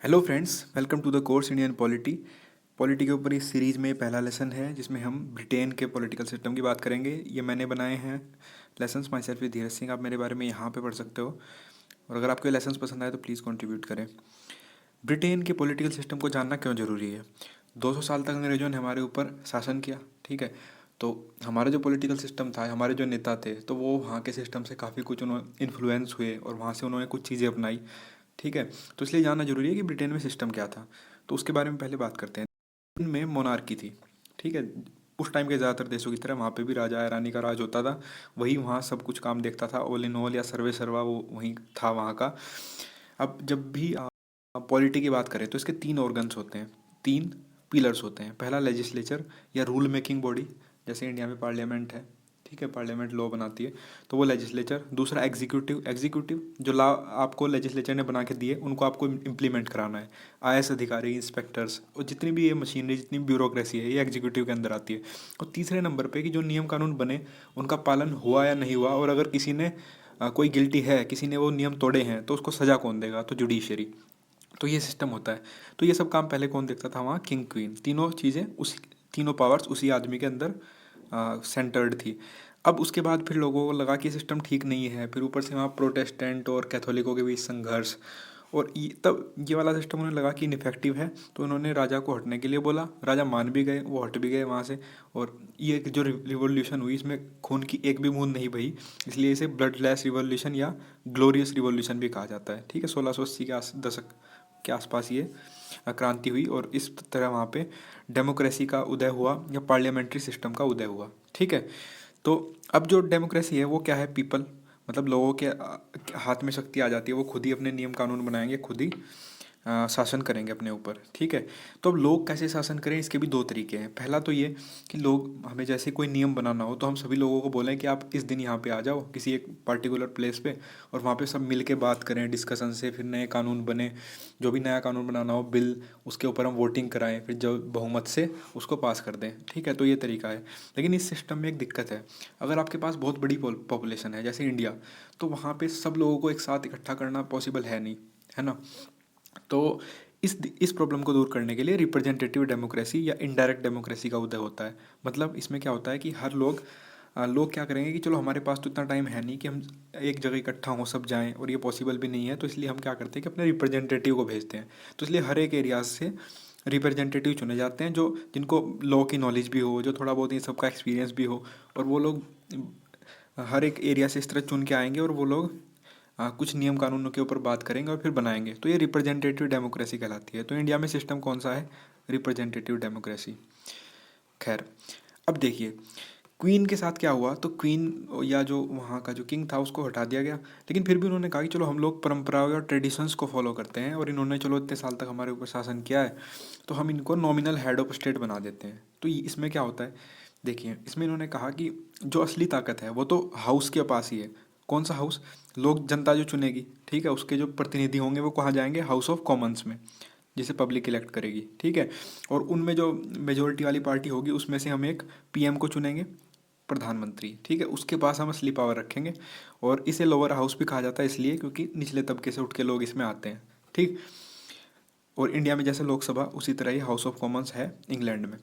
Hello friends, welcome to the course Indian polity. Polity के ऊपर इस सीरीज़ में पहला लेसन है जिसमें हम ब्रिटेन के पॉलिटिकल सिस्टम की बात करेंगे। ये मैंने बनाए हैं lessons my self Dheeraj Singh. आप मेरे बारे में यहाँ पे पढ़ सकते हो, और अगर आपको ये लेसन्स पसंद आए तो प्लीज़ कंट्रीब्यूट करें। ब्रिटेन के पॉलिटिकल सिस्टम को जानना क्यों ज़रूरी है? 200 साल तक अंग्रेज़ों ने हमारे ऊपर शासन किया, ठीक है। तो हमारा जो पॉलिटिकल सिस्टम था, हमारे जो नेता थे, तो वो वहाँ के सिस्टम से काफ़ी कुछ उन्होंने इन्फ्लुएंस हुए और वहाँ से उन्होंने कुछ चीज़ें अपनाई, ठीक है। तो इसलिए जानना जरूरी है कि ब्रिटेन में सिस्टम क्या था। तो उसके बारे में पहले बात करते हैं। ब्रिटेन में मोनार्की थी, ठीक है। उस टाइम के ज़्यादातर देशों की तरह वहाँ पे भी राजा या रानी का राज होता था। वही वहाँ सब कुछ काम देखता था, ऑल इन ऑल या सर्वे सर्वा वो वहीं था वहाँ का। अब जब भी पॉलिटी की बात करें तो इसके तीन ऑर्गन्स होते हैं, तीन पिलर्स होते हैं। पहला लेजिस्लेचर या रूल मेकिंग बॉडी, जैसे इंडिया में पार्लियामेंट है, ठीक है, पार्लियामेंट लॉ बनाती है, तो वो लेजिस्लेचर। दूसरा एग्जीक्यूटिव, एग्जीक्यूटिव जो लॉ आपको लेजिस्लेचर ने बना के दिए उनको आपको इम्प्लीमेंट कराना है। आईएएस अधिकारी, इंस्पेक्टर्स और जितनी भी ये मशीनरी, जितनी ब्यूरोक्रेसी है, ये एग्जीक्यूटिव के अंदर आती है। और तीसरे नंबर पे कि जो नियम कानून बने उनका पालन हुआ या नहीं हुआ, और अगर किसी ने कोई गिल्टी है, किसी ने वो नियम तोड़े हैं, तो उसको सज़ा कौन देगा, तो जुडिशरी। तो ये सिस्टम होता है। तो ये सब काम पहले कौन देखता था? वहाँ किंग क्वीन। तीनों चीज़ें उस तीनों पावर्स उसी आदमी के अंदर सेंटर्ड थी। अब उसके बाद फिर लोगों को लगा कि सिस्टम ठीक नहीं है, फिर ऊपर से वहाँ प्रोटेस्टेंट और कैथोलिकों के बीच संघर्ष, और तब ये वाला सिस्टम उन्हें लगा कि इनफेक्टिव है। तो उन्होंने राजा को हटने के लिए बोला, राजा मान भी गए, वो हट भी गए वहाँ से। और ये जो रिवॉल्यूशन हुई इसमें खून की एक भी बूंद नहीं बही, इसलिए इसे ब्लडलेस रिवॉल्यूशन या ग्लोरियस रिवॉल्यूशन भी कहा जाता है, ठीक है। 1680 के दशक के आसपास ये क्रांति हुई, और इस तरह वहाँ पे डेमोक्रेसी का उदय हुआ या पार्लियामेंट्री सिस्टम का उदय हुआ, ठीक है। तो अब जो डेमोक्रेसी है वो क्या है? पीपल, मतलब लोगों के हाथ में शक्ति आ जाती है, वो खुद ही अपने नियम कानून बनाएंगे, खुद ही शासन करेंगे अपने ऊपर, ठीक है। तो अब लोग कैसे शासन करें, इसके भी दो तरीके हैं। पहला तो ये कि लोग, हमें जैसे कोई नियम बनाना हो तो हम सभी लोगों को बोलें कि आप इस दिन यहाँ पे आ जाओ किसी एक पर्टिकुलर प्लेस पे, और वहाँ पे सब मिल के बात करें, डिस्कशन से फिर नए कानून बने। जो भी नया कानून बनाना हो, बिल, उसके ऊपर हम वोटिंग कराएं, फिर जो बहुमत से उसको पास कर दें, ठीक है। तो ये तरीका है। लेकिन इस सिस्टम में एक दिक्कत है। अगर आपके पास बहुत बड़ी पॉपुलेशन है जैसे इंडिया, तो वहाँ पे सब लोगों को एक साथ इकट्ठा करना पॉसिबल है नहीं, है ना। तो इस प्रॉब्लम को दूर करने के लिए रिप्रेजेंटेटिव डेमोक्रेसी या इनडायरेक्ट डेमोक्रेसी का उदय होता है। मतलब इसमें क्या होता है कि हर लोग क्या करेंगे कि चलो हमारे पास तो इतना टाइम है नहीं कि हम एक जगह इकट्ठा हों, सब जाएं, और ये पॉसिबल भी नहीं है, तो इसलिए हम क्या करते हैं कि अपने रिप्रेजेंटेटिव को भेजते हैं। तो इसलिए हर एक एरिया से रिप्रेजेंटेटिव चुने जाते हैं, जो जिनको लॉ की नॉलेज भी हो, जो थोड़ा बहुत इन सबका एक्सपीरियंस भी हो, और वो लोग हर एक एरिया से इस तरह चुन के आएंगे, और वो लोग कुछ नियम कानूनों के ऊपर बात करेंगे और फिर बनाएंगे। तो ये रिप्रेजेंटेटिव डेमोक्रेसी कहलाती है। तो इंडिया में सिस्टम कौन सा है? Representative democracy. खैर, अब देखिए क्वीन के साथ क्या हुआ। तो क्वीन या जो वहाँ का जो किंग था उसको हटा दिया गया, लेकिन फिर भी उन्होंने कहा कि चलो हम लोग परंपराओं और ट्रेडिशंस को फॉलो करते हैं, और इन्होंने चलो इतने साल तक हमारे ऊपर शासन किया है, तो हम इनको नॉमिनल हेड ऑफ स्टेट बना देते हैं। तो इसमें क्या होता है? देखिए, इसमें इन्होंने कहा कि जो असली ताकत है वो तो हाउस के पास ही है। कौन सा हाउस? लोग, जनता जो चुनेगी, ठीक है, उसके जो प्रतिनिधि होंगे वो कहाँ जाएंगे? हाउस ऑफ कॉमन्स में, जिसे पब्लिक इलेक्ट करेगी, ठीक है। और उनमें जो मेजोरिटी वाली पार्टी होगी उसमें से हम एक पीएम को चुनेंगे, प्रधानमंत्री, ठीक है, उसके पास हम असली पावर रखेंगे। और इसे लोअर हाउस भी कहा जाता है इसलिए क्योंकि निचले तबके से उठ के लोग इसमें आते हैं, ठीक। और इंडिया में जैसे लोकसभा, उसी तरह ही हाउस ऑफ कॉमन्स है इंग्लैंड में।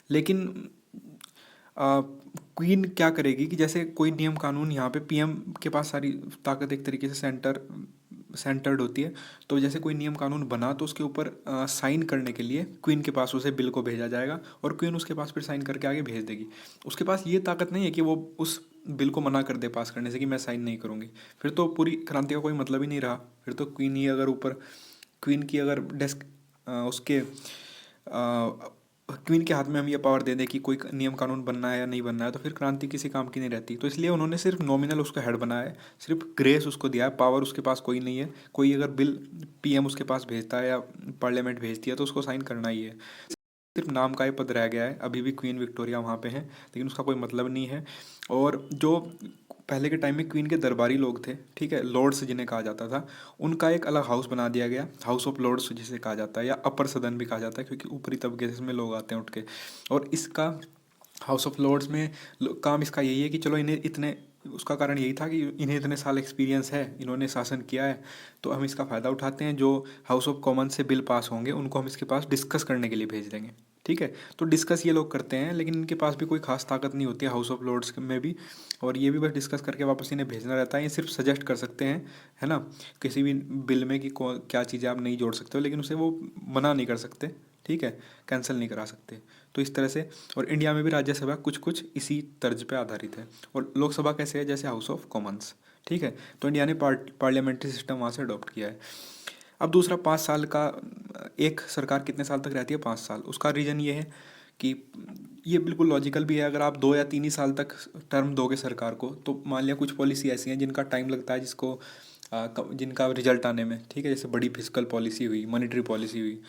लेकिन क्वीन क्या करेगी कि जैसे कोई नियम कानून, यहाँ पे पीएम के पास सारी ताकत एक तरीके से सेंटर्ड होती है। तो जैसे कोई नियम कानून बना तो उसके ऊपर साइन करने के लिए क्वीन के पास उसे बिल को भेजा जाएगा, और क्वीन उसके पास फिर साइन करके आगे भेज देगी। उसके पास ये ताकत नहीं है कि वो उस बिल को मना कर दे पास करने से कि मैं साइन नहीं करूँगी। फिर तो पूरी क्रांति का कोई मतलब ही नहीं रहा। फिर तो क्वीन ही अगर ऊपर, क्वीन की अगर डेस्क, उसके क्वीन के हाथ में हम ये पावर दे दें कि कोई नियम कानून बनना है या नहीं बनना है, तो फिर क्रांति किसी काम की नहीं रहती। तो इसलिए उन्होंने सिर्फ नॉमिनल उसका हेड बनाया है, सिर्फ ग्रेस उसको दिया है, पावर उसके पास कोई नहीं है। कोई अगर बिल पीएम उसके पास भेजता है या पार्लियामेंट भेजती है तो उसको साइन करना ही है। सिर्फ नाम का ही पद रह गया है, अभी भी क्वीन विक्टोरिया वहाँ पे है, लेकिन उसका कोई मतलब नहीं है। और जो पहले के टाइम में क्वीन के दरबारी लोग थे, ठीक है, लॉर्ड्स जिन्हें कहा जाता था, उनका एक अलग हाउस बना दिया गया, हाउस ऑफ लॉर्ड्स जिसे कहा जाता है, या अपर सदन भी कहा जाता है, क्योंकि ऊपरी तबके से में लोग आते हैं उठ के। और इसका हाउस ऑफ लॉर्ड्स में काम इसका यही है कि चलो इन्हें इतने उसका कारण यही था कि इन्हें इतने साल एक्सपीरियंस है, इन्होंने शासन किया है, तो हम इसका फ़ायदा उठाते हैं। जो हाउस ऑफ कॉमन से बिल पास होंगे उनको हम इसके पास डिस्कस करने के लिए भेज देंगे। ठीक है, तो डिस्कस ये लोग करते हैं, लेकिन इनके पास भी कोई खास ताकत नहीं होती है हाउस ऑफ लॉर्ड्स में भी, और ये भी बस डिस्कस करके वापस इन्हें भेजना रहता है। ये सिर्फ सजेस्ट कर सकते हैं, है ना, किसी भी बिल में कि क्या चीज़ें आप नहीं जोड़ सकते हो, लेकिन उसे वो मना नहीं कर सकते। ठीक है, कैंसिल नहीं करा सकते। तो इस तरह से, और इंडिया में भी राज्यसभा कुछ कुछ इसी तर्ज पे आधारित है, और लोकसभा कैसे है, जैसे हाउस ऑफ कॉमन्स। ठीक है, तो इंडिया ने पार्लियामेंट्री सिस्टम वहाँ से अडॉप्ट किया है। अब दूसरा, 5 साल का, एक सरकार कितने साल तक रहती है, 5 साल। उसका रीज़न ये है कि ये बिल्कुल लॉजिकल भी है। अगर आप 2 या 3 ही साल तक टर्म दोगे सरकार को, तो मान लिया कुछ पॉलिसी ऐसी हैं जिनका टाइम लगता है, जिनका रिजल्ट आने में। ठीक है, जैसे बड़ी फिजिकल पॉलिसी हुई, मॉनेटरी पॉलिसी हुई,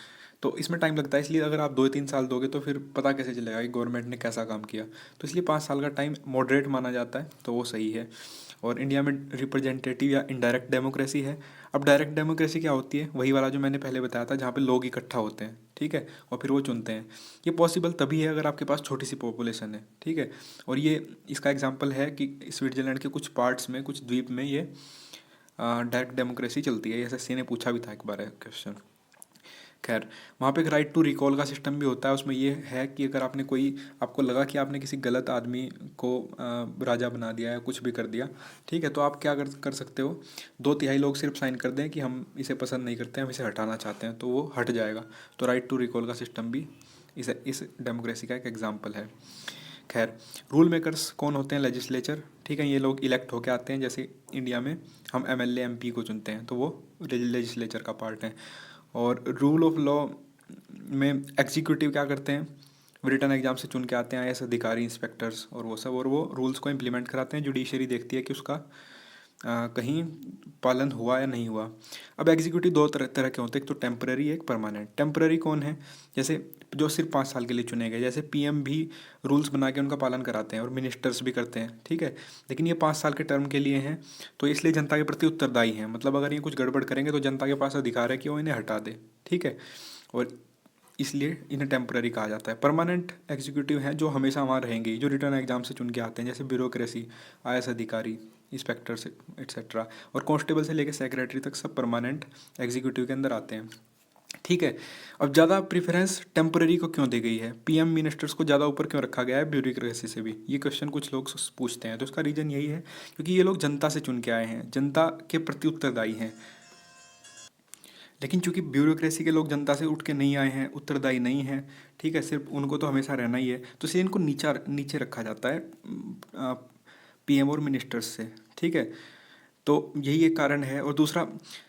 तो इसमें टाइम लगता है। इसलिए अगर आप 2 या 3 साल दोगे तो फिर पता कैसे चलेगा कि गवर्नमेंट ने कैसा काम किया। तो इसलिए 5 साल का टाइम मॉडरेट माना जाता है, तो वो सही है। और इंडिया में रिप्रेजेंटेटिव या इनडायरेक्ट डेमोक्रेसी है। अब डायरेक्ट डेमोक्रेसी क्या होती है, वही वाला जो मैंने पहले बताया था, जहाँ पे लोग इकट्ठा होते हैं। ठीक है, और फिर वो चुनते हैं। ये पॉसिबल तभी है अगर आपके पास छोटी सी पॉपुलेशन है। ठीक है, और ये इसका एग्जांपल है कि स्विट्जरलैंड के कुछ पार्ट्स में, कुछ द्वीप में ये डायरेक्ट डेमोक्रेसी चलती है। एसएससी ने पूछा भी था एक बार क्वेश्चन। खैर, वहाँ पे एक राइट टू रिकॉल का सिस्टम भी होता है। उसमें ये है कि अगर आपको लगा कि आपने किसी गलत आदमी को राजा बना दिया या कुछ भी कर दिया, ठीक है, तो आप क्या कर सकते हो, 2/3 लोग सिर्फ साइन कर दें कि हम इसे पसंद नहीं करते, हम इसे हटाना चाहते हैं, तो वो हट जाएगा। तो राइट टू रिकॉल का सिस्टम भी इस डेमोक्रेसी का एक एग्जाम्पल है। खैर, रूल मेकर्स कौन होते हैं, लेजिस्लेचर। ठीक है, ये लोग इलेक्ट होके आते हैं। जैसे इंडिया में हम एमएलए एमपी को चुनते हैं, तो वो लेजिस्लेचर का पार्ट है। और रूल ऑफ लॉ में एग्जीक्यूटिव क्या करते हैं, रिटन एग्जाम से चुन के आते हैं आईएएस अधिकारी, इंस्पेक्टर्स और वो सब, और वो रूल्स को इम्प्लीमेंट कराते हैं। जुडिशरी देखती है कि उसका कहीं पालन हुआ या नहीं हुआ। अब एग्जीक्यूटिव दो तरह तरह के होते हैं, एक तो टेम्पररी, एक परमानेंट। टेम्पररी कौन है, जैसे जो सिर्फ 5 साल के लिए चुने गए, जैसे पीएम भी रूल्स बना के उनका पालन कराते हैं, और मिनिस्टर्स भी करते हैं। ठीक है, लेकिन ये 5 साल के टर्म के लिए हैं, तो इसलिए जनता के प्रति उत्तरदायी हैं। मतलब अगर ये कुछ गड़बड़ करेंगे तो जनता के पास अधिकार है कि वो इन्हें हटा दे। ठीक है, और इसलिए इन्हें टेम्पररी कहा जाता है। परमानेंट एग्जीक्यूटिव हैं जो हमेशा वहाँ रहेंगे, जो रिटर्न एग्जाम से चुन के आते हैं, जैसे ब्यूरोक्रेसी, आईएएस अधिकारी, इंस्पेक्टर्स एक्सेट्रा, और कांस्टेबल से लेकर सेक्रेटरी तक सब परमानेंट एग्जीक्यूटिव के अंदर आते हैं। ठीक है, अब ज़्यादा प्रेफरेंस टेम्पररी को क्यों दी गई है, पीएम मिनिस्टर्स को ज़्यादा ऊपर क्यों रखा गया है ब्यूरोक्रेसी से भी, ये क्वेश्चन कुछ लोग पूछते हैं। तो इसका रीज़न यही है क्योंकि ये लोग जनता से चुन के आए हैं, जनता के प्रति उत्तरदायी हैं। लेकिन चूंकि ब्यूरोक्रेसी के लोग जनता से उठ के नहीं आए हैं, उत्तरदायी नहीं हैं, ठीक है, सिर्फ उनको तो हमेशा रहना ही है, तो इसलिए इनको नीचे रखा जाता है पीएम और मिनिस्टर्स से। ठीक है, तो यही एक कारण है। और दूसरा,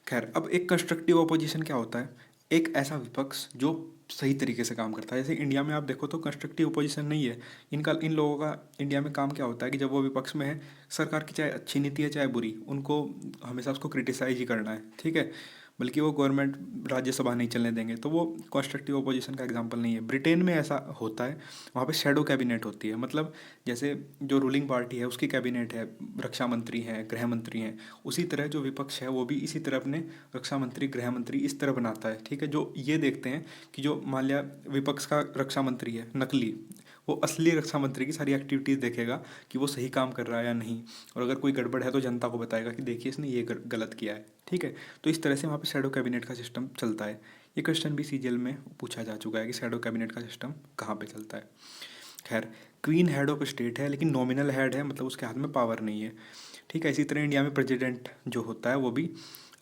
खैर, अब एक कंस्ट्रक्टिव ऑपोजिशन क्या होता है, एक ऐसा विपक्ष जो सही तरीके से काम करता है। जैसे इंडिया में आप देखो तो कंस्ट्रक्टिव ओपोजिशन नहीं है। इन लोगों का इंडिया में काम क्या होता है कि जब वो विपक्ष में है, सरकार की चाहे अच्छी नीति है चाहे बुरी, उनको हमेशा उसको क्रिटिसाइज ही करना है। ठीक है, बल्कि वो गवर्नमेंट राज्यसभा नहीं चलने देंगे, तो वो कंस्ट्रक्टिव ओपोजिशन का एग्जांपल नहीं है। ब्रिटेन में ऐसा होता है, वहाँ पे शैडो कैबिनेट होती है। मतलब जैसे जो रूलिंग पार्टी है उसकी कैबिनेट है, रक्षा मंत्री हैं, गृह मंत्री हैं, उसी तरह जो विपक्ष है वो भी इसी तरह अपने रक्षा मंत्री, गृह मंत्री इस तरह बनाता है। ठीक है, जो ये देखते हैं कि जो मान लिया विपक्ष का रक्षा मंत्री है नकली, वो असली रक्षा मंत्री की सारी एक्टिविटीज़ देखेगा कि वो सही काम कर रहा है या नहीं, और अगर कोई गड़बड़ है तो जनता को बताएगा कि देखिए इसने ये गलत किया है। ठीक है, तो इस तरह से वहाँ पे शैडो कैबिनेट का सिस्टम चलता है। ये क्वेश्चन भी सीजीएल में पूछा जा चुका है कि शैडो कैबिनेट का सिस्टम कहाँ पे चलता है। खैर, क्वीन हेड ऑफ स्टेट है, लेकिन नॉमिनल हेड है, मतलब उसके हाथ में पावर नहीं है। ठीक है, इसी तरह इंडिया में प्रेसिडेंट जो होता है वो भी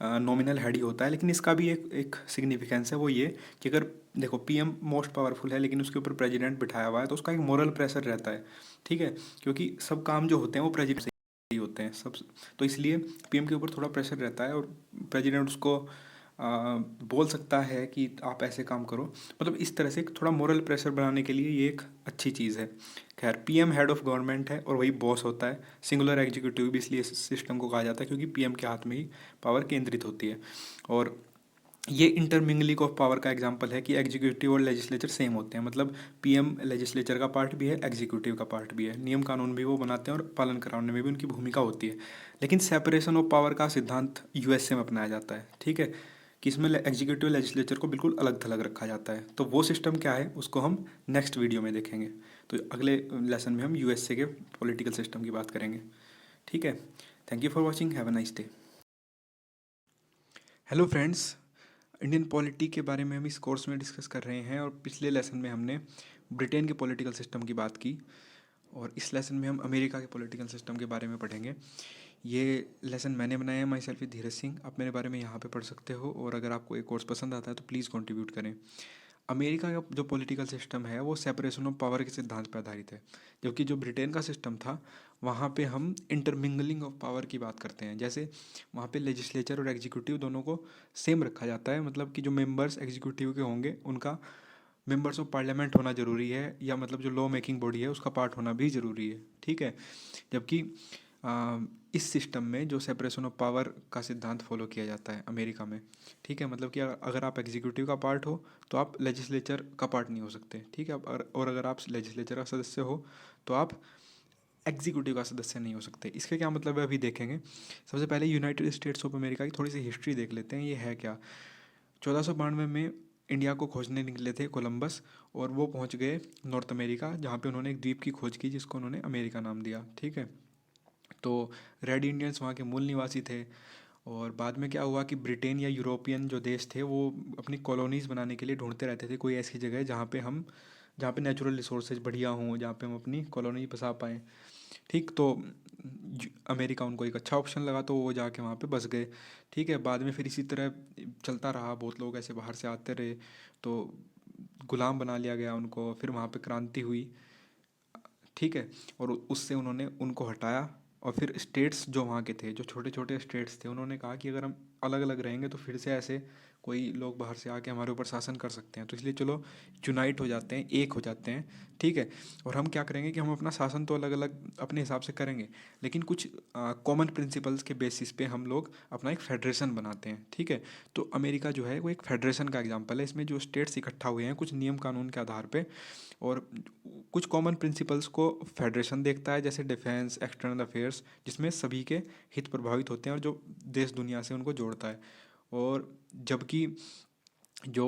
नॉमिनल हेड ही होता है, लेकिन इसका भी एक सिग्निफिकेंस है, वो ये कि अगर देखो पीएम मोस्ट पावरफुल है, लेकिन उसके ऊपर प्रेसिडेंट बिठाया हुआ है, तो उसका एक मोरल प्रेशर रहता है। ठीक है, क्योंकि सब काम जो होते हैं वो प्रेसिडेंट से ही होते हैं सब, तो इसलिए पीएम के ऊपर थोड़ा प्रेशर रहता है, और प्रेसिडेंट उसको बोल सकता है कि आप ऐसे काम करो। मतलब इस तरह से थोड़ा मोरल प्रेशर बनाने के लिए ये एक अच्छी चीज़ है। खैर, पीएम हेड ऑफ गवर्नमेंट है और वही बॉस होता है। सिंगुलर एग्जीक्यूटिव भी इसलिए इस सिस्टम को कहा जाता है क्योंकि पीएम के हाथ में ही पावर केंद्रित होती है। और ये इंटरमिंगलिंग ऑफ पावर का एग्जांपल है कि एग्जीक्यूटिव और लेजिस्लेचर सेम होते हैं। मतलब पीएम लेजिस्लेचर का पार्ट भी है, एग्जीक्यूटिव का पार्ट भी है, नियम कानून भी वो बनाते हैं और पालन कराने में भी उनकी भूमिका होती है। लेकिन सेपरेशन ऑफ पावर का सिद्धांत यूएसए में अपनाया जाता है। ठीक है, कि इसमें एग्जीक्यूटिव लेजिस्लेचर को बिल्कुल अलग थलग रखा जाता है। तो वो सिस्टम क्या है उसको हम नेक्स्ट वीडियो में देखेंगे। तो अगले लेसन में हम यूएसए के पॉलिटिकल सिस्टम की बात करेंगे। ठीक है, thank you for watching, have a nice day. Hello friends, Indian polity के बारे में हम इस कोर्स में डिस्कस कर रहे हैं और पिछले लेसन में हमने ब्रिटेन के पॉलिटिकल सिस्टम की बात की और इस लेसन में हम अमेरिका के पॉलिटिकल सिस्टम के बारे में पढ़ेंगे। ये लेसन मैंने बनाया है, माई सेल्फ धीरज सिंह। आप मेरे बारे में यहाँ पे पढ़ सकते हो और अगर आपको ये कोर्स पसंद आता है तो प्लीज़ कंट्रीब्यूट करें। अमेरिका का जो पॉलिटिकल सिस्टम है वो सेपरेशन ऑफ पावर के सिद्धांत पर आधारित है, जबकि जो ब्रिटेन का सिस्टम था वहाँ पे हम इंटरमिंगलिंग ऑफ पावर की बात करते हैं। जैसे वहाँ पे लेजिस्लेचर और एग्जीक्यूटिव दोनों को सेम रखा जाता है, मतलब कि जो मेंबर्स एग्जीक्यूटिव के होंगे उनका मेंबर्स ऑफ पार्लियामेंट होना ज़रूरी है, या मतलब जो लॉ मेकिंग बॉडी है उसका पार्ट होना भी ज़रूरी है। ठीक है, जबकि इस सिस्टम में जो सेपरेशन ऑफ पावर का सिद्धांत फॉलो किया जाता है अमेरिका में। ठीक है, मतलब कि अगर आप एग्जीक्यूटिव का पार्ट हो तो आप लेजिस्लेचर का पार्ट नहीं हो सकते। ठीक है, और अगर आप लेजिस्लेचर का सदस्य हो तो आप एग्जीक्यूटिव का सदस्य नहीं हो सकते। इसके क्या मतलब है अभी देखेंगे। सबसे पहले यूनाइटेड स्टेट्स ऑफ अमेरिका की थोड़ी सी हिस्ट्री देख लेते हैं, ये है क्या। 1492 में इंडिया को खोजने निकले थे कोलंबस, और वो पहुंच गए नॉर्थ अमेरिका, जहाँ पे उन्होंने एक द्वीप की खोज की जिसको उन्होंने अमेरिका नाम दिया। ठीक है, तो रेड इंडियंस वहाँ के मूल निवासी थे। और बाद में क्या हुआ कि ब्रिटेन या यूरोपियन जो देश थे वो अपनी कॉलोनीज़ बनाने के लिए ढूंढते रहते थे कोई ऐसी जगह जहाँ पे नेचुरल रिसोर्सेज बढ़िया हों, जहाँ पे हम अपनी कॉलोनी बसा पाएँ। ठीक, तो अमेरिका उनको एक अच्छा ऑप्शन लगा तो वो जाके वहाँ पे बस गए। ठीक है, बाद में फिर इसी तरह चलता रहा, बहुत लोग ऐसे बाहर से आते रहे तो गुलाम बना लिया गया उनको, फिर वहाँ पे क्रांति हुई। ठीक है, और उससे उन्होंने उनको हटाया, और फिर स्टेट्स जो वहाँ के थे, जो छोटे छोटे स्टेट्स थे, उन्होंने कहा कि अगर हम अलग अलग रहेंगे तो फिर से ऐसे कोई लोग बाहर से आके हमारे ऊपर शासन कर सकते हैं, तो इसलिए चलो यूनाइट हो जाते हैं, एक हो जाते हैं। ठीक है, और हम क्या करेंगे कि हम अपना शासन तो अलग अलग अपने हिसाब से करेंगे, लेकिन कुछ कॉमन प्रिंसिपल्स के बेसिस पे हम लोग अपना एक फेडरेशन बनाते हैं। ठीक है, तो अमेरिका जो है वो एक फेडरेशन का एग्जाम्पल है। इसमें जो स्टेट्स इकट्ठा हुए हैं कुछ नियम कानून के आधार पर, और कुछ कॉमन प्रिंसिपल्स को फेडरेशन देखता है, जैसे डिफेंस, एक्सटर्नल अफेयर्स, जिसमें सभी के हित प्रभावित होते हैं और जो देश दुनिया से उनको जोड़ता है। और जबकि जो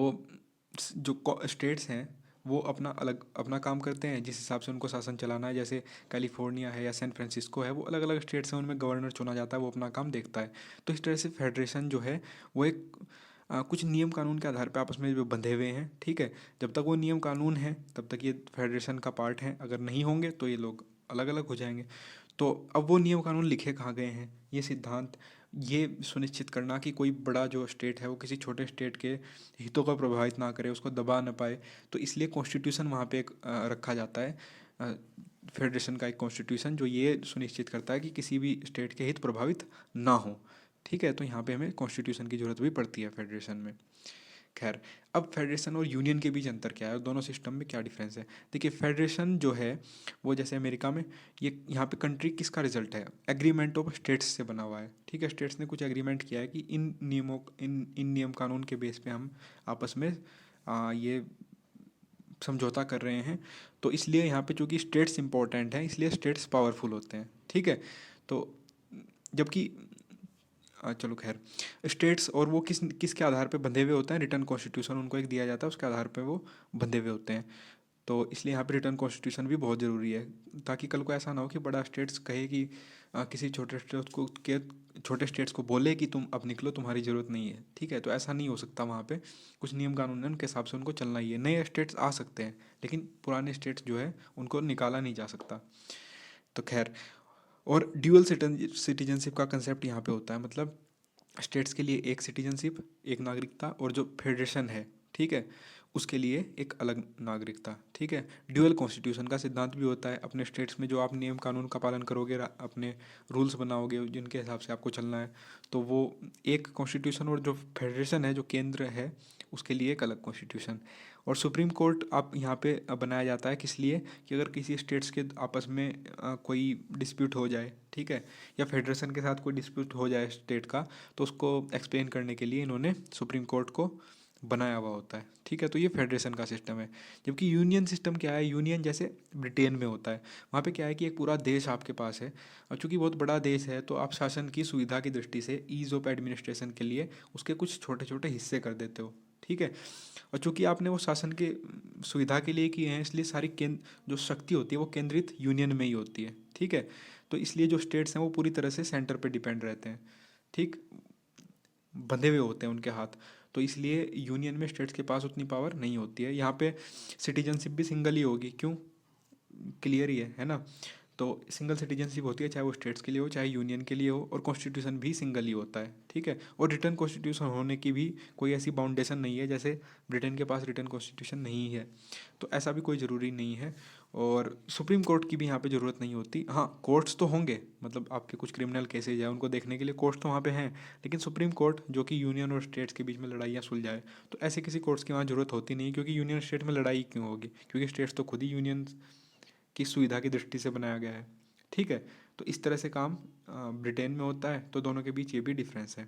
जो स्टेट्स हैं वो अपना अलग अपना काम करते हैं, जिस हिसाब से उनको शासन चलाना है। जैसे कैलिफोर्निया है या सैन फ्रांसिस्को है, वो अलग अलग स्टेट्स हैं, उनमें गवर्नर चुना जाता है, वो अपना काम देखता है। तो इस तरह से फेडरेशन जो है वो एक कुछ नियम कानून के आधार पर आपस में जो बंधे हुए हैं। ठीक है, जब तक वो नियम कानून है तब तक ये फेडरेशन का पार्ट है, अगर नहीं होंगे तो ये लोग अलग अलग हो जाएंगे। तो अब वो नियम कानून लिखे कहाँ गए हैं, ये सिद्धांत ये सुनिश्चित करना कि कोई बड़ा जो स्टेट है वो किसी छोटे स्टेट के हितों को प्रभावित ना करे, उसको दबा ना पाए, तो इसलिए कॉन्स्टिट्यूशन वहाँ पे एक रखा जाता है। फेडरेशन का एक कॉन्स्टिट्यूशन जो ये सुनिश्चित करता है कि किसी भी स्टेट के हित प्रभावित ना हो। ठीक है, तो यहाँ पे हमें कॉन्स्टिट्यूशन की ज़रूरत भी पड़ती है फेडरेशन में। खैर, अब फेडरेशन और यूनियन के बीच अंतर क्या है और दोनों सिस्टम में क्या डिफरेंस है। देखिए, फेडरेशन जो है वो जैसे अमेरिका में, ये यहाँ पे कंट्री किसका रिजल्ट है, एग्रीमेंट ऑफ स्टेट्स से बना हुआ है। ठीक है, स्टेट्स ने कुछ एग्रीमेंट किया है कि इन नियम कानून के बेस पे हम आपस में ये समझौता कर रहे हैं। तो इसलिए यहाँ पे चूँकि स्टेट्स इंपॉर्टेंट हैं, इसलिए स्टेट्स पावरफुल होते हैं। ठीक है, तो जबकि चलो खैर, स्टेट्स और वो किसके आधार पे बंधे हुए होते हैं, रिटर्न कॉन्स्टिट्यूशन उनको एक दिया जाता है, उसके आधार पे वो बंधे हुए होते हैं। तो इसलिए यहाँ पे रिटर्न कॉन्स्टिट्यूशन भी बहुत ज़रूरी है, ताकि कल को ऐसा ना हो कि बड़ा स्टेट्स कहे कि किसी छोटे स्टेट्स को बोले कि तुम अब निकलो, तुम्हारी ज़रूरत नहीं है। ठीक है, तो ऐसा नहीं हो सकता। वहाँ पे कुछ नियम कानून है, उनके हिसाब से उनको चलना ही है। नए स्टेट्स आ सकते हैं लेकिन पुराने स्टेट्स जो है उनको निकाला नहीं जा सकता। तो खैर, और ड्यूअल सिटीजनशिप का कंसेप्ट यहाँ पे होता है, मतलब स्टेट्स के लिए एक सिटीजनशिप, एक नागरिकता, और जो फेडरेशन है, ठीक है, उसके लिए एक अलग नागरिकता। ठीक है, ड्यूअल कॉन्स्टिट्यूशन का सिद्धांत भी होता है। अपने स्टेट्स में जो आप नियम कानून का पालन करोगे, अपने रूल्स बनाओगे जिनके हिसाब से आपको चलना है, तो वो एक कॉन्स्टिट्यूशन, और जो फेडरेशन है जो केंद्र है उसके लिए एक अलग कॉन्स्टिट्यूशन। और सुप्रीम कोर्ट आप यहाँ पे बनाया जाता है किस लिए, कि अगर किसी स्टेट्स के आपस में कोई डिस्प्यूट हो जाए, ठीक है, या फेडरेशन के साथ कोई डिस्प्यूट हो जाए स्टेट का, तो उसको एक्सप्लेन करने के लिए इन्होंने सुप्रीम कोर्ट को बनाया हुआ होता है। ठीक है, तो ये फेडरेशन का सिस्टम है। जबकि यूनियन सिस्टम क्या है, यूनियन जैसे ब्रिटेन में होता है, वहाँ पे क्या है कि एक पूरा देश आपके पास है, और चूँकि बहुत बड़ा देश है तो आप शासन की सुविधा की दृष्टि से ईज़ ऑफ एडमिनिस्ट्रेशन के लिए उसके कुछ छोटे छोटे हिस्से कर देते हो। ठीक है, और चूँकि आपने वो शासन के सुविधा के लिए किए हैं, इसलिए सारी केंद्र जो शक्ति होती है वो केंद्रित यूनियन में ही होती है। ठीक है, तो इसलिए जो स्टेट्स हैं वो पूरी तरह से सेंटर पे डिपेंड रहते हैं, ठीक, बंधे हुए होते हैं उनके हाथ। तो इसलिए यूनियन में स्टेट्स के पास उतनी पावर नहीं होती है। यहाँ पे सिटीजनशिप भी सिंगल ही होगी, क्यों, क्लियर ही है ना। तो सिंगल सिटीजनशिप होती है, चाहे वो स्टेट्स के लिए हो चाहे यूनियन के लिए हो, और कॉन्स्टिट्यूशन भी सिंगल ही होता है, ठीक है। और रिटर्न कॉन्स्टिट्यूशन होने की भी कोई ऐसी बाउंडेशन नहीं है, जैसे ब्रिटेन के पास रिटर्न कॉन्स्टिट्यूशन नहीं है, तो ऐसा भी कोई ज़रूरी नहीं है। और सुप्रीम कोर्ट की भी यहाँ पे ज़रूरत नहीं होती। हाँ, कोर्ट्स तो होंगे, मतलब आपके कुछ क्रिमिनल केसेज है उनको देखने के लिए कोर्ट्स तो वहाँ पे हैं, लेकिन सुप्रीम कोर्ट जो कि यूनियन और स्टेट्स के बीच में लड़ाइयाँ सुलझाए, तो ऐसे किसी कोर्ट्स की वहाँ ज़रूरत होती नहीं, क्योंकि यूनियन स्टेट में लड़ाई क्यों होगी, क्योंकि स्टेट्स तो खुद ही यूनियन की सुविधा की दृष्टि से बनाया गया है, ठीक है। तो इस तरह से काम ब्रिटेन में होता है, तो दोनों के बीच ये भी डिफरेंस है।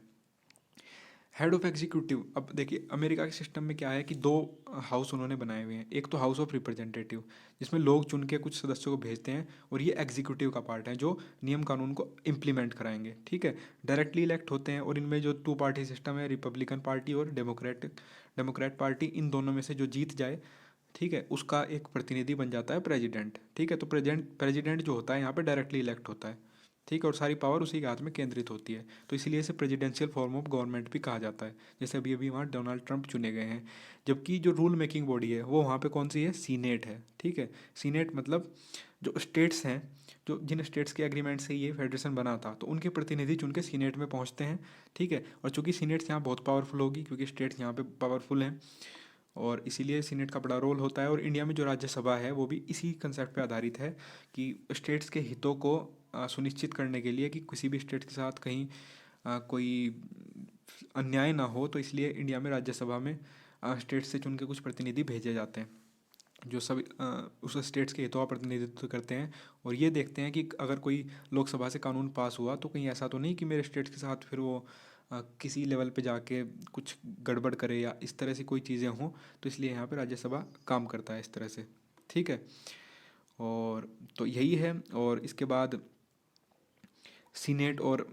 हेड ऑफ एग्जीक्यूटिव, अब देखिए अमेरिका के सिस्टम में क्या है कि दो हाउस उन्होंने बनाए हुए हैं। एक तो हाउस ऑफ रिप्रेजेंटेटिव, जिसमें लोग चुन के कुछ सदस्यों को भेजते हैं, और ये एग्जीक्यूटिव का पार्ट है जो नियम कानून को इम्प्लीमेंट कराएंगे, ठीक है। डायरेक्टली इलेक्ट होते हैं, और इनमें जो टू पार्टी सिस्टम है, रिपब्लिकन पार्टी और डेमोक्रेट पार्टी, इन दोनों में से जो जीत जाए, ठीक है, उसका एक प्रतिनिधि बन जाता है प्रेसिडेंट, ठीक है। तो प्रेसिडेंट जो होता है यहाँ पे डायरेक्टली इलेक्ट होता है, ठीक है, और सारी पावर उसी के हाथ में केंद्रित होती है। तो इसलिए इसे प्रेसिडेंशियल फॉर्म ऑफ गवर्नमेंट भी कहा जाता है। जैसे अभी अभी वहाँ डोनाल्ड ट्रंप चुने गए हैं, जबकि जो रूल मेकिंग बॉडी है वो वहाँ पे कौन सी है, सीनेट है, ठीक है। सीनेट मतलब जो स्टेट्स हैं, जो जिन स्टेट्स के एग्रीमेंट से ये फेडरेशन बना था, तो उनके प्रतिनिधि चुन के सीनेट में पहुँचते हैं, ठीक है। और चूंकि सीनेट्स यहाँ बहुत पावरफुल होगी, क्योंकि स्टेट्स यहाँ पे पावरफुल हैं, और इसीलिए सीनेट का बड़ा रोल होता है। और इंडिया में जो राज्यसभा है वो भी इसी कंसेप्ट पे आधारित है कि स्टेट्स के हितों को सुनिश्चित करने के लिए कि किसी भी स्टेट के साथ कहीं कोई अन्याय ना हो, तो इसलिए इंडिया में राज्यसभा में स्टेट्स से चुन के कुछ प्रतिनिधि भेजे जाते हैं, जो सभी उस स्टेट्स के हितों का प्रतिनिधित्व करते हैं, और ये देखते हैं कि अगर कोई लोकसभा से कानून पास हुआ तो कहीं ऐसा तो नहीं कि मेरे स्टेट्स के साथ फिर वो किसी लेवल पे जाके कुछ गड़बड़ करे या इस तरह से कोई चीज़ें हों। तो इसलिए यहाँ पे राज्यसभा काम करता है इस तरह से, ठीक है। और तो यही है। और इसके बाद सीनेट और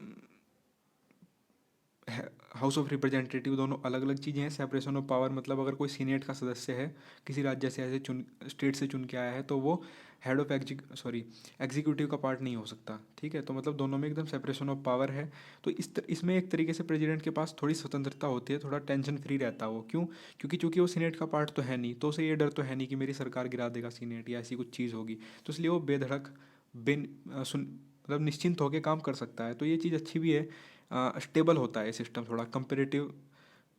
हाउस ऑफ रिप्रेजेंटेटिव दोनों अलग अलग चीज़ें हैं। सेपरेशन ऑफ पावर मतलब अगर कोई सीनेट का सदस्य है, किसी राज्य से ऐसे चुन स्टेट से चुन के आया है, तो वो हेड ऑफ एग्जीक्यूटिव का पार्ट नहीं हो सकता, ठीक है। तो मतलब दोनों में एकदम सेपरेशन ऑफ पावर है। तो इसमें एक तरीके से प्रेसिडेंट के पास थोड़ी स्वतंत्रता होती है, थोड़ा टेंशन फ्री रहता है वो, क्यों, क्योंकि चूंकि वो सीनेट का पार्ट तो है नहीं, तो उसे ये डर तो है नहीं कि मेरी सरकार गिरा देगा सीनेट या ऐसी कुछ चीज़ होगी, तो इसलिए वो बेधड़क बिन मतलब निश्चिंत होकर काम कर सकता है। तो ये चीज़ अच्छी भी है, स्टेबल होता है सिस्टम थोड़ा कंपेरेटिव,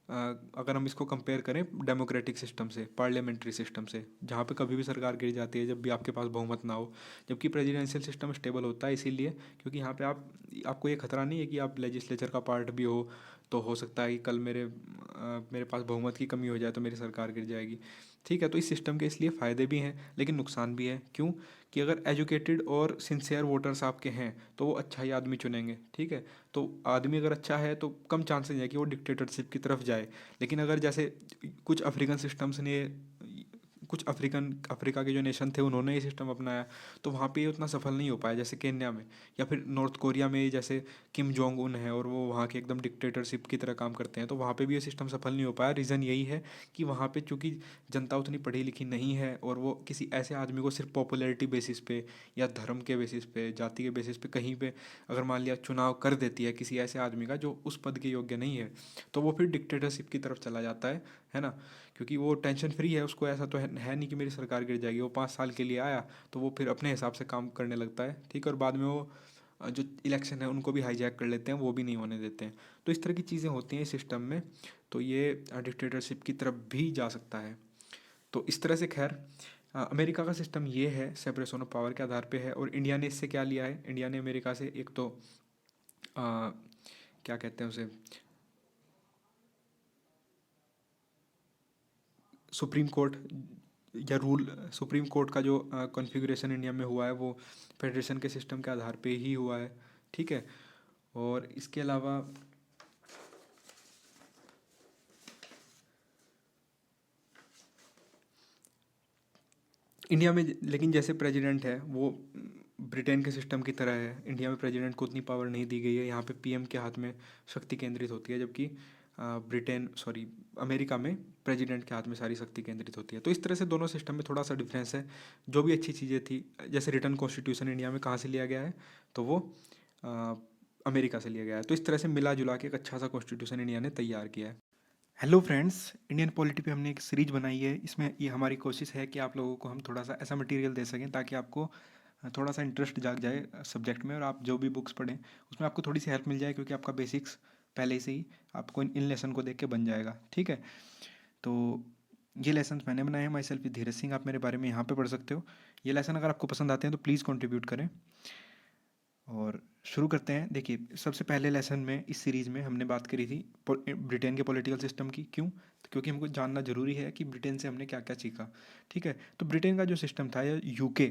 अगर हम इसको कंपेयर करें डेमोक्रेटिक सिस्टम से, पार्लियामेंट्री सिस्टम से, जहाँ पे कभी भी सरकार गिर जाती है जब भी आपके पास बहुमत ना हो। जबकि प्रेसिडेंशियल सिस्टम स्टेबल होता है, इसीलिए क्योंकि यहाँ पे आपको ये खतरा नहीं है कि आप लेजिस्लेचर का पार्ट भी हो, तो हो सकता है कि कल मेरे पास बहुमत की कमी हो जाए तो मेरी सरकार गिर जाएगी, ठीक है। तो इस सिस्टम के इसलिए फ़ायदे भी हैं लेकिन नुकसान भी है, क्यों, कि अगर एजुकेटेड और सिंसियर वोटर्स आपके हैं तो वो अच्छा ही आदमी चुनेंगे, ठीक है। तो आदमी अगर अच्छा है तो कम चांसेस है कि वो डिक्टेटरशिप की तरफ जाए। लेकिन अगर जैसे कुछ अफ्रीकन सिस्टम्स ने, कुछ अफ्रीका के जो नेशन थे उन्होंने ये सिस्टम अपनाया, तो वहाँ पे ये उतना सफल नहीं हो पाया, जैसे केन्या में, या फिर नॉर्थ कोरिया में जैसे किम जोंग उन है और वो वहाँ के एकदम डिक्टेटरशिप की तरह काम करते हैं, तो वहाँ पे भी ये सिस्टम सफल नहीं हो पाया। रीज़न यही है कि वहाँ पे चूँकि जनता उतनी पढ़ी लिखी नहीं है, और वो किसी ऐसे आदमी को सिर्फ पॉपुलैरिटी बेसिस पे या धर्म के बेसिस पे, जाति के बेसिस पे कहीं पे अगर मान लिया चुनाव कर देती है किसी ऐसे आदमी का जो उस पद के योग्य नहीं है, तो वो फिर डिक्टेटरशिप की तरफ चला जाता है ना। क्योंकि वो टेंशन फ्री है, उसको ऐसा तो है नहीं कि मेरी सरकार गिर जाएगी। वो 5 साल के लिए आया तो वो फिर अपने हिसाब से काम करने लगता है, ठीक है। और बाद में वो जो इलेक्शन है उनको भी हाईजैक कर लेते हैं, वो भी नहीं होने देते हैं। तो इस तरह की चीज़ें होती हैं इस सिस्टम में, तो ये डिक्टेटरशिप की तरफ भी जा सकता है। तो इस तरह से खैर अमेरिका का सिस्टम ये है, सेपरेशन ऑफ पावर के आधार पे है। और इंडिया ने इससे क्या लिया है, इंडिया ने अमेरिका से एक तो क्या कहते हैं उसे, सुप्रीम कोर्ट या रूल, सुप्रीम कोर्ट का जो कॉन्फ़िगरेशन इंडिया में हुआ है वो फेडरेशन के सिस्टम के आधार पे ही हुआ है, ठीक है। और इसके अलावा इंडिया में लेकिन जैसे प्रेसिडेंट है वो ब्रिटेन के सिस्टम की तरह है, इंडिया में प्रेसिडेंट को उतनी पावर नहीं दी गई है। यहाँ पे पीएम के हाथ में शक्ति केंद्रित होती है, जबकि ब्रिटेन सॉरी अमेरिका में प्रेसिडेंट के हाथ में सारी शक्ति केंद्रित होती है। तो इस तरह से दोनों सिस्टम में थोड़ा सा डिफरेंस है। जो भी अच्छी चीज़ें थी, जैसे रिटर्न कॉन्स्टिट्यूशन इंडिया में कहाँ से लिया गया है, तो वो अ, अमेरिका से लिया गया है। तो इस तरह से मिला जुला के एक अच्छा सा कॉन्स्टिट्यूशन इंडिया ने तैयार किया है। हेलो फ्रेंड्स, इंडियन पॉलिटी पे हमने एक सीरीज बनाई है। इसमें ये हमारी कोशिश है कि आप लोगों को हम थोड़ा सा ऐसा मटेरियल दे सकें ताकि आपको थोड़ा सा इंटरेस्ट जाग जाए सब्जेक्ट में, और आप जो भी बुक्स पढ़ें उसमें आपको थोड़ी सी हेल्प मिल जाए, क्योंकि आपका बेसिक्स पहले से ही आपको इन लेसन को देख के बन जाएगा। ठीक है, तो ये लेसन मैंने बनाए हैं, माई सेल्फ धीरज सिंह। आप मेरे बारे में यहाँ पे पढ़ सकते हो। ये लेसन अगर आपको पसंद आते हैं तो प्लीज़ कंट्रीब्यूट करें, और शुरू करते हैं। देखिए, सबसे पहले लेसन में इस सीरीज़ में हमने बात करी थी ब्रिटेन के पॉलिटिकल सिस्टम की। क्यों? तो क्योंकि हमको जानना ज़रूरी है कि ब्रिटेन से हमने क्या क्या सीखा। ठीक है, तो ब्रिटेन का जो सिस्टम था, या यूके,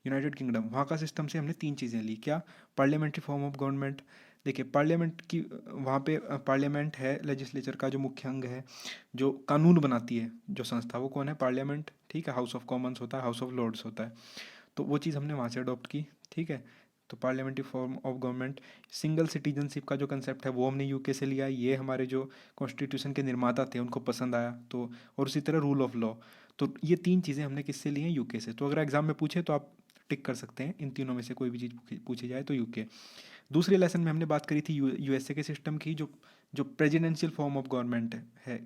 यूनाइटेड किंगडम, वहाँ का सिस्टम से हमने तीन चीज़ें ली। क्या? Parliamentary form of government. देखिए, पार्लियामेंट की वहाँ पे पार्लियामेंट है लेजिस्लेचर का जो मुख्य अंग है, जो कानून बनाती है जो संस्था, वो कौन है? पार्लियामेंट। ठीक है, हाउस ऑफ कॉमन्स होता है, हाउस ऑफ लॉर्ड्स होता है। तो वो चीज़ हमने वहाँ से अडॉप्ट की। ठीक है, तो parliamentary form of government. Single citizenship का जो कंसेप्ट है वो हमने यूके से लिया। ये हमारे जो कॉन्स्टिट्यूशन के निर्माता थे उनको पसंद आया, तो और उसी तरह रूल ऑफ लॉ। तो ये तीन चीज़ें हमने किससे ली हैं? यूके से। तो अगर एग्जाम में पूछे तो आप टिक कर सकते हैं, इन तीनों में से कोई भी चीज़ पूछी जाए तो यूके। दूसरे लेसन में हमने बात करी थी यूएसए के सिस्टम की, जो जो प्रेजिडेंशियल फॉर्म ऑफ गवर्नमेंट है,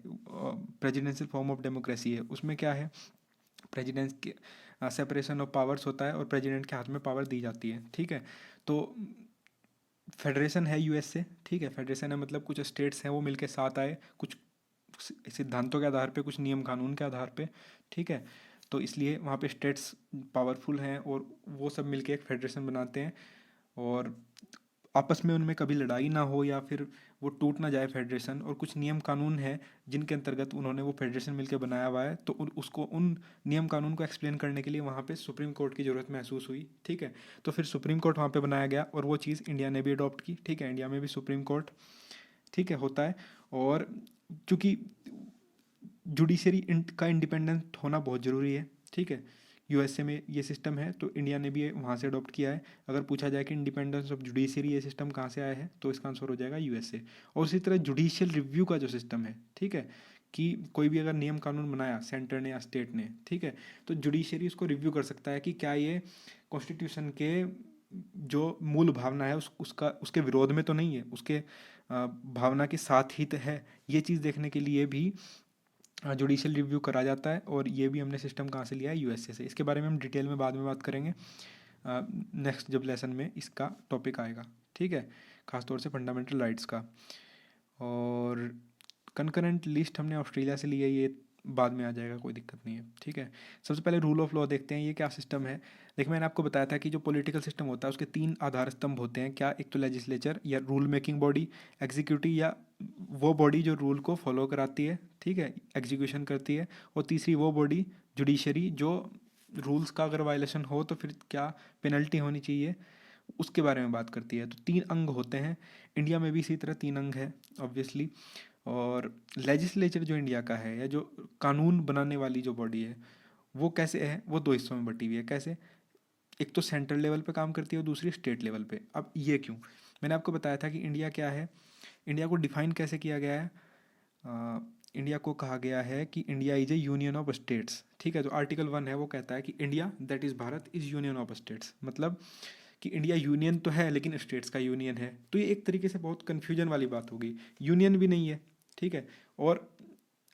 प्रेजिडेंशियल फॉर्म ऑफ डेमोक्रेसी है। उसमें क्या है? प्रेजिडेंट के सेपरेशन ऑफ पावर्स होता है और प्रेजिडेंट के हाथ में पावर दी जाती है। ठीक है, तो फेडरेशन है यूएस से। ठीक है, फेडरेशन है मतलब कुछ स्टेट्स हैं वो मिलके साथ आए, कुछ सिद्धांतों के आधार पे, कुछ नियम कानून के आधार पे। ठीक है, तो इसलिए वहाँ पे स्टेट्स पावरफुल हैं और वो सब मिलके एक फेडरेशन बनाते हैं, और आपस में उनमें कभी लड़ाई ना हो या फिर वो टूट ना जाए फेडरेशन। और कुछ नियम कानून है जिनके अंतर्गत उन्होंने वो फेडरेशन मिलकर बनाया हुआ है, तो उसको उन नियम कानून को एक्सप्लेन करने के लिए वहाँ पे सुप्रीम कोर्ट की ज़रूरत महसूस हुई। ठीक है, तो फिर सुप्रीम कोर्ट वहाँ पे बनाया गया, और वो चीज़ इंडिया ने भी अडॉप्ट की। ठीक है, इंडिया में भी सुप्रीम कोर्ट, ठीक है, होता है। और चूँकि जुडिशरी का इंडिपेंडेंट होना बहुत ज़रूरी है। ठीक है, यूएसए में ये सिस्टम है, तो इंडिया ने भी वहाँ से अडॉप्ट किया है। अगर पूछा जाए कि इंडिपेंडेंस ऑफ जुडिशरी ये सिस्टम कहाँ से आया है, तो इसका आंसर हो जाएगा यूएसए। और उसी तरह जुडिशियल रिव्यू का जो सिस्टम है, ठीक है, कि कोई भी अगर नियम कानून बनाया सेंटर ने या स्टेट ने, ठीक है, तो जुडिशरी उसको रिव्यू कर सकता है कि क्या ये कॉन्स्टिट्यूशन के जो मूल भावना है उसका उसके विरोध में तो नहीं है, उसके भावना के साथ हित है। ये चीज़ देखने के लिए भी जुडिशियल रिव्यू करा जाता है, और ये भी हमने सिस्टम कहाँ से लिया है? यूएसए से। इसके बारे में हम डिटेल में बाद में बात करेंगे, नेक्स्ट जब लेसन में इसका टॉपिक आएगा। ठीक है, खासतौर से फंडामेंटल राइट्स का। और कंकरेंट लिस्ट हमने ऑस्ट्रेलिया से ली है, ये बाद में आ जाएगा, कोई दिक्कत नहीं है। ठीक है, सबसे पहले रूल ऑफ लॉ देखते हैं, ये क्या सिस्टम है। देखिए, मैंने आपको बताया था कि जो पॉलिटिकल सिस्टम होता है उसके तीन आधार स्तंभ होते हैं। क्या? एक तो लेजिस्लेचर या रूल मेकिंग बॉडी, एग्जीक्यूटिव या वो बॉडी जो रूल को फॉलो कराती है, ठीक है, एग्जीक्यूशन करती है, और तीसरी वो बॉडी जुडिशरी, जो रूल्स का अगर वायलेशन हो तो फिर क्या पेनल्टी होनी चाहिए, उसके बारे में बात करती है। तो तीन अंग होते हैं, इंडिया में भी इसी तरह तीन अंग है ऑब्वियसली। और लेजिस्लेचर जो इंडिया का है, या जो कानून बनाने वाली जो बॉडी है, वो कैसे है? वो दो हिस्सों में बटी हुई है। कैसे? एक तो सेंट्रल लेवल पे काम करती है और दूसरी स्टेट लेवल पे। अब ये क्यों? मैंने आपको बताया था कि इंडिया क्या है। इंडिया को डिफाइन कैसे किया गया है? इंडिया को कहा गया है कि India is A union of states. ठीक है, तो आर्टिकल 1 है वो कहता है कि India that is Bharat is union of states. मतलब कि इंडिया यूनियन तो है लेकिन स्टेट्स का यूनियन है। तो ये एक तरीके से बहुत कन्फ्यूजन वाली बात होगी। यूनियन भी नहीं है, ठीक है, और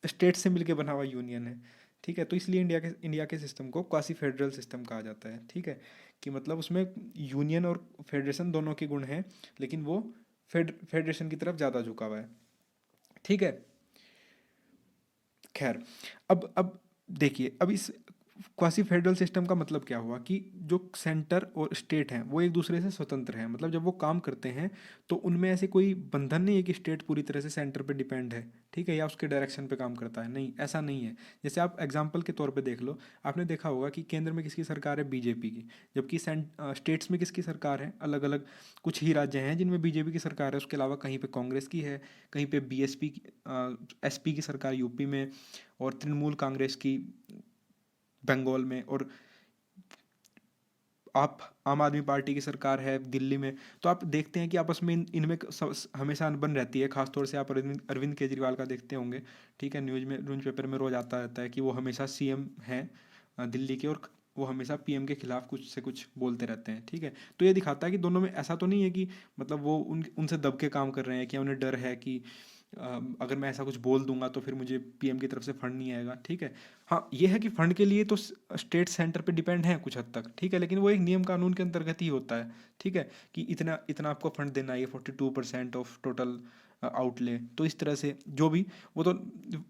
स्टेट से मिलके बना हुआ यूनियन है। ठीक है, तो इसलिए इंडिया के सिस्टम को क्वासी फेडरल सिस्टम कहा जाता है। ठीक है, कि मतलब उसमें यूनियन और फेडरेशन दोनों के गुण हैं, लेकिन वो फेडरेशन की तरफ ज़्यादा झुका हुआ है। ठीक है, खैर, अब देखिए, अब इस क्वासी फेडरल सिस्टम का मतलब क्या हुआ कि जो सेंटर और स्टेट हैं वो एक दूसरे से स्वतंत्र हैं। मतलब जब वो काम करते हैं तो उनमें ऐसे कोई बंधन नहीं है कि स्टेट पूरी तरह से सेंटर पे डिपेंड है, ठीक है, या उसके डायरेक्शन पे काम करता है। नहीं, ऐसा नहीं है। जैसे आप एग्जांपल के तौर पे देख लो, आपने देखा होगा कि केंद्र में किसकी सरकार है? बीजेपी की। जबकि स्टेट्स में किसकी सरकार है? अलग अलग कुछ ही राज्य हैं जिनमें बीजेपी की सरकार है, उसके अलावा कहीं पर कांग्रेस की है, कहीं पर बीएसपी की, एसपी की सरकार यूपी में, और तृणमूल कांग्रेस की बंगाल में, और आप आम आदमी पार्टी की सरकार है दिल्ली में, तो आप देखते हैं कि आपस में इनमें हमेशा अनबन रहती है। खासतौर से आप अरविंद अरविंद केजरीवाल का देखते होंगे, ठीक है, न्यूज़ पेपर में रोज आता रहता है कि वो हमेशा सीएम हैं दिल्ली के, और वो हमेशा पीएम के खिलाफ कुछ से कुछ बोलते रहते हैं, ठीक है। तो ये दिखाता है कि दोनों में ऐसा तो नहीं है कि मतलब वो उनसे दब के काम कर रहे हैं, कि उन्हें डर है कि अगर मैं ऐसा कुछ बोल दूंगा तो फिर मुझे पीएम की तरफ से फंड नहीं आएगा, ठीक है। हाँ, ये है कि फंड के लिए तो स्टेट सेंटर पे डिपेंड है कुछ हद तक, ठीक है, लेकिन वो एक नियम कानून के अंतर्गत ही होता है, ठीक है, कि इतना इतना आपको फंड देना है, ये 42% ऑफ टोटल आउटले। तो इस तरह से जो भी, वो तो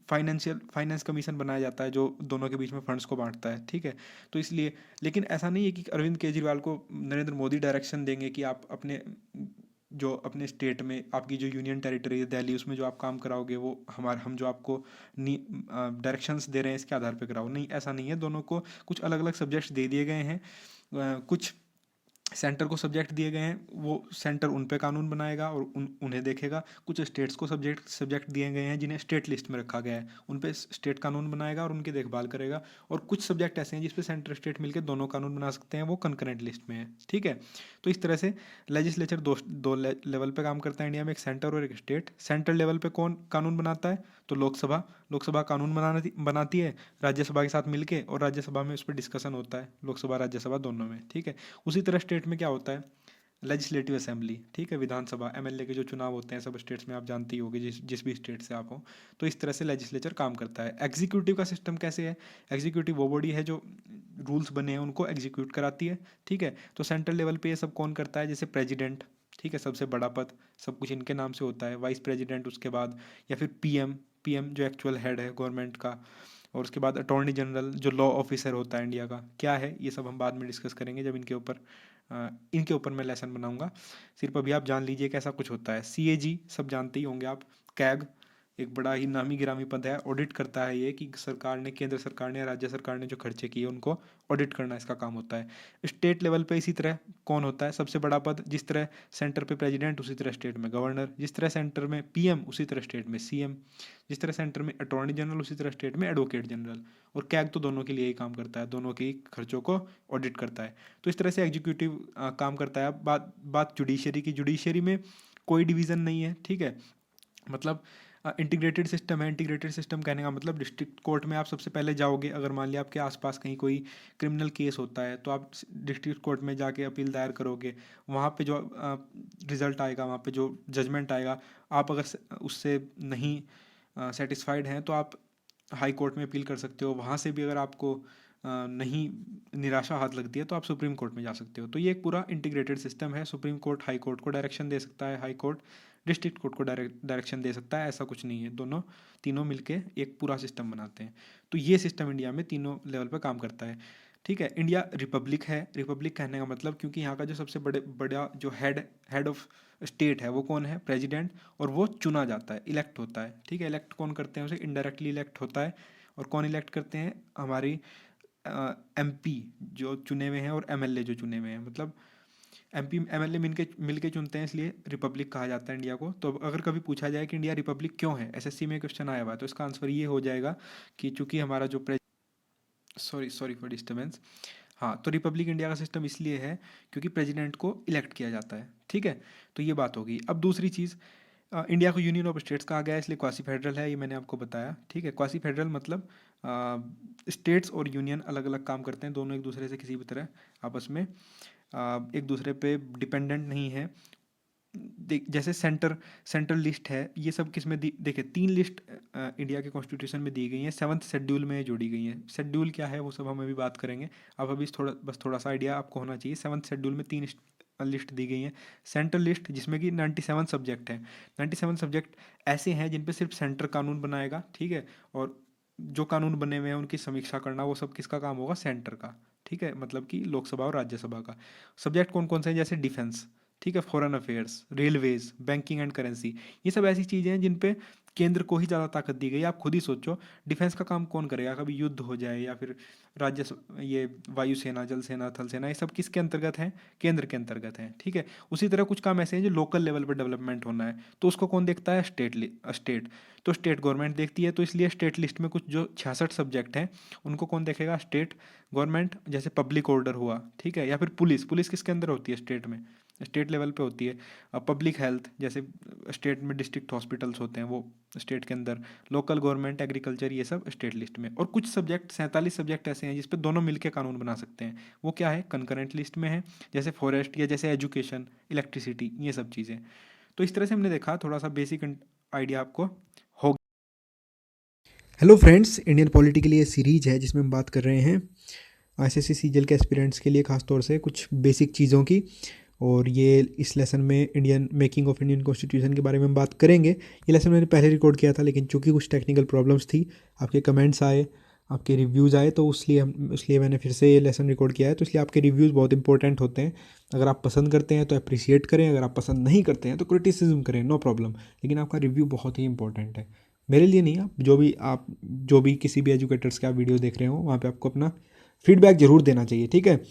फाइनेंस कमीशन बनाया जाता है जो दोनों के बीच में फंड्स को बांटता है, ठीक है। तो इसलिए, लेकिन ऐसा नहीं है कि अरविंद केजरीवाल को नरेंद्र मोदी डायरेक्शन देंगे कि आप अपने स्टेट में, आपकी जो यूनियन टेरिटरी है दिल्ली, उसमें जो आप काम कराओगे वो हम जो आपको डायरेक्शंस दे रहे हैं इसके आधार पर कराओ। नहीं, ऐसा नहीं है, दोनों को कुछ अलग अलग सब्जेक्ट्स दे दिए गए हैं। कुछ सेंटर को सब्जेक्ट दिए गए हैं, वो सेंटर उन पे कानून बनाएगा और उन्हें देखेगा। कुछ स्टेट्स को सब्जेक्ट दिए गए हैं जिन्हें स्टेट लिस्ट में रखा गया है, उन पे स्टेट कानून बनाएगा और उनकी देखभाल करेगा। और कुछ सब्जेक्ट ऐसे हैं जिस पे सेंटर स्टेट मिलकर दोनों कानून बना सकते हैं, वो कंकरेंट लिस्ट में है, ठीक है। तो इस तरह से लेजिस्लेचर दो लेवल पे काम करता है इंडिया में, एक सेंटर और एक स्टेट। सेंट्रल लेवल पे कौन कानून बनाता है? तो लोकसभा कानून बनाती है राज्यसभा के साथ मिलके, और राज्यसभा में उस पर डिस्कशन होता है, लोकसभा राज्यसभा दोनों में, ठीक है। उसी तरह स्टेट में क्या होता है? लेजिस्लेटिव असेंबली, ठीक है, विधानसभा, एमएलए के जो चुनाव होते हैं सब स्टेट्स में, आप जानते ही होंगे जिस जिस भी स्टेट से आप हो। तो इस तरह से लेजिस्लेचर काम करता है। एग्जीक्यूटिव का सिस्टम कैसे है? एग्जीक्यूटिव वो बॉडी है जो रूल्स बने हैं उनको एग्जीक्यूट कराती है, ठीक है। तो सेंट्रल लेवल पे ये सब कौन करता है? जैसे प्रेसिडेंट, ठीक है, सबसे बड़ा पद, सब कुछ इनके नाम से होता है। वाइस प्रेसिडेंट उसके बाद, या फिर पीएम जो एक्चुअल हेड है गवर्नमेंट का, और उसके बाद अटॉर्नी जनरल जो लॉ ऑफिसर होता है इंडिया का। क्या है ये सब हम बाद में डिस्कस करेंगे जब इनके ऊपर मैं लेसन बनाऊंगा। सिर्फ अभी आप जान लीजिए कि ऐसा कुछ होता है। सीएजी सब जानते ही होंगे आप। कैग एक बड़ा ही नामी गिरामी पद है, ऑडिट करता है ये कि सरकार ने, केंद्र सरकार ने या राज्य सरकार ने जो खर्चे किए उनको ऑडिट करना इसका काम होता है। स्टेट लेवल पे इसी तरह कौन होता है? सबसे बड़ा पद, जिस तरह सेंटर पे प्रेसिडेंट उसी तरह स्टेट में गवर्नर, जिस तरह सेंटर में पीएम उसी तरह स्टेट में सीएम, जिस तरह सेंटर में अटॉर्नी जनरल उसी तरह स्टेट में एडवोकेट जनरल। और कैग तो दोनों के लिए ही काम करता है, दोनों के खर्चों को ऑडिट करता है। तो इस तरह से एग्जीक्यूटिव काम करता है। अब बात जुडिशरी की। जुडिशरी में कोई डिवीज़न नहीं है, ठीक है, मतलब इंटीग्रेटेड सिस्टम है। इंटीग्रेटेड सिस्टम कहने का मतलब, डिस्ट्रिक्ट कोर्ट में आप सबसे पहले जाओगे, अगर मान लिया आपके आसपास कहीं कोई क्रिमिनल केस होता है तो आप डिस्ट्रिक्ट कोर्ट में जाके अपील दायर करोगे। वहाँ पे जो रिजल्ट आएगा, वहाँ पे जो जजमेंट आएगा, आप अगर उससे नहीं सेटिस्फाइड हैं तो आप हाई कोर्ट में अपील कर सकते हो। वहाँ से भी अगर आपको नहीं, निराशा हाथ लगती है तो आप सुप्रीम कोर्ट में जा सकते हो। तो ये एक पूरा इंटीग्रेटेड सिस्टम है। सुप्रीम कोर्ट हाई कोर्ट को डायरेक्शन दे सकता है, हाई कोर्ट डिस्ट्रिक्ट कोर्ट को डायरेक्शन दे सकता है। ऐसा कुछ नहीं है, दोनों तीनों मिलके एक पूरा सिस्टम बनाते हैं। तो ये सिस्टम इंडिया में तीनों लेवल पर काम करता है, ठीक है। इंडिया रिपब्लिक है। रिपब्लिक कहने का मतलब, क्योंकि यहाँ का जो सबसे बड़ा जो हेड ऑफ स्टेट है वो कौन है? प्रेसिडेंट। और वो चुना जाता है, इलेक्ट होता है, ठीक है। इलेक्ट कौन करते हैं? उसे इनडायरेक्टली इलेक्ट होता है। और कौन इलेक्ट करते हैं? हमारी एमपी जो चुने हुए हैं और एमएलए जो चुने हुए हैं, मतलब एमपी एमएलए मिलके चुनते हैं, इसलिए रिपब्लिक कहा जाता है इंडिया को। तो अगर कभी पूछा जाए कि इंडिया रिपब्लिक क्यों है, एसएससी में क्वेश्चन आया हुआ है, तो इसका आंसर ये हो जाएगा कि चूंकि हमारा जो सॉरी फॉर डिस्टर्बेंस। हाँ, तो रिपब्लिक इंडिया का सिस्टम इसलिए है क्योंकि प्रेसिडेंट को इलेक्ट किया जाता है, ठीक है। तो ये बात होगी। अब दूसरी चीज़, इंडिया को यूनियन ऑफ स्टेट्स कहा गया है, इसलिए क्वासी फेडरल है, ये मैंने आपको बताया, ठीक है। क्वासी फेडरल मतलब स्टेट्स और यूनियन अलग अलग काम करते हैं, दोनों एक दूसरे से किसी भी तरह आपस में एक दूसरे पे डिपेंडेंट नहीं है। जैसे सेंट्रल लिस्ट है, ये सब किस में देखिए, 3 लिस्ट इंडिया के कॉन्स्टिट्यूशन में दी गई हैं, 7th शेड्यूल में जोड़ी गई हैं। शेड्यूल क्या है वो सब हम अभी बात करेंगे। अब अभी थोड़ा सा आइडिया आपको होना चाहिए। 7th शेड्यूल में 3 लिस्ट दी गई हैं। सेंट्रल लिस्ट जिसमें कि 97 सब्जेक्ट हैं। 97 सब्जेक्ट ऐसे हैं जिन पे सिर्फ सेंटर कानून बनाएगा, ठीक है। और जो कानून बने हुए हैं उनकी समीक्षा करना, वो सब किसका काम होगा? सेंटर का, ठीक है, मतलब कि लोकसभा और राज्यसभा का। सब्जेक्ट कौन कौन से हैं? जैसे डिफेंस, ठीक है, foreign affairs, railways, banking and currency, ये सब ऐसी चीज़ें हैं जिन पे केंद्र को ही ज़्यादा ताकत दी गई। आप खुद ही सोचो, डिफेंस का काम कौन करेगा? कभी युद्ध हो जाए या फिर ये वायुसेना, जल सेना, थल सेना, ये सब किसके अंतर्गत हैं? केंद्र के अंतर्गत हैं, ठीक है। उसी तरह कुछ काम ऐसे हैं जो लोकल लेवल पर डेवलपमेंट होना है, तो उसको कौन देखता है? स्टेट। तो स्टेट गवर्नमेंट देखती है, तो इसलिए स्टेट लिस्ट में कुछ जो 66 सब्जेक्ट हैं उनको कौन देखेगा? State government. जैसे पब्लिक ऑर्डर हुआ, ठीक है, या फिर पुलिस। पुलिस किसके अंदर होती है? स्टेट में, स्टेट लेवल पे होती है। अब पब्लिक हेल्थ, जैसे स्टेट में डिस्ट्रिक्ट हॉस्पिटल्स होते हैं, वो स्टेट के अंदर। लोकल गवर्नमेंट, एग्रीकल्चर, ये सब स्टेट लिस्ट में। और कुछ सब्जेक्ट, 47 सब्जेक्ट ऐसे हैं जिस पे दोनों मिलकर कानून बना सकते हैं। वो क्या है? कंकरेंट लिस्ट में है, जैसे फॉरेस्ट या जैसे एजुकेशन, इलेक्ट्रिसिटी, ये सब चीज़ें। तो इस तरह से हमने देखा, थोड़ा सा बेसिक आइडिया आपको हो। हेलो फ्रेंड्स, इंडियन पॉलिटी के लिए सीरीज है जिसमें हम बात कर रहे हैं एसएससी सीजीएल के एस्पिरेंट्स के लिए खासतौर से कुछ बेसिक चीज़ों की। और ये इस लेसन में Indian making of Indian constitution के बारे में हम बात करेंगे। ये लेसन मैंने पहले रिकॉर्ड किया था, लेकिन चूंकि कुछ टेक्निकल प्रॉब्लम्स थी, आपके कमेंट्स आए, आपके रिव्यूज़ आए, तो इसलिए मैंने फिर से ये लेसन रिकॉर्ड किया है। तो इसलिए आपके रिव्यूज़ बहुत इंपॉर्टेंट होते हैं। अगर आप पसंद करते हैं तो अप्रिशिएट करें, अगर आप पसंद नहीं करते हैं तो क्रिटिसिज्म करें, नो प्रॉब्लम, लेकिन आपका रिव्यू बहुत ही इंपॉर्टेंट है मेरे लिए। नहीं, आप जो भी किसी भी एजुकेटर्स के आप वीडियो देख रहे हो, वहाँ पे आपको अपना फीडबैक ज़रूर देना चाहिए, ठीक है।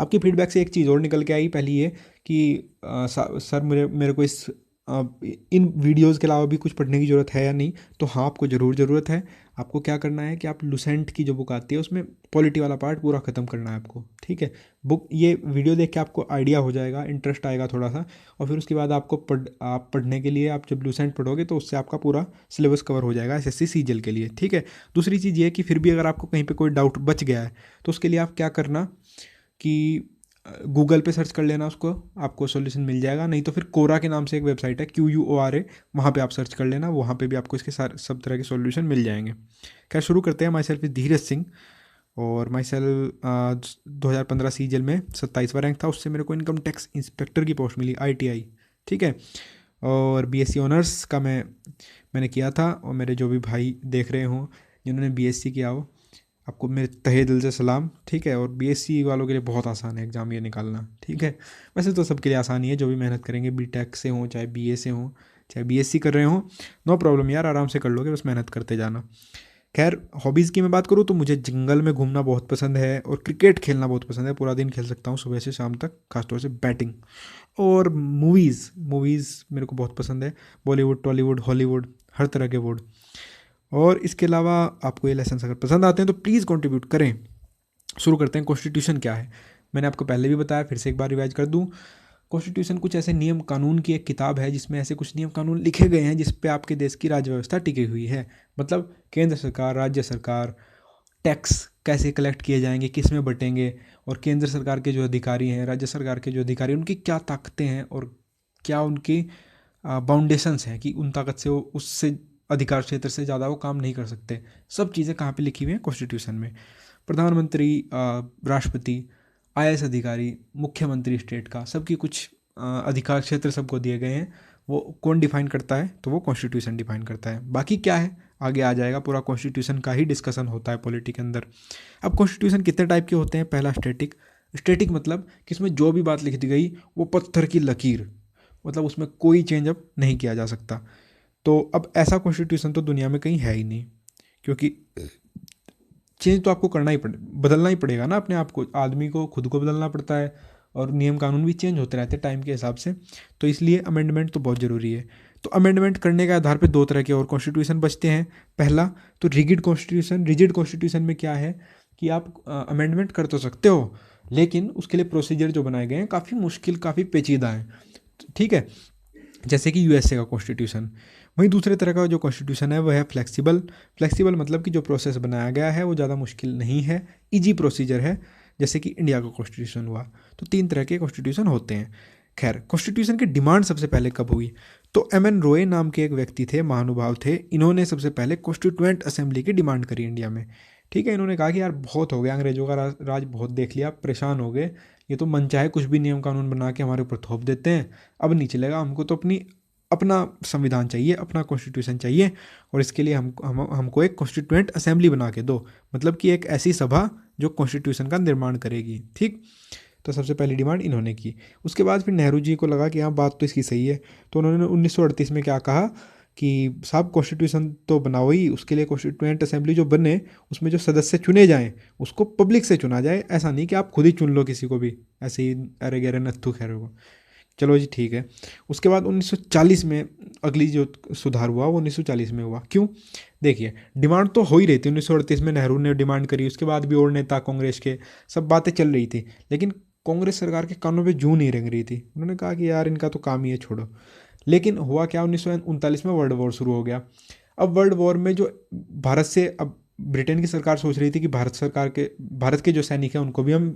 आपकी फीडबैक से एक चीज़ और निकल के आई। पहली ये कि सर मेरे को इन वीडियोज़ के अलावा भी कुछ पढ़ने की ज़रूरत है या नहीं? तो हाँ, आपको ज़रूरत है। आपको क्या करना है कि आप लुसेंट की जो बुक आती है उसमें पॉलिटी वाला पार्ट पूरा ख़त्म करना है आपको, ठीक है। ये वीडियो देख के आपको आइडिया हो जाएगा, इंटरेस्ट आएगा थोड़ा सा, और फिर उसके बाद आप पढ़ने के लिए, आप जब लुसेंट पढ़ोगे तो उससे आपका पूरा सिलेबस कवर हो जाएगा एसएससी सीजीएल के लिए, ठीक है। दूसरी चीज़ ये है कि फिर भी अगर आपको कहीं पर कोई डाउट बच गया है तो उसके लिए आप क्या करना कि गूगल पे सर्च कर लेना उसको, आपको सॉल्यूशन मिल जाएगा। नहीं तो फिर कोरा के नाम से एक वेबसाइट है, QUORA, वहाँ पे आप सर्च कर लेना, वहाँ पे भी आपको इसके सारे सब तरह के सॉल्यूशन मिल जाएंगे। खैर, शुरू करते हैं। My self is Dheeraj Singh, और माई सेल्फ 2015 सीजीएल में 27वां रैंक था। उससे मेरे को इनकम टैक्स इंस्पेक्टर की पोस्ट मिली, ITI, ठीक है। और BSc ऑनर्स का मैंने किया था। और मेरे जो भी भाई देख रहे हों जिन्होंने BSc किया हो, आपको मेरे तहे दिल से सलाम, ठीक है। और BSc वालों के लिए बहुत आसान है एग्ज़ाम ये निकालना, ठीक है। वैसे तो सबके लिए आसान ही है, जो भी मेहनत करेंगे, BTech से हों, चाहे BA से हों, चाहे BSc कर रहे हों, नो प्रॉब्लम यार, आराम से कर लोगे, बस मेहनत करते जाना। खैर, हॉबीज़ की मैं बात करूँ तो मुझे जंगल में घूमना बहुत पसंद है, और क्रिकेट खेलना बहुत पसंद है। पूरा दिन खेल सकता हूँ, सुबह से शाम तक, खासतौर से बैटिंग। और मूवीज़ मेरे को बहुत पसंद है, बॉलीवुड, टॉलीवुड, हॉलीवुड, हर तरह के वुड। और इसके अलावा आपको ये लेसन अगर पसंद आते हैं तो प्लीज़ कंट्रीब्यूट करें। शुरू करते हैं। कॉन्स्टिट्यूशन क्या है? मैंने आपको पहले भी बताया, फिर से एक बार रिवाइज कर दूं। कॉन्स्टिट्यूशन कुछ ऐसे नियम कानून की एक किताब है जिसमें ऐसे कुछ नियम कानून लिखे गए हैं जिस पे आपके देश की राज्य व्यवस्था टिकी हुई है। मतलब केंद्र सरकार, राज्य सरकार, टैक्स कैसे कलेक्ट किए जाएंगे, किस में बटेंगे, और केंद्र सरकार के जो अधिकारी हैं, राज्य सरकार के जो अधिकारी, उनकी क्या ताकतें हैं और क्या उनकी बाउंडेशंस हैं कि उन ताकत से वो उससे अधिकार क्षेत्र से ज़्यादा वो काम नहीं कर सकते। सब चीज़ें कहाँ पे लिखी हुई हैं? कॉन्स्टिट्यूशन में। प्रधानमंत्री, राष्ट्रपति, IAS अधिकारी, मुख्यमंत्री स्टेट का, सबकी कुछ अधिकार क्षेत्र सबको दिए गए हैं। वो कौन डिफाइन करता है? तो वो कॉन्स्टिट्यूशन डिफाइन करता है। बाकी क्या है आगे आ जाएगा, पूरा कॉन्स्टिट्यूशन का ही डिस्कशन होता है पॉलिटी के अंदर। अब कॉन्स्टिट्यूशन कितने टाइप के होते हैं? पहला स्टैटिक मतलब कि इसमें जो भी बात लिख दी गई वो पत्थर की लकीर, मतलब उसमें कोई चेंज अब नहीं किया जा सकता। तो अब ऐसा कॉन्स्टिट्यूशन तो दुनिया में कहीं है ही नहीं, क्योंकि चेंज तो आपको बदलना ही पड़ेगा ना अपने आप को, आदमी को खुद को बदलना पड़ता है, और नियम कानून भी चेंज होते रहते हैं टाइम के हिसाब से। तो इसलिए अमेंडमेंट तो बहुत ज़रूरी है। तो अमेंडमेंट करने के आधार पर दो तरह के और कॉन्स्टिट्यूशन बचते हैं। पहला तो रिजिड कॉन्स्टिट्यूशन में क्या है कि आप अमेंडमेंट कर तो सकते हो, लेकिन उसके लिए प्रोसीजर जो बनाए गए हैं काफ़ी मुश्किल, काफ़ी पेचीदा हैं, ठीक है। जैसे कि USA का कॉन्स्टिट्यूशन। वहीं दूसरे तरह का जो कॉन्स्टिट्यूशन है वह है फ्लेक्सिबल मतलब कि जो प्रोसेस बनाया गया है वो ज़्यादा मुश्किल नहीं है, इजी प्रोसीजर है, जैसे कि इंडिया का कॉन्स्टिट्यूशन हुआ। तो 3 तरह के कॉन्स्टिट्यूशन होते हैं। खैर, कॉन्स्टिट्यूशन की डिमांड सबसे पहले कब हुई? तो MN रॉय नाम के एक व्यक्ति थे, महानुभाव थे। इन्होंने सबसे पहले कॉन्स्टिट्यूएंट असेंबली की डिमांड करी इंडिया में, ठीक है। इन्होंने कहा कि यार बहुत हो गया, अंग्रेजों का राज बहुत देख लिया, परेशान हो गए, ये तो मन चाहे कुछ भी नियम कानून बना के हमारे ऊपर थोप देते हैं, अब नहीं चलेगा, हमको तो अपना संविधान चाहिए, अपना कॉन्स्टिट्यूशन चाहिए, और इसके लिए हमको एक कॉन्स्टिट्यूएंट असेंबली बना के दो, मतलब कि एक ऐसी सभा जो कॉन्स्टिट्यूशन का निर्माण करेगी, ठीक। तो सबसे पहली डिमांड इन्होंने की। उसके बाद फिर नेहरू जी को लगा कि हाँ बात तो इसकी सही है, तो उन्होंने 1938 में क्या कहा कि साहब कॉन्स्टिट्यूशन तो बनाओ ही, उसके लिए कॉन्स्टिट्यूएंट असेंबली जो बने उसमें जो सदस्य चुने जाएं उसको पब्लिक से चुना जाए, ऐसा नहीं कि आप खुद ही चुन लो किसी को भी ऐसे ही अरे गहरे नत्थु खैर को। चलो जी ठीक है। उसके बाद 1940 में अगली जो सुधार हुआ वो 1940 में हुआ। क्यों? देखिए, डिमांड तो हो ही रही थी। 1938 में नेहरू ने डिमांड करी, उसके बाद भी और नेता कांग्रेस के सब बातें चल रही थी, लेकिन कांग्रेस सरकार के कानों पे जूं नहीं रेंग रही थी। उन्होंने कहा कि यार इनका तो काम ही है, छोड़ो। लेकिन हुआ क्या, 1939 में वर्ल्ड वॉर शुरू हो गया। अब वर्ल्ड वॉर में जो भारत से, अब ब्रिटेन की सरकार सोच रही थी कि भारत के जो सैनिक हैं उनको भी हम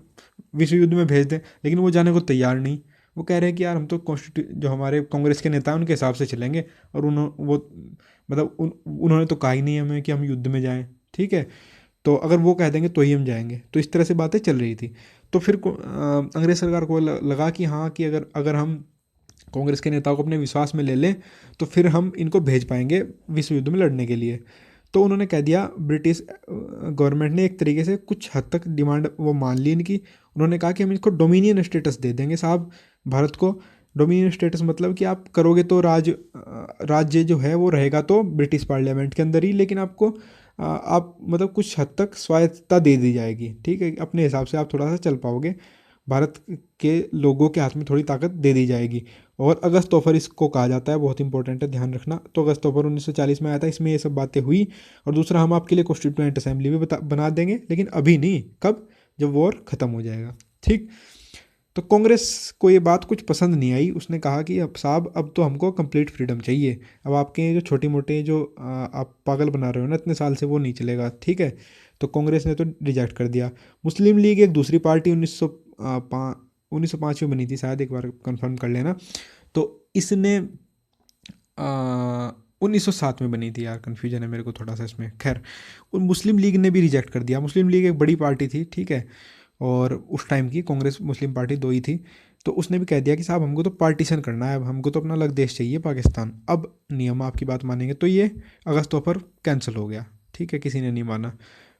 विश्व युद्ध में भेज दें, लेकिन वो जाने को तैयार नहीं। वो कह रहे हैं कि यार हम तो जो हमारे कांग्रेस के नेता हैं उनके हिसाब से चलेंगे, और उन्होंने तो कहा ही नहीं हमें कि हम युद्ध में जाएं, ठीक है, तो अगर वो कह देंगे तो ही हम जाएंगे। तो इस तरह से बातें चल रही थी। तो फिर अंग्रेज सरकार को लगा कि हाँ, कि अगर अगर हम कांग्रेस के नेताओं को अपने विश्वास में ले लें तो फिर हम इनको भेज पाएंगे विश्व युद्ध में लड़ने के लिए। तो उन्होंने कह दिया, ब्रिटिश गवर्नमेंट ने एक तरीके से कुछ हद तक डिमांड वो मान ली इनकी। उन्होंने कहा कि हम इसको डोमिनियन स्टेटस दे देंगे साहब भारत को। डोमिनियन स्टेटस मतलब कि आप करोगे तो राज्य जो है वो रहेगा तो ब्रिटिश पार्लियामेंट के अंदर ही, लेकिन आपको आप मतलब कुछ हद तक स्वायत्तता दे दी जाएगी, ठीक है, अपने हिसाब से आप थोड़ा सा चल पाओगे, भारत के लोगों के हाथ में थोड़ी ताकत दे दी जाएगी। और अगस्त तोफर इसको कहा जाता है, बहुत इंपॉर्टेंट है, ध्यान रखना। तो अगस्त तोफर 1940 में आया था, इसमें ये सब बातें हुई। और दूसरा, हम आपके लिए कॉन्स्टिट्यूएंट असेंबली भी बना देंगे, लेकिन अभी नहीं, कब? जब वॉर ख़त्म हो जाएगा, ठीक। तो कांग्रेस को ये बात कुछ पसंद नहीं आई। उसने कहा कि अब साहब, अब तो हमको कंप्लीट फ्रीडम चाहिए। अब आपके जो छोटे मोटे जो आप पागल बना रहे हो ना इतने साल से, वो नहीं चलेगा, ठीक है। तो कांग्रेस ने तो रिजेक्ट कर दिया। मुस्लिम लीग एक दूसरी पार्टी 1905 में बनी थी शायद, एक बार कंफर्म कर लेना। तो इसने 1907 में बनी थी यार, कन्फ्यूजन है मेरे को थोड़ा सा इसमें, खैर। मुस्लिम लीग ने भी रिजेक्ट कर दिया। मुस्लिम लीग एक बड़ी पार्टी थी, ठीक है, और उस टाइम की कांग्रेस मुस्लिम पार्टी दो ही थी। तो उसने भी कह दिया कि साहब हमको तो पार्टीशन करना है, अब हमको तो अपना अलग देश चाहिए पाकिस्तान, अब नियम आपकी बात मानेंगे। तो ये अगस्तों पर कैंसिल हो गया, ठीक है, किसी ने नहीं माना।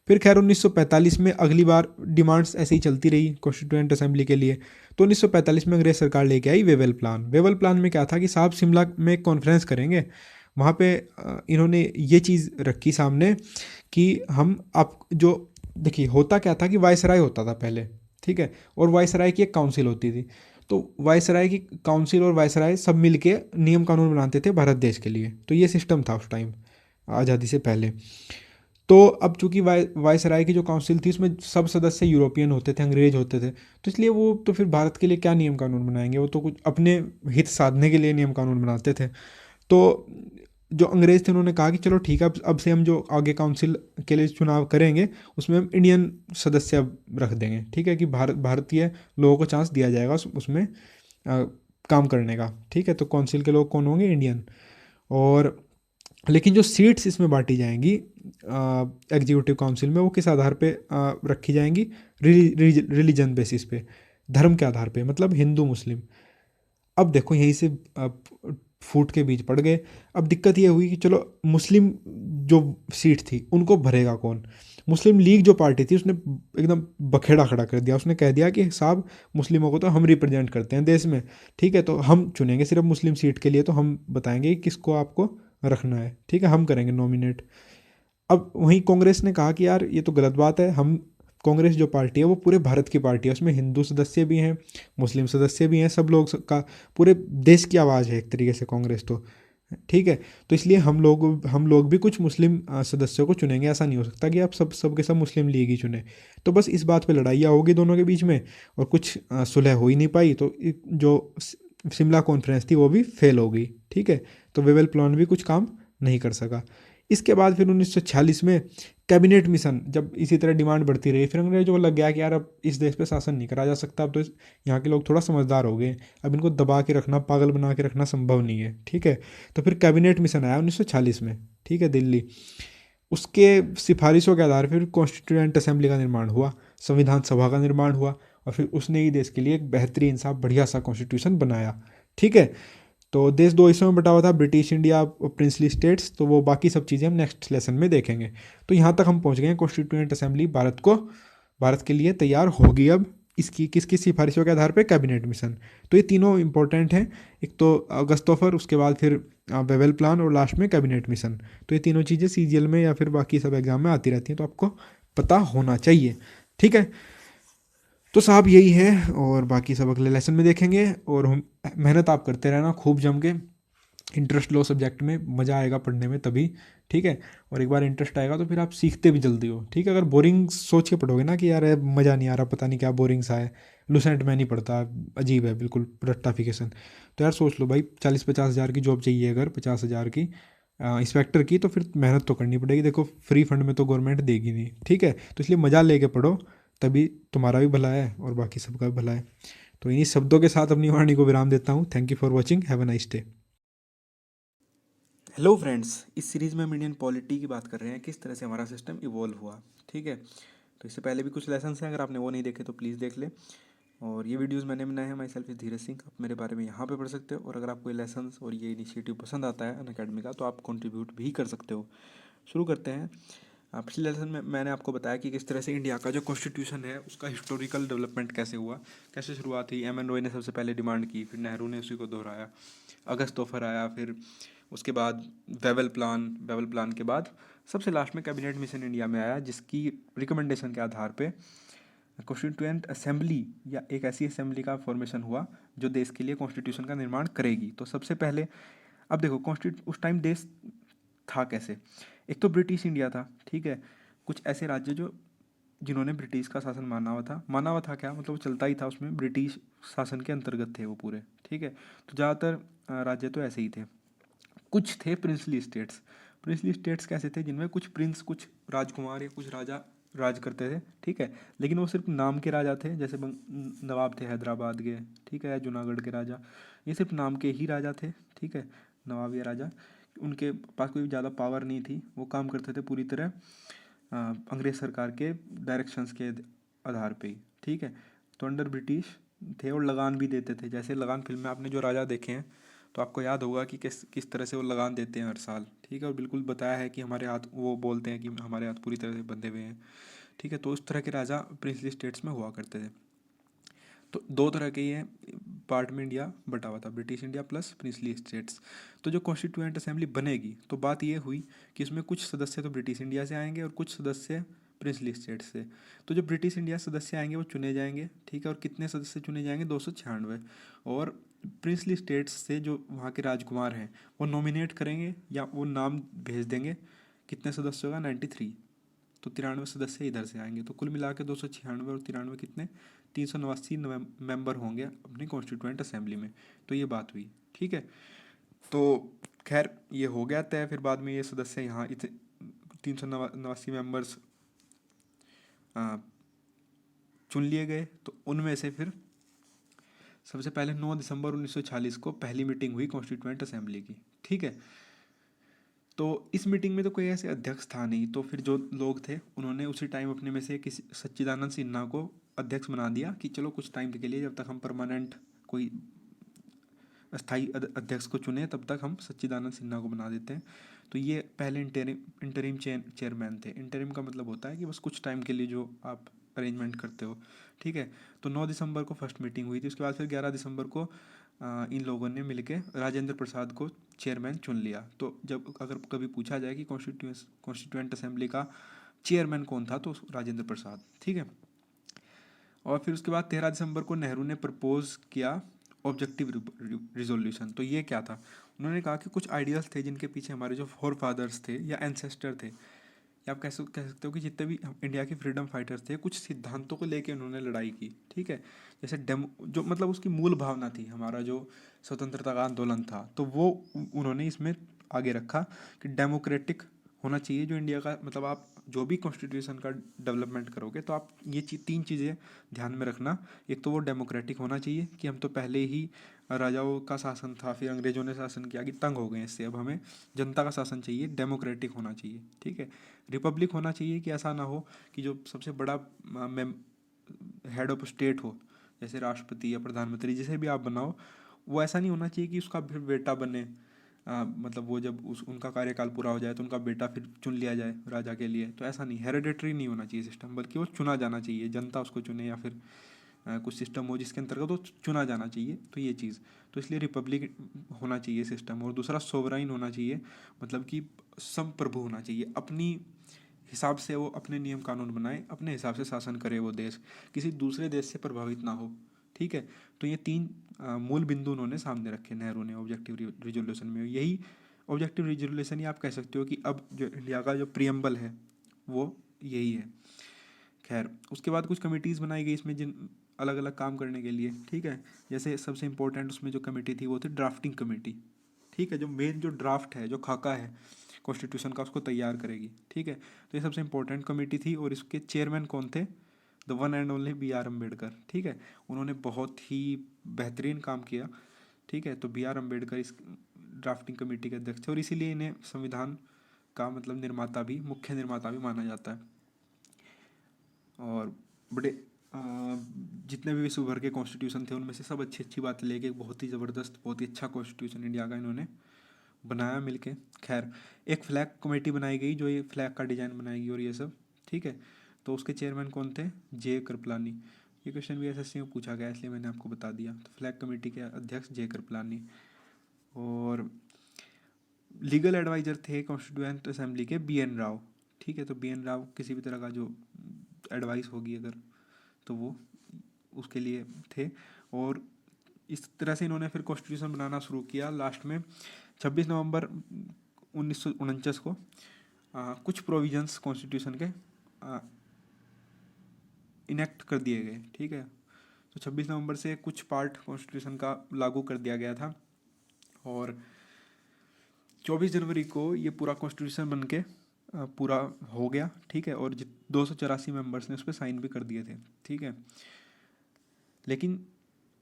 फिर खैर 1945 में अगली बार डिमांड्स ऐसे ही चलती रही कॉन्स्टिट्यूएंट असेंबली के लिए। तो 1945 में अंग्रेज सरकार लेके आई वेवल प्लान। वेवल प्लान में क्या था कि साहब शिमला में एक कॉन्फ्रेंस करेंगे, वहाँ पे इन्होंने ये चीज़ रखी सामने कि हम आप जो, देखिए होता क्या था कि वायसराय होता था पहले, ठीक है, और वायसराय की एक काउंसिल होती थी। तो वायसराय की काउंसिल और वायसराय सब मिलके नियम कानून बनाते थे भारत देश के लिए। तो ये सिस्टम था उस टाइम, आज़ादी से पहले। तो अब चूंकि वायसराय की जो काउंसिल थी उसमें सब सदस्य यूरोपियन होते थे, अंग्रेज होते थे, तो इसलिए वो तो फिर भारत के लिए क्या नियम कानून बनाएंगे, वो तो कुछ अपने हित साधने के लिए नियम कानून बनाते थे। तो जो अंग्रेज थे उन्होंने कहा कि चलो ठीक है, अब से हम जो आगे काउंसिल के लिए चुनाव करेंगे उसमें हम इंडियन सदस्य रख देंगे, ठीक है, कि भारतीय लोगों को चांस दिया जाएगा उसमें काम करने का, ठीक है। तो काउंसिल के लोग कौन होंगे? इंडियन। और लेकिन जो सीट्स इसमें बांटी जाएंगी एग्जीक्यूटिव काउंसिल में, वो किस आधार पे रखी जाएंगी? रिलीजन बेसिस पे, धर्म के आधार पे, मतलब हिंदू मुस्लिम। अब देखो यहीं से फूट के बीच पड़ गए। अब दिक्कत ये हुई कि चलो मुस्लिम जो सीट थी उनको भरेगा कौन? मुस्लिम लीग जो पार्टी थी उसने एकदम बखेड़ा खड़ा कर दिया। उसने कह दिया कि साहब मुस्लिमों को तो हम रिप्रेजेंट करते हैं देश में, ठीक है, तो हम चुनेंगे सिर्फ मुस्लिम सीट के लिए, तो हम बताएंगे कि किसको आपको रखना है, ठीक है, हम करेंगे नॉमिनेट। अब वहीं कांग्रेस ने कहा कि यार ये तो गलत बात है, हम कांग्रेस जो पार्टी है वो पूरे भारत की पार्टी है, उसमें हिंदू सदस्य भी हैं, मुस्लिम सदस्य भी हैं, सब लोग का पूरे देश की आवाज़ है एक तरीके से कांग्रेस तो, ठीक है। तो इसलिए हम लोग भी कुछ मुस्लिम सदस्यों को चुनेंगे। ऐसा नहीं हो सकता कि आप सब के सब मुस्लिम लीग ही चुने। तो बस इस बात पे लड़ाइयाँ होगी दोनों के बीच में, और कुछ सुलह हो ही नहीं पाई। तो जो शिमला कॉन्फ्रेंस थी वो भी फेल हो गई, ठीक है। तो वेवल प्लान भी कुछ काम नहीं कर सका। इसके बाद फिर 1946 में कैबिनेट मिशन, जब इसी तरह डिमांड बढ़ती रही, फिर अंग्रेजों को लग गया कि यार अब इस देश पे शासन नहीं करा जा सकता, अब तो यहाँ के लोग थोड़ा समझदार हो गए, अब इनको दबा के रखना, पागल बना के रखना संभव नहीं है, ठीक है। तो फिर कैबिनेट मिशन आया 1946 में, ठीक है, दिल्ली। उसके सिफारिशों के आधार पर फिर कॉन्स्टिट्यूएंट असेंबली का निर्माण हुआ, संविधान सभा का निर्माण हुआ, और फिर उसने ही देश के लिए एक बेहतरीन सा बढ़िया सा कॉन्स्टिट्यूशन बनाया, ठीक है। तो देश दो हिस्सों में बटा हुआ था, ब्रिटिश इंडिया और प्रिंसली स्टेट्स। तो वो बाकी सब चीज़ें हम नेक्स्ट लेसन में देखेंगे। तो यहाँ तक हम पहुँच गए हैं, कॉन्स्टिट्यूएंट असेंबली भारत के लिए तैयार होगी। अब इसकी किसकी सिफारिशों के आधार पर? Cabinet mission. तो ये तीनों इंपॉर्टेंट हैं, एक तो अगस्त तोफर, उसके बाद फिर वेवेल प्लान और लास्ट में कैबिनेट मिशन। तो ये तीनों चीज़ें सीजीएल में या फिर बाकी सब एग्जाम में आती रहती हैं, तो आपको पता होना चाहिए। ठीक है, तो साहब यही है, और बाकी सब अगले लेसन में देखेंगे। और हम मेहनत आप करते रहना खूब जम के, इंटरेस्ट लो सब्जेक्ट में, मज़ा आएगा पढ़ने में तभी। ठीक है, और एक बार इंटरेस्ट आएगा तो फिर आप सीखते भी जल्दी हो। ठीक है, अगर बोरिंग सोच के पढ़ोगे ना कि यार मज़ा नहीं आ रहा, पता नहीं क्या बोरिंग सा है, लुसेंट में नहीं पढ़ता, अजीब है बिल्कुल रट्टाफिकेशन, तो यार सोच लो भाई 40-50 हज़ार की जॉब चाहिए, अगर 50 हज़ार की इंस्पेक्टर की, तो फिर मेहनत तो करनी पड़ेगी। देखो फ्री फंड में तो गवर्नमेंट देगी नहीं। ठीक है, तो इसलिए मज़ा लेके पढ़ो, तभी तुम्हारा भी भला है और बाकी सबका भी भला है। तो इन्हीं शब्दों के साथ अपनी वाणी को विराम देता हूँ। Thank you for watching, have a nice day. Hello friends, इस सीरीज़ में हम इंडियन पॉलिटी की बात कर रहे हैं, किस तरह से हमारा सिस्टम इवॉल्व हुआ। ठीक है, तो इससे पहले भी कुछ लेसन हैं, अगर आपने वो नहीं देखे तो प्लीज़ देख ले। और ये वीडियोस मैंने बनाए हैं, my self is Dheeraj Singh, आप मेरे बारे में यहाँ पे पढ़ सकते हो। और अगर आपको ये लेसन्स और ये इनिशिएटिव पसंद आता है अनअकैडमी का, तो आप कंट्रीब्यूट भी कर सकते हो। शुरू करते हैं। पिछले लेसन में मैंने आपको बताया कि किस तरह से इंडिया का जो कॉन्स्टिट्यूशन है उसका हिस्टोरिकल डेवलपमेंट कैसे हुआ, कैसे शुरुआत हुई। एम एन रॉय ने सबसे पहले डिमांड की, फिर नेहरू ने उसी को दोहराया, अगस्त तोफर आया, फिर उसके बाद वेवल प्लान के बाद सबसे लास्ट में कैबिनेट मिशन इंडिया में आया, जिसकी रिकमेंडेशन के आधार पे कॉन्स्टिट्यूएंट असेंबली या एक ऐसी असेंबली का फॉर्मेशन हुआ जो देश के लिए कॉन्स्टिट्यूशन का निर्माण करेगी। तो सबसे पहले अब देखो कॉन्स्टिट्यूट उस टाइम देश था कैसे। एक तो ब्रिटिश इंडिया था, ठीक है, कुछ ऐसे राज्य जो जिन्होंने ब्रिटिश का शासन माना हुआ था क्या मतलब वो चलता ही था, उसमें ब्रिटिश शासन के अंतर्गत थे वो पूरे। ठीक है, तो ज़्यादातर राज्य तो ऐसे ही थे। कुछ थे प्रिंसली स्टेट्स। प्रिंसली स्टेट्स कैसे थे, जिनमें कुछ प्रिंस, कुछ राजकुमार या कुछ राजा राज करते थे। ठीक है, लेकिन वो सिर्फ नाम के राजा थे, जैसे नवाब थे हैदराबाद के, ठीक है, जूनागढ़ के राजा, ये सिर्फ नाम के ही राजा थे। ठीक है, नवाब या राजा, उनके पास कोई ज़्यादा पावर नहीं थी, वो काम करते थे पूरी तरह अंग्रेज सरकार के डायरेक्शंस के आधार पे ही। ठीक है, तो अंडर ब्रिटिश थे और लगान भी देते थे। जैसे लगान फिल्म में आपने जो राजा देखे हैं तो आपको याद होगा कि किस किस तरह से वो लगान देते हैं हर साल। ठीक है, और बिल्कुल बताया है कि हमारे हाथ, वो बोलते हैं कि हमारे हाथ पूरी तरह से बंधे हुए हैं। ठीक है, तो उस तरह के राजा प्रिंसली स्टेट्स में हुआ करते थे। तो दो तरह के ये पार्ट में इंडिया बटा हुआ था, British India plus princely states. तो जो कॉन्स्टिट्यूएंट असेंबली बनेगी, तो बात ये हुई कि इसमें कुछ सदस्य तो ब्रिटिश इंडिया से आएंगे और कुछ सदस्य प्रिंसली स्टेट से। तो जो ब्रिटिश इंडिया सदस्य आएंगे वो चुने जाएंगे। ठीक है, और कितने सदस्य चुने जाएंगे, 296। और प्रिंसली स्टेट्स से जो वहाँ के राजकुमार हैं वो नॉमिनेट करेंगे या वो नाम भेज देंगे। कितने सदस्य होगा, 93। तो 93 सदस्य इधर से आएंगे, तो कुल मिला के 296 और 93 कितने, 389 मेंबर होंगे अपनी कॉन्स्टिट्यूएंट असेंबली में। तो ये बात हुई। ठीक है, तो खैर ये हो गया तय। फिर बाद में ये सदस्य यहाँ 389 मेंबर्स चुन लिए गए। तो उनमें से फिर सबसे पहले 9 दिसंबर 1946 को पहली मीटिंग हुई कॉन्स्टिट्यूएंट असेंबली की। ठीक है, तो इस मीटिंग में तो कोई ऐसे अध्यक्ष था नहीं, तो फिर जो लोग थे उन्होंने उसी टाइम अपने में से किसी सच्चिदानंद सिन्हा को अध्यक्ष बना दिया कि चलो कुछ टाइम के लिए, जब तक हम परमानेंट कोई अस्थाई अध्यक्ष को चुने तब तक हम सच्चिदानंद सिन्हा को बना देते हैं। तो ये पहले इंटरिम चेयरमैन थे। इंटरिम का मतलब होता है कि बस कुछ टाइम के लिए जो आप अरेंजमेंट करते हो। ठीक है, तो 9 दिसंबर को फर्स्ट मीटिंग हुई थी। उसके बाद फिर 11 दिसंबर को इन लोगों ने मिलके राजेंद्र प्रसाद को चेयरमैन चुन लिया। तो जब अगर कभी पूछा जाए कि कॉन्स्टिट्यूएंट असेंबली का चेयरमैन कौन था, तो राजेंद्र प्रसाद। ठीक है, और फिर उसके बाद 13 दिसंबर को नेहरू ने प्रपोज किया ऑब्जेक्टिव रिजोल्यूशन। तो ये क्या था, उन्होंने कहा कि कुछ आइडियाज़ थे जिनके पीछे हमारे जो फोर फादर्स थे या एंसेस्टर थे, या आप कह सकते हो कि जितने भी इंडिया के फ्रीडम फाइटर्स थे, कुछ सिद्धांतों को लेके उन्होंने लड़ाई की। ठीक है, जैसे डेमो जो मतलब उसकी मूल भावना थी, हमारा जो स्वतंत्रता का आंदोलन था, तो वो उन्होंने इसमें आगे रखा कि डेमोक्रेटिक होना चाहिए जो इंडिया का, मतलब आप जो भी कॉन्स्टिट्यूशन का डेवलपमेंट करोगे तो आप ये तीन चीज़ें ध्यान में रखना। एक तो वो डेमोक्रेटिक होना चाहिए कि हम तो पहले ही राजाओं का शासन था, फिर अंग्रेजों ने शासन किया कि तंग हो गए इससे, अब हमें जनता का शासन चाहिए, डेमोक्रेटिक होना चाहिए। ठीक है, रिपब्लिक होना चाहिए कि ऐसा ना हो कि जो सबसे बड़ा हेड ऑफ स्टेट हो, जैसे राष्ट्रपति या प्रधानमंत्री, जिसे भी आप बनाओ, वो ऐसा नहीं होना चाहिए कि उसका फिर बेटा बने। मतलब वो जब उनका कार्यकाल पूरा हो जाए तो उनका बेटा फिर चुन लिया जाए राजा के लिए। तो ऐसा नहीं, हेरिडेटरी नहीं होना चाहिए सिस्टम, बल्कि वो चुना जाना चाहिए, जनता उसको चुने या फिर कुछ सिस्टम हो जिसके अंतर्गत वो चुना जाना चाहिए, तो ये चीज़, तो इसलिए रिपब्लिक होना चाहिए सिस्टम। और दूसरा सोवराइन होना चाहिए, मतलब कि संप्रभु होना चाहिए, अपनी हिसाब से वो अपने नियम कानून बनाए, अपने हिसाब से शासन करे वो देश, किसी दूसरे देश से प्रभावित ना हो। ठीक है, तो ये तीन मूल बिंदु उन्होंने सामने रखे नेहरू ने ऑब्जेक्टिव रिजोल्यूशन में। यही ऑब्जेक्टिव रिजोल्यूशन ही आप कह सकते हो कि अब जो इंडिया का जो प्रियम्बल है वो यही है। खैर, उसके बाद कुछ कमिटीज़ बनाई गई इसमें जिन अलग अलग काम करने के लिए। ठीक है, जैसे सबसे इम्पोर्टेंट उसमें जो कमेटी थी वो थी ड्राफ्टिंग कमेटी। ठीक है, जो मेन जो ड्राफ्ट है, जो खाका है कॉन्स्टिट्यूशन का, उसको तैयार करेगी। ठीक है, तो ये सबसे इम्पोर्टेंट कमेटी थी और इसके चेयरमैन कौन थे? The one and only B.R. Ambedkar. ठीक है, उन्होंने बहुत ही बेहतरीन काम किया। ठीक है, तो B.R. अम्बेडकर इस ड्राफ्टिंग कमेटी के अध्यक्ष थे और इसीलिए इन्हें संविधान का मतलब निर्माता भी, मुख्य निर्माता भी माना जाता है। और बड़े जितने भी विश्व भर के कॉन्स्टिट्यूशन थे उनमें से सब अच्छी अच्छी बातें लेके एक बहुत ही ज़बरदस्त, बहुत ही अच्छा कॉन्स्टिट्यूशन इंडिया का इन्होंने बनाया मिलके। खैर, एक फ्लैग कमेटी बनाई गई जो ये फ्लैग का डिज़ाइन बनाएगी और ये सब। ठीक है, तो उसके चेयरमैन कौन थे? जे कृपलानी। ये क्वेश्चन भी एसएससी में पूछा गया, इसलिए मैंने आपको बता दिया। तो फ्लैग कमेटी के अध्यक्ष जे कृपलानी। और लीगल एडवाइजर थे कॉन्स्टिट्यूएंट असेंबली के B.N. राव। ठीक है, तो B.N. राव किसी भी तरह का जो एडवाइस होगी अगर, तो वो उसके लिए थे। और इस तरह से इन्होंने फिर कॉन्स्टिट्यूशन बनाना शुरू किया। लास्ट में 26 नवंबर 1949 को कुछ प्रोविजंस कॉन्स्टिट्यूशन के इनेक्ट कर दिए गए। ठीक है, तो 26 नवंबर से कुछ पार्ट कॉन्स्टिट्यूशन का लागू कर दिया गया था और 24 जनवरी को ये पूरा कॉन्स्टिट्यूशन बन के पूरा हो गया। ठीक है, और 284 मेंबर्स ने उस पर साइन भी कर दिए थे। ठीक है, लेकिन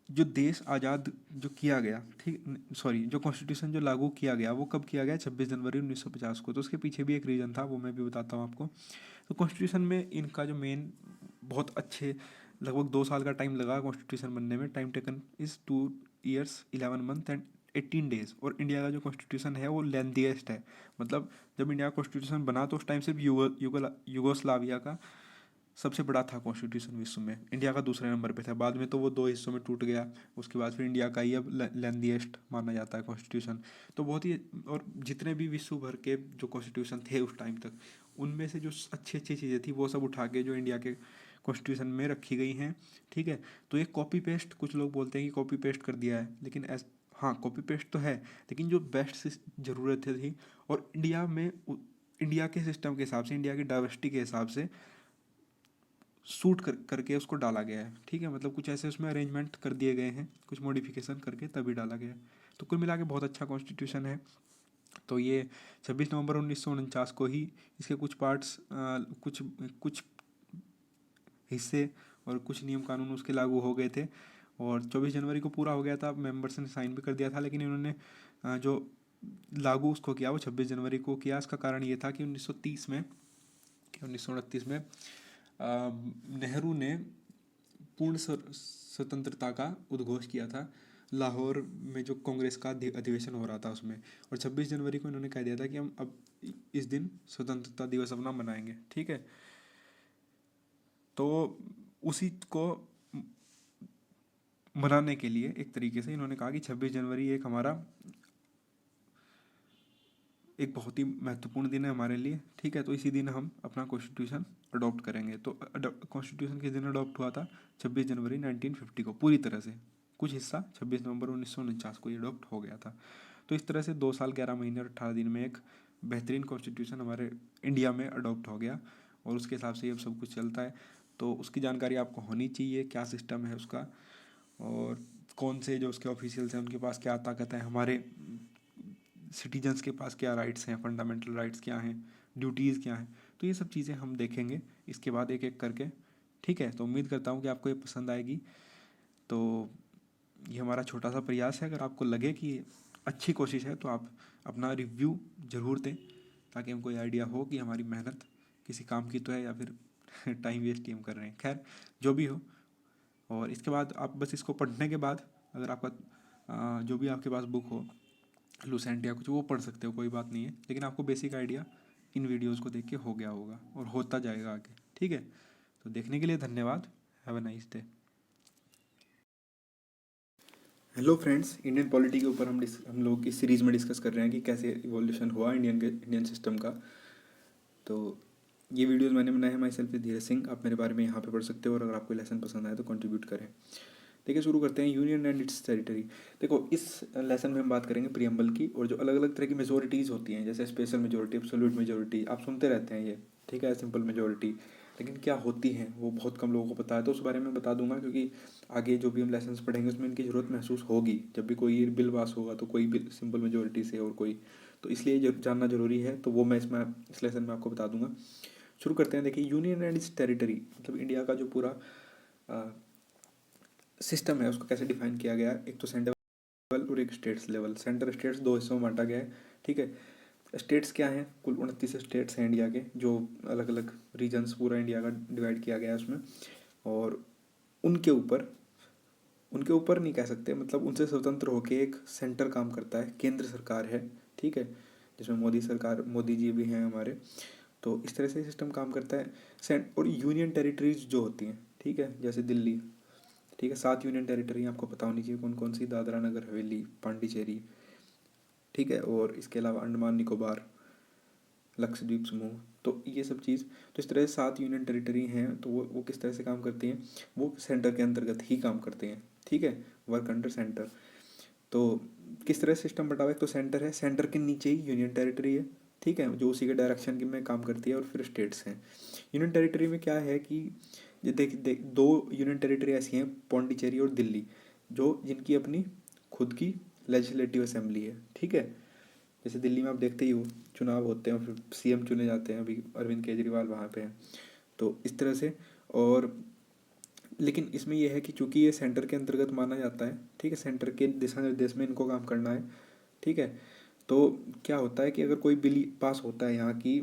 जो देश आज़ाद जो किया गया, ठीक, सॉरी, जो कॉन्स्टिट्यूशन जो लागू किया गया वो कब किया गया? 26 जनवरी 1950 को। तो उसके पीछे भी एक रीज़न था, वो मैं भी बताता हूँ आपको। तो कॉन्स्टिट्यूशन में इनका जो मेन, बहुत अच्छे, लगभग 2 साल का टाइम लगा कॉन्स्टिट्यूशन बनने में। Time taken is 2 years 11 month and 18 days। और इंडिया का जो कॉन्स्टिट्यूशन है वो लेंथीएस्ट है। मतलब जब इंडिया का कॉन्स्टिट्यूशन बना तो उस टाइम सिर्फ यूगोस्लाविया का सबसे बड़ा था कॉन्स्टिट्यूशन विश्व में, इंडिया का दूसरे नंबर पे था। बाद में तो वो 2 हिस्सों में टूट गया, उसके बाद फिर इंडिया का ही अब लेंथीएस्ट माना जाता है कॉन्स्टिट्यूशन। तो बहुत ही, और जितने भी विश्व भर के जो कॉन्स्टिट्यूशन थे उस टाइम तक, उनमें से जो अच्छी अच्छी चीज़ें थी वो सब उठा के जो इंडिया के कॉन्स्टिट्यूशन में रखी गई हैं। ठीक है, तो ये कॉपी पेस्ट, कुछ लोग बोलते हैं कि कॉपी पेस्ट कर दिया है, लेकिन हाँ, कॉपी पेस्ट तो है, लेकिन जो बेस्ट ज़रूरतें थी और इंडिया में, इंडिया के सिस्टम के हिसाब से, इंडिया की डाइवर्सिटी के हिसाब से सूट करके उसको डाला गया है। ठीक है, मतलब कुछ ऐसे उसमें अरेंजमेंट कर दिए गए हैं, कुछ मॉडिफिकेशन करके तभी डाला गया है। तो कुल मिला के बहुत अच्छा कॉन्स्टिट्यूशन है। तो ये 26 नवंबर 1949 को ही इसके कुछ पार्ट्स, कुछ कुछ हिस्से और कुछ नियम कानून उसके लागू हो गए थे और 24 जनवरी को पूरा हो गया था। मेंबर्स ने साइन भी कर दिया था, लेकिन इन्होंने जो लागू उसको किया वो 26 जनवरी को किया। इसका कारण ये था कि 1930 में, 1929 में नेहरू ने पूर्ण स्वतंत्रता का उद्घोष किया था लाहौर में, जो कांग्रेस का अधिवेशन हो रहा था उसमें। और 26 जनवरी को इन्होंने कह दिया था कि हम अब इस दिन स्वतंत्रता दिवस अपना मनाएंगे। ठीक है, तो उसी को मनाने के लिए एक तरीके से इन्होंने कहा कि 26 जनवरी एक हमारा एक बहुत ही महत्वपूर्ण दिन है हमारे लिए। ठीक है, तो इसी दिन हम अपना कॉन्स्टिट्यूशन अडॉप्ट करेंगे। तो कॉन्स्टिट्यूशन किस दिन अडॉप्ट हुआ था? 26 जनवरी 1950 को पूरी तरह से। कुछ हिस्सा 26 नवंबर 1949 को ये अडॉप्ट हो गया था। तो इस तरह से 2 साल 11 महीने और 18 दिन में एक बेहतरीन कॉन्स्टिट्यूशन हमारे इंडिया में अडॉप्ट हो गया और उसके हिसाब से ये सब कुछ चलता है। तो उसकी जानकारी आपको होनी चाहिए, क्या सिस्टम है उसका और कौन से जो उसके ऑफिशियल्स हैं उनके पास क्या ताकत है, हमारे सिटीजन्स के पास क्या राइट्स हैं, फंडामेंटल राइट्स क्या हैं, ड्यूटीज़ क्या हैं। तो ये सब चीज़ें हम देखेंगे इसके बाद एक एक करके। ठीक है, तो उम्मीद करता हूँ कि आपको ये पसंद आएगी। तो ये हमारा छोटा सा प्रयास है, अगर आपको लगे कि अच्छी कोशिश है तो आप अपना रिव्यू ज़रूर दें, ताकि हमको ये आइडिया हो कि हमारी मेहनत किसी काम की तो है या फिर टाइम वेस्ट ही हम कर रहे हैं। खैर, जो भी हो। और इसके बाद आप बस इसको पढ़ने के बाद, अगर आपका जो भी आपके पास बुक हो, लूसेंट या कुछ, वो पढ़ सकते हो, कोई बात नहीं है। लेकिन आपको बेसिक आइडिया इन वीडियोज़ को देख के हो गया होगा और होता जाएगा आगे। ठीक है, तो देखने के लिए धन्यवाद। Have a nice day. Hello friends, Indian polity के ऊपर हम लोग इस सीरीज़ में डिस्कस कर रहे हैं कि कैसे इवोल्यूशन हुआ इंडियन सिस्टम का। तो ये वीडियोस मैंने बनाए हैं माई सेल्फ धीरज सिंह। आप मेरे बारे में यहाँ पे पढ़ सकते हो और अगर आपको लेसन पसंद आए तो कंट्रीब्यूट करें। देखिए, शुरू करते हैं यूनियन एंड इट्स टेरिटरी। देखो, इस लेसन में हम बात करेंगे प्रियम्बल की, और जो अलग अलग तरह की मेजोरिटीज़ होती हैं, जैसे स्पेशल मेजोरिटी, एब्सोल्यूट मेजोरिटी, आप सुनते रहते हैं ये, ठीक है, सिंपल मेजोरिटी, लेकिन क्या होती हैं वो बहुत कम लोगों को पता है। तो उस बारे में बता दूंगा, क्योंकि आगे जो भी हम लेसन्स पढ़ेंगे उसमें इनकी ज़रूरत महसूस होगी। जब भी कोई बिल पास होगा तो कोई बिल सिंपल मेजोरिटी से और कोई, तो इसलिए जानना जरूरी है। तो वो मैं इस लेसन में आपको बता दूंगा। शुरू करते हैं। देखिए, यूनियन एंड इट्स टेरिटरी मतलब इंडिया का जो पूरा सिस्टम है उसको कैसे डिफाइन किया गया है। एक तो सेंट्रल लेवल और एक स्टेट्स लेवल। सेंटर स्टेट्स दो हिस्सों में बांटा गया है, ठीक है। स्टेट्स क्या हैं? कुल 29 स्टेट्स हैं इंडिया के, जो अलग अलग रीजन्स पूरा इंडिया का डिवाइड किया गया है उसमें। और उनके ऊपर उनके ऊपर नहीं कह सकते, मतलब उनसे स्वतंत्र होकर एक सेंटर काम करता है, केंद्र सरकार है, ठीक है, जिसमें मोदी सरकार, मोदी जी भी हैं हमारे। तो इस तरह से सिस्टम काम करता है। सेंट और यूनियन टेरिटरीज जो होती हैं, ठीक है, जैसे दिल्ली, ठीक है, 7 यूनियन टेरिटरी आपको पता होनी चाहिए कौन कौन सी। दादरा नगर हवेली, पांडिचेरी, ठीक है, और इसके अलावा अंडमान निकोबार, लक्षद्वीप समूह, तो ये सब चीज़। तो इस तरह से 7 यूनियन टेरिटरी हैं। तो वो किस तरह से काम करती हैं? वो सेंटर के अंतर्गत ही काम करते हैं, ठीक है, वर्क अंडर सेंटर। तो किस तरह सिस्टम बटा हुआ है? तो सेंटर है, सेंटर के नीचे ही यूनियन टेरिटरी है, ठीक है, जो उसी के डायरेक्शन की में काम करती है, और फिर स्टेट्स हैं। यूनियन टेरिटरी में क्या है कि ये देख देख 2 यूनियन टेरिटरी ऐसी हैं, पौंडीचेरी और दिल्ली, जो जिनकी अपनी खुद की लेजिस्लेटिव असेंबली है, ठीक है। जैसे दिल्ली में आप देखते ही हो, चुनाव होते हैं, फिर सीएम चुने जाते हैं, अभी अरविंद केजरीवाल वहाँ पे हैं। तो इस तरह से। और लेकिन इसमें यह है कि चूंकि ये सेंटर के अंतर्गत माना जाता है, ठीक है, सेंटर के दिशा निर्देश में इनको काम करना है, ठीक है। तो क्या होता है कि अगर कोई बिल पास होता है यहाँ की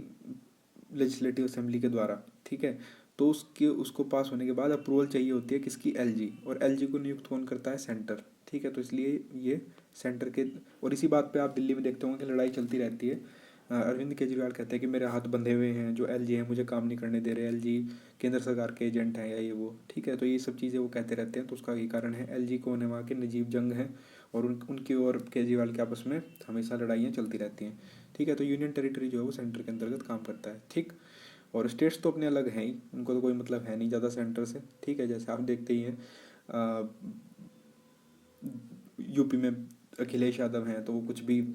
लेजिस्लेटिव असेंबली के द्वारा, ठीक है, तो उसको पास होने के बाद अप्रूवल चाहिए होती है किसकी? एलजी। और एलजी को नियुक्त कौन करता है? सेंटर, ठीक है। तो इसलिए ये सेंटर के, और इसी बात पे आप दिल्ली में देखते होंगे कि लड़ाई चलती रहती है। अरविंद केजरीवाल कहते हैं कि मेरे हाथ बंधे हुए हैं, जो एलजी हैं मुझे काम नहीं करने दे रहे, एलजी केंद्र सरकार के एजेंट हैं या ये वो, ठीक है। तो ये सब चीज़ें वो कहते रहते हैं। तो उसका ये कारण है, एलजी कौन है? वहाँ के नजीब जंग हैं, और उनकी और केजरीवाल के आपस में हमेशा लड़ाइयाँ चलती रहती हैं, ठीक है। तो यूनियन टेरिटरी जो है वो सेंटर के अंतर्गत काम करता है, ठीक। और स्टेट्स तो अपने अलग हैं ही, उनको तो कोई मतलब है नहीं ज़्यादा सेंटर से, ठीक है। जैसे आप देखते ही हैं, यूपी में अखिलेश यादव हैं, तो वो कुछ भी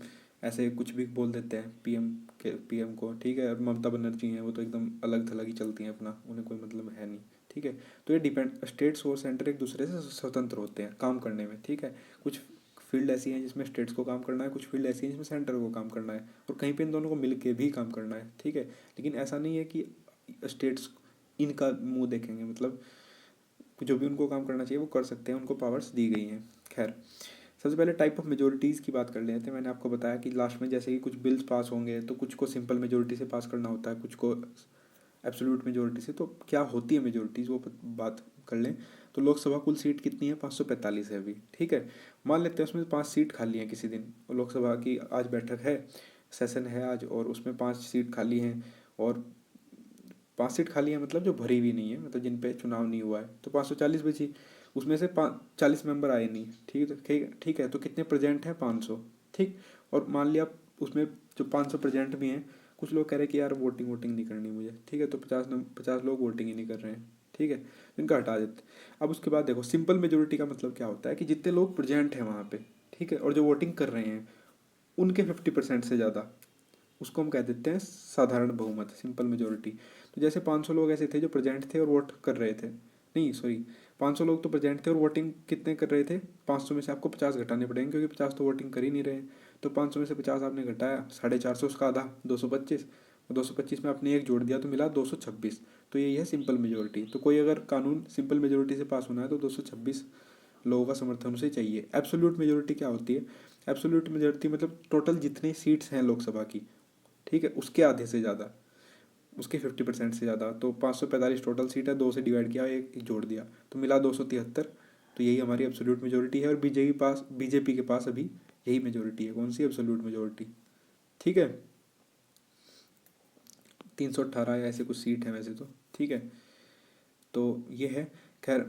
ऐसे कुछ भी बोल देते हैं पीएम को, ठीक है। और ममता बनर्जी हैं, वो तो एकदम अलग थलग ही चलती हैं अपना, उन्हें कोई मतलब है नहीं, ठीक है। तो ये डिपेंड, स्टेट्स और सेंटर एक दूसरे से स्वतंत्र होते हैं काम करने में, ठीक है। कुछ फील्ड ऐसी हैं जिसमें स्टेट्स को काम करना है, कुछ फील्ड ऐसी हैं जिसमें सेंटर को काम करना है, और कहीं पे इन दोनों को मिल के भी काम करना है, ठीक है। लेकिन ऐसा नहीं है कि स्टेट्स इनका मुंह देखेंगे, मतलब जो भी उनको काम करना चाहिए वो कर सकते हैं, उनको पावर्स दी गई हैं। खैर, सबसे पहले टाइप ऑफ मेजोरिटीज़ की बात कर लेते हैं। मैंने आपको बताया कि लास्ट में जैसे कि कुछ बिल्स पास होंगे तो कुछ को सिंपल मेजोरिटी से पास करना होता है, कुछ को एब्सोल्यूट मेजोरिटी से। तो क्या होती है मेजोरिटीज़, वो बात कर लें। तो लोकसभा कुल सीट कितनी है? 545 है अभी, ठीक है। मान लेते हैं उसमें 5 सीट खाली हैं किसी दिन, और लोकसभा की आज बैठक है, सेशन है आज, और उसमें 5 सीट खाली हैं, और 5 सीट खाली है मतलब जो भरी हुई नहीं है, मतलब जिन पे चुनाव नहीं हुआ है, तो 540 बची। उसमें से 40 मेंबर आए नहीं, ठीक है, ठीक है। तो कितने प्रेजेंट हैं? 500, ठीक। और मान लिया उसमें जो 500 प्रेजेंट भी हैं, कुछ लोग कह रहे हैं कि यार वोटिंग वोटिंग नहीं करनी मुझे, ठीक है, तो 50 लोग वोटिंग ही नहीं कर रहे हैं, ठीक है, इनका हटा देते। अब उसके बाद देखो, सिंपल मेजोरिटी का मतलब क्या होता है कि जितने लोग प्रेजेंट हैं वहाँ पे, ठीक है, और जो वोटिंग कर रहे हैं उनके 50% से ज़्यादा, उसको हम कह देते हैं साधारण बहुमत, सिंपल मेजोरिटी। तो जैसे 500 लोग ऐसे थे जो प्रेजेंट थे और वोट कर रहे थे, नहीं सॉरी, 500 लोग तो प्रेजेंट थे और वोटिंग कितने कर रहे थे? 500 में से आपको 50 घटाने पड़ेंगे, क्योंकि 50 तो वोटिंग कर ही नहीं रहे। तो 500 में से 50 आपने घटाया, 450, उसका आधा 225, 225 में आपने एक जोड़ दिया तो मिला 226। तो यही है सिंपल मेजोरिटी। तो कोई अगर कानून सिंपल मेजोरिटी से पास होना है तो 226 लोगों का समर्थन उसे चाहिए। एब्सोल्यूट मेजोरिटी क्या होती है? एब्सोल्यूट मेजोरिटी मतलब टोटल जितनी सीट्स हैं लोकसभा की, ठीक है, उसके आधे से ज़्यादा, उसके 50% से ज़्यादा। तो 545 टोटल सीट है, 2 से डिवाइड किया, एक जोड़ दिया, तो मिला 273। तो यही हमारी एब्सोल्यूट मेजोरिटी है। और बीजेपी के पास अभी यही मेजोरिटी है। कौन सी? एब्सोल्यूट मेजोरिटी, ठीक है। 318 या ऐसे कुछ सीट है वैसे तो, ठीक है। तो ये है। खैर,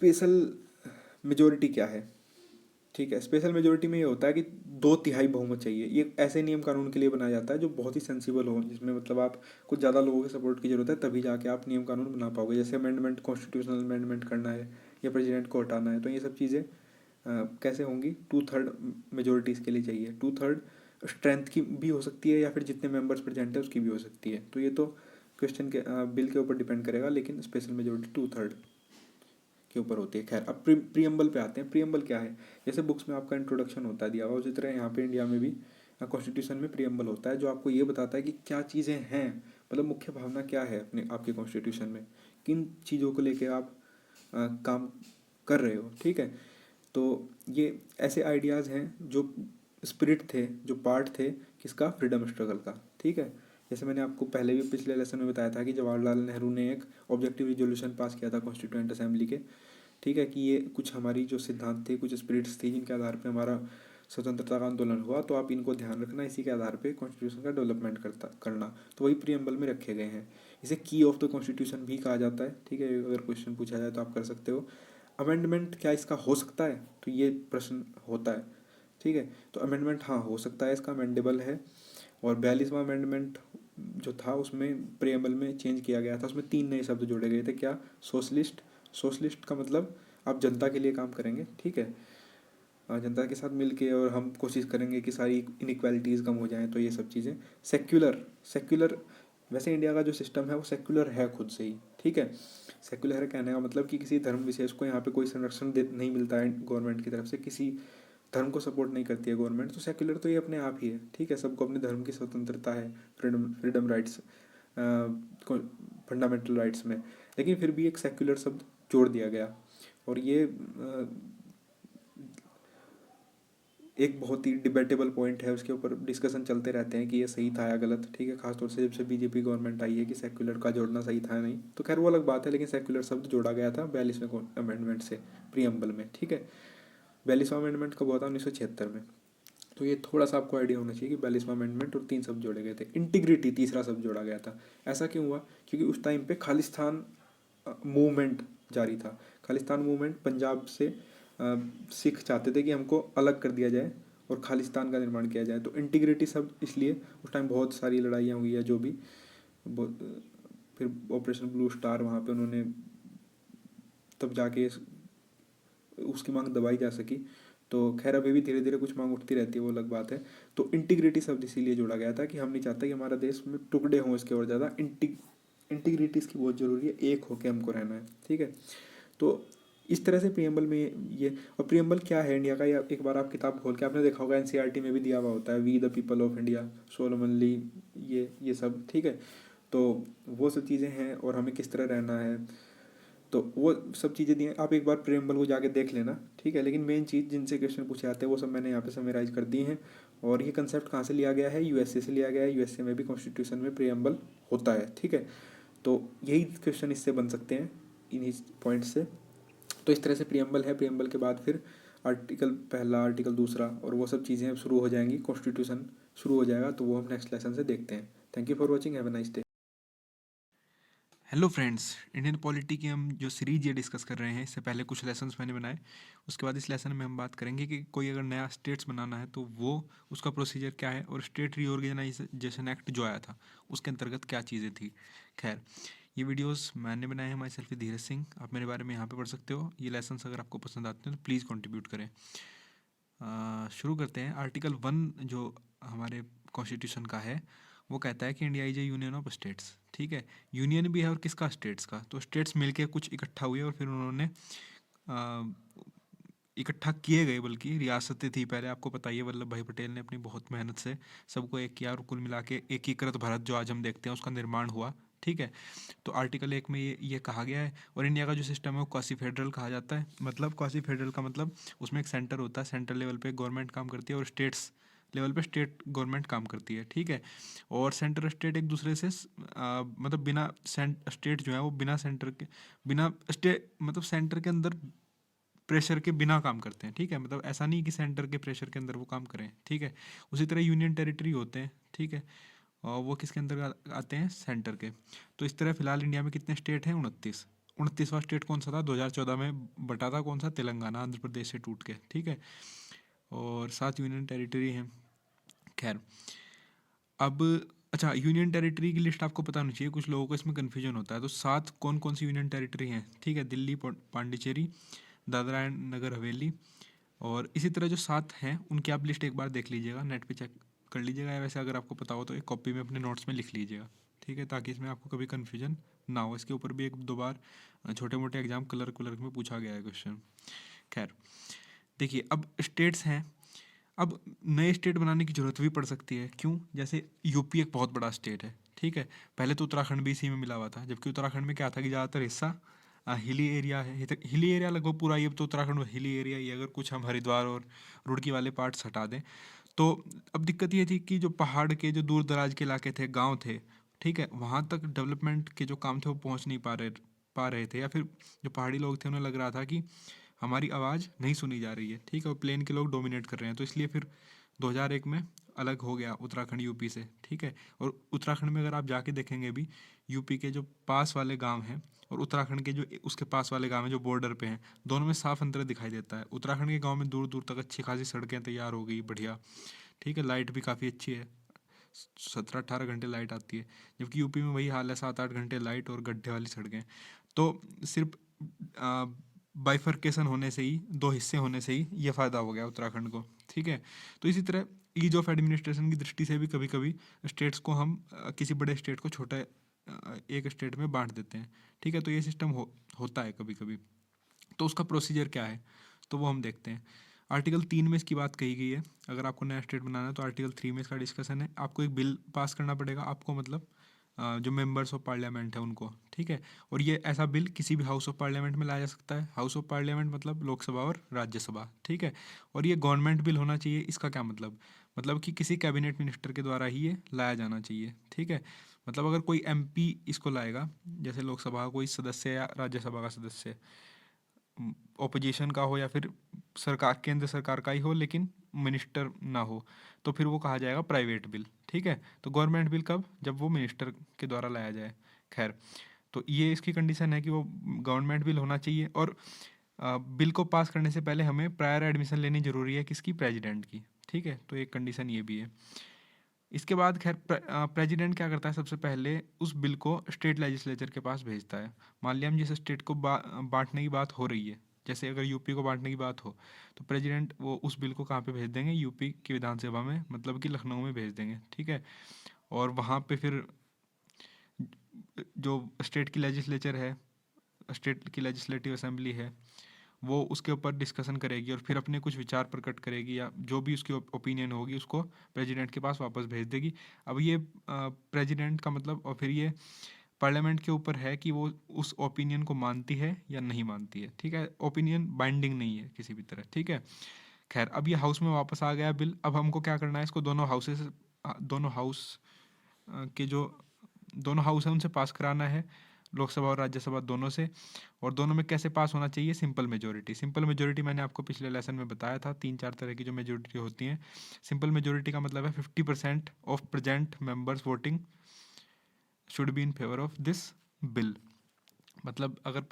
स्पेशल मेजोरिटी क्या है? ठीक है, स्पेशल मेजोरिटी में ये होता है कि 2/3 बहुमत चाहिए। ये ऐसे नियम कानून के लिए बनाया जाता है जो बहुत ही सेंसिबल हो, जिसमें मतलब आप कुछ ज़्यादा लोगों के सपोर्ट की जरूरत है, तभी जाके आप नियम कानून बना पाओगे। जैसे अमेंडमेंट, कॉन्स्टिट्यूशनल अमेंडमेंट करना है या प्रेसिडेंट को हटाना है, तो ये सब चीज़ें कैसे होंगी? 2/3 मेजोरिटी इसके लिए चाहिए। 2/3 स्ट्रेंथ की भी हो सकती है या फिर जितने मेंबर्स प्रेजेंट है उसकी भी हो सकती है। तो ये तो क्वेश्चन के बिल के ऊपर डिपेंड करेगा, लेकिन स्पेशल मेजोरिटी 2/3 के ऊपर होती है। खैर, अब प्रियम्बल पे आते हैं। प्रियम्बल क्या है? जैसे बुक्स में आपका इंट्रोडक्शन होता है दिया हुआ, उसी तरह यहाँ पे इंडिया में भी कॉन्स्टिट्यूशन में प्रियम्बल होता है, जो आपको ये बताता है कि क्या चीज़ें हैं, मतलब मुख्य भावना क्या है अपने आपके कॉन्स्टिट्यूशन में, किन चीज़ों को लेके आप काम कर रहे हो। ठीक है, तो ये ऐसे आइडियाज़ हैं जो स्पिरिट थे, जो पार्ट थे किसका? फ्रीडम स्ट्रगल का। ठीक है, जैसे मैंने आपको पहले भी पिछले लेसन में बताया था कि जवाहरलाल नेहरू ने एक ऑब्जेक्टिव रिजोल्यूशन पास किया था कॉन्स्टिट्यूएंट असेंबली के। ठीक है, कि ये कुछ हमारी जो सिद्धांत थे, कुछ स्पिरिट्स थी जिनके आधार पे हमारा स्वतंत्रता का आंदोलन हुआ, तो आप इनको ध्यान रखना, इसी के आधार पे कॉन्स्टिट्यूशन का डेवलपमेंट करना। तो वही प्रियम्बल में रखे गए हैं। इसे की ऑफ द कॉन्स्टिट्यूशन भी कहा जाता है। ठीक है, अगर क्वेश्चन पूछा जाए तो आप कर सकते हो। अमेंडमेंट क्या इसका हो सकता है? तो ये प्रश्न होता है। ठीक है, तो अमेंडमेंट हाँ हो सकता है, इसका अमेंडेबल है। और 42वां अमेंडमेंट जो था उसमें प्रियम्बल में चेंज किया गया था, उसमें 3 नए शब्द जोड़े गए थे। क्या? सोशलिस्ट। सोशलिस्ट का मतलब आप जनता के लिए काम करेंगे। ठीक है, जनता के साथ मिलके, और हम कोशिश करेंगे कि सारी इनइक्वालिटीज़ कम हो जाएं, तो ये सब चीज़ें। सेक्युलर। सेक्युलर, वैसे इंडिया का जो सिस्टम है वो सेक्युलर है खुद से ही। ठीक है, सेक्युलर है कहने का मतलब कि किसी धर्म विशेष को यहाँ पे कोई संरक्षण दे नहीं मिलता है गवर्नमेंट की तरफ से, किसी धर्म को सपोर्ट नहीं करती है गवर्नमेंट, तो सेक्युलर तो ये अपने आप ही है। ठीक है, सबको अपने धर्म की स्वतंत्रता है, freedom freedom rights, fundamental rights में। लेकिन फिर भी एक सेक्युलर शब्द जोड़ दिया गया, और ये एक बहुत ही डिबेटेबल पॉइंट है, उसके ऊपर डिस्कशन चलते रहते हैं कि ये सही था या गलत। ठीक है, खासतौर से जब से बीजेपी गवर्नमेंट आई है कि सेक्युलर का जोड़ना सही था या नहीं, तो खैर वो अलग बात है, लेकिन सेक्युलर शब्द जोड़ा गया था 42वें अमेंडमेंट से प्रियम्बल में। ठीक है, 42वां अमेंडमेंट कब हुआ था? 1976 में। तो ये थोड़ा सा आपको आइडिया होना चाहिए कि 42वां अमेंडमेंट और 3 शब्द जोड़े गए थे। इंटीग्रिटी तीसरा शब्द जोड़ा गया था। ऐसा क्यों हुआ? क्योंकि उस टाइम पे खालिस्तान मूवमेंट जारी था। खालिस्तान मूवमेंट पंजाब से सिख चाहते थे कि हमको अलग कर दिया जाए और खालिस्तान का निर्माण किया जाए। तो इंटीग्रिटी शब्द इसलिए, उस टाइम बहुत सारी लड़ाइयाँ हुई है जो भी, फिर ऑपरेशन ब्लू स्टार, वहाँ पे उन्होंने तब जाके उसकी मांग दबाई जा सकी। तो खैर अभी भी धीरे धीरे कुछ मांग उठती रहती है, वो अलग बात है। तो इंटीग्रिटी शब्द इसीलिए जोड़ा गया था कि हम नहीं चाहते कि हमारा देश में टुकड़े हों इसके और ज़्यादा। इंटीग्रिटी इसकी बहुत ज़रूरी है, एक होकर हमको रहना है। ठीक है, तो इस तरह से प्रियम्बल में ये। और प्रियम्बल क्या है इंडिया का, या एक बार आप किताब खोल के, आपने देखा होगा एनसीईआरटी में भी दिया हुआ होता है, we the people of India, Solomon Lee, ये सब। ठीक है, तो वो सब चीज़ें हैं, और हमें किस तरह रहना है, तो वो सब चीज़ें दी हैं। आप एक बार प्रेमबल को जाके देख लेना। ठीक है, लेकिन मेन चीज़ जिनसे क्वेश्चन पूछे जाते हैं वो सब मैंने यहाँ पे समराइज कर दी हैं। और ये कंसेप्ट कहाँ से लिया गया है? यूएसए से लिया गया है। यूएसए में भी कॉन्स्टिट्यूशन में प्रेम्बल होता है। ठीक है, तो यही क्वेश्चन इससे बन सकते हैं, इन्हीं पॉइंट से। तो इस तरह से प्रियम्बल है। प्रियम्बल के बाद फिर आर्टिकल पहला, आर्टिकल दूसरा, और वो सब चीज़ें अब शुरू हो जाएंगी, कॉन्स्टिट्यूशन शुरू हो जाएगा, तो वो हम नेक्स्ट लेसन से देखते हैं। Thank you for watching, have a nice day. Hello friends, Indian polity की हम जो सीरीज ये डिस्कस कर रहे हैं, इससे पहले कुछ लेसन्स मैंने बनाए। उसके बाद इस लेसन में हम बात करेंगे कि कोई अगर नया स्टेट्स बनाना है तो वो उसका प्रोसीजर क्या है, और स्टेट रीऑर्गेनाइजेशन एक्ट जो आया था उसके अंतर्गत क्या चीज़ें थी। खैर, ये वीडियोस मैंने बनाए हैं, माई सेल्फ धीरज सिंह। आप मेरे बारे में यहाँ पे पढ़ सकते हो। ये लेसन्स अगर आपको पसंद आते हैं तो प्लीज़ कंट्रीब्यूट करें। शुरू करते हैं। आर्टिकल 1 जो हमारे कॉन्स्टिट्यूशन का है वो कहता है कि India is A union of states. ठीक है, यूनियन भी है, और किसका? स्टेट्स का। तो स्टेट्स मिलके कुछ इकट्ठा हुए, और फिर उन्होंने इकट्ठा किए गए, बल्कि रियासतें थी पहले। आपको पता ही है, वल्लभ भाई पटेल ने अपनी बहुत मेहनत से सबको एक किया, और कुल मिला के एकीकृत भारत जो आज हम देखते हैं उसका निर्माण हुआ। ठीक है, तो आर्टिकल 1 में ये कहा गया है। और इंडिया का जो सिस्टम है वो क्वासी फेडरल कहा जाता है। मतलब क्वासी फेडरल का मतलब उसमें एक सेंटर होता है, सेंट्रल लेवल पे गवर्नमेंट काम करती है, और स्टेट्स लेवल पे स्टेट गवर्नमेंट काम करती है। ठीक है, और सेंटर स्टेट एक दूसरे से मतलब बिना स्टेट जो है वो बिना सेंटर के, बिना स्टेट मतलब सेंटर के अंदर प्रेशर के बिना काम करते हैं। ठीक है, मतलब ऐसा नहीं कि सेंटर के प्रेशर के अंदर वो काम करें। ठीक है, उसी तरह यूनियन टेरिटरी होते हैं। ठीक है, और वो किसके अंदर आते हैं? सेंटर के। तो इस तरह फिलहाल इंडिया में कितने स्टेट हैं? 29। 29वां स्टेट कौन सा था 2014 में? बटा था कौन सा? तेलंगाना, आंध्र प्रदेश से टूट के, ठीक है। और 7 यूनियन टेरिटरी हैं। खैर, अब अच्छा, यूनियन टेरिटरी की लिस्ट आपको पता होनी चाहिए, कुछ लोगों को इसमें कन्फ्यूजन होता है। तो 7 कौन कौन सी यूनियन टेरिटरी हैं, ठीक है? दिल्ली, पांडिचेरी, दादरा एंड नगर हवेली, और इसी तरह जो 7 हैं उनकी आप लिस्ट एक बार देख लीजिएगा, नेट पे चेक कर लीजिएगा, या वैसे अगर आपको पता हो तो एक कॉपी में अपने नोट्स में लिख लीजिएगा, ठीक है, ताकि इसमें आपको कभी कन्फ्यूजन ना हो। इसके ऊपर भी 1-2 बार छोटे मोटे एग्जाम क्लर्क में पूछा गया है क्वेश्चन। खैर, देखिए, अब स्टेट्स हैं। अब नए स्टेट बनाने की ज़रूरत भी पड़ सकती है। क्यों? जैसे यूपी एक बहुत बड़ा स्टेट है, ठीक है। पहले तो उत्तराखंड भी इसी में मिला हुआ था, जबकि उत्तराखंड में क्या था कि ज़्यादातर हिस्सा हिली एरिया है। हिली एरिया लगभग पूरा ही, अब तो उत्तराखंड में हिली एरिया ही है, अगर कुछ हम हरिद्वार और रुड़की वाले पार्ट्स हटा दें तो। अब दिक्कत ये थी कि जो पहाड़ के जो दूर दराज के इलाके थे, गाँव थे, ठीक है, वहाँ तक डेवलपमेंट के जो काम थे वो पहुँच नहीं पा रहे थे, या फिर जो पहाड़ी लोग थे उन्हें लग रहा था कि हमारी आवाज़ नहीं सुनी जा रही है, ठीक है, और प्लेन के लोग डोमिनेट कर रहे हैं। तो इसलिए फिर 2001 में अलग हो गया उत्तराखंड यूपी से, ठीक है। और उत्तराखंड में अगर आप जाके देखेंगे भी, यूपी के जो पास वाले गांव हैं और उत्तराखंड के जो उसके पास वाले गांव हैं जो बॉर्डर पे हैं, दोनों में साफ अंतर दिखाई देता है। उत्तराखंड के गांव में दूर दूर तक अच्छी खासी सड़कें तैयार हो गई, बढ़िया, ठीक है, लाइट भी काफ़ी अच्छी है, 17-18 घंटे लाइट आती है। जबकि यूपी में वही हाल है, 7-8 घंटे लाइट और गड्ढे वाली सड़कें। तो सिर्फ बाइफर्केशन होने से ही, 2 हिस्से होने से ही ये फ़ायदा हो गया उत्तराखंड को, ठीक है। तो इसी तरह ईज ऑफ एडमिनिस्ट्रेशन की दृष्टि से भी कभी कभी स्टेट्स को हम किसी बड़े स्टेट को छोटे एक स्टेट में बांट देते हैं, ठीक है। तो ये सिस्टम होता है कभी कभी। तो उसका प्रोसीजर क्या है, तो वो हम देखते हैं। आर्टिकल 3 में इसकी बात कही गई है। अगर आपको नया स्टेट बनाना है तो आर्टिकल 3 में इसका डिस्कशन है। आपको एक बिल पास करना पड़ेगा, आपको मतलब जो मेंबर्स ऑफ पार्लियामेंट है उनको, ठीक है। और ये ऐसा बिल किसी भी हाउस ऑफ पार्लियामेंट में लाया जा सकता है। हाउस ऑफ पार्लियामेंट मतलब लोकसभा और राज्यसभा, ठीक है। और ये गवर्नमेंट बिल होना चाहिए। इसका क्या मतलब कि किसी कैबिनेट मिनिस्टर के द्वारा ही ये लाया जाना चाहिए, ठीक है। मतलब अगर कोई एमपी इसको लाएगा, जैसे लोकसभा का कोई सदस्य या राज्यसभा का सदस्य, ओपोजिशन का हो या फिर सरकार, केंद्र सरकार का ही हो, लेकिन मिनिस्टर ना हो, तो फिर वो कहा जाएगा प्राइवेट बिल, ठीक है। तो गवर्नमेंट बिल कब? जब वो मिनिस्टर के द्वारा लाया जाए। खैर, तो ये इसकी कंडीशन है कि वो गवर्नमेंट बिल होना चाहिए। और बिल को पास करने से पहले हमें प्रायर एडमिशन लेनी जरूरी है, किसकी? प्रेसिडेंट की, ठीक है। तो एक कंडीशन ये भी है। इसके बाद खैर प्रेसिडेंट क्या करता है, सबसे पहले उस बिल को स्टेट लेजिस्लेचर के पास भेजता है। मान लिया हम जिस स्टेट को बांटने की बात हो रही है, जैसे अगर यूपी को बांटने की बात हो, तो प्रेसिडेंट वो उस बिल को कहाँ पे भेज देंगे? यूपी की विधानसभा में, मतलब कि लखनऊ में भेज देंगे, ठीक है। और वहाँ पे फिर जो स्टेट की लेजिस्लेचर है, स्टेट की लेजिस्लेटिव असेंबली है, वो उसके ऊपर डिस्कशन करेगी और फिर अपने कुछ विचार प्रकट करेगी, या जो भी उसकी ओपिनियन होगी उसको प्रेसिडेंट के पास वापस भेज देगी। अब ये प्रेसिडेंट का मतलब, और फिर ये पार्लियामेंट के ऊपर है कि वो उस ओपिनियन को मानती है या नहीं मानती है, ठीक है। ओपिनियन बाइंडिंग नहीं है किसी भी तरह, ठीक है। खैर, अब ये हाउस में वापस आ गया बिल। अब हमको क्या करना है, इसको दोनों हाउस के जो दोनों हाउस हैं उनसे पास कराना है, लोकसभा और राज्यसभा दोनों से। और दोनों में कैसे पास होना चाहिए? Simple majority. सिंपल मेजोरिटी मैंने आपको पिछले लेसन में बताया था, 3-4 तरह की जो मेजोरिटी होती हैं। सिंपल मेजोरिटी का मतलब है 50% of present members voting should be in favour of this bill. मतलब अगर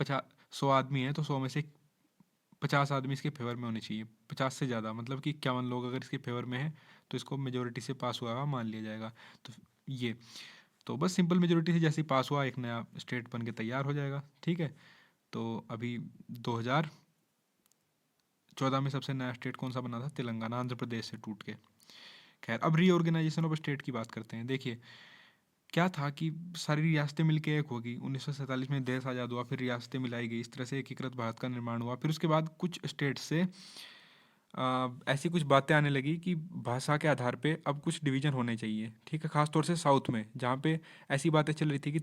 100 आदमी हैं तो 100 में से 50 आदमी इसके फेवर में होने चाहिए। 50 से ज़्यादा मतलब कि 51 लोग अगर इसके फेवर में हैं तो इसको मेजोरिटी से पास हुआ मान लिया जाएगा। तो ये तो बस सिंपल मेजोरिटी से जैसे ही पास हुआ, एक नया स्टेट बन के तैयार हो जाएगा, ठीक है। तो अभी 2014 में सबसे नया स्टेट कौन सा बना था? तेलंगाना, आंध्र प्रदेश से टूट के। खैर, अब रीऑर्गेनाइजेशन ऑफ स्टेट की बात करते हैं। देखिए, क्या था कि सारी रियासतें मिलके एक होगी। 1947 में देश आज़ाद हुआ, फिर रियासतें मिलाई गई, इस तरह से एकीकृत भारत का निर्माण हुआ। फिर उसके बाद कुछ स्टेट से ऐसी कुछ बातें आने लगी कि भाषा के आधार पे अब कुछ डिवीज़न होने चाहिए, ठीक है। खासतौर से साउथ में, जहाँ पे ऐसी बातें चल रही थी कि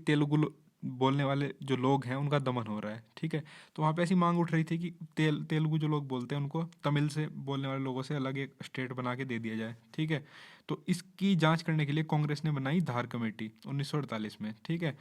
बोलने वाले जो लोग हैं उनका दमन हो रहा है, ठीक है। तो वहाँ पे ऐसी मांग उठ रही थी कि तेलुगु जो लोग बोलते हैं उनको तमिल से बोलने वाले लोगों से अलग एक स्टेट बना के दे दिया जाए, ठीक है। तो इसकी जांच करने के लिए कांग्रेस ने बनाई धार कमेटी 1948 में, ठीक है।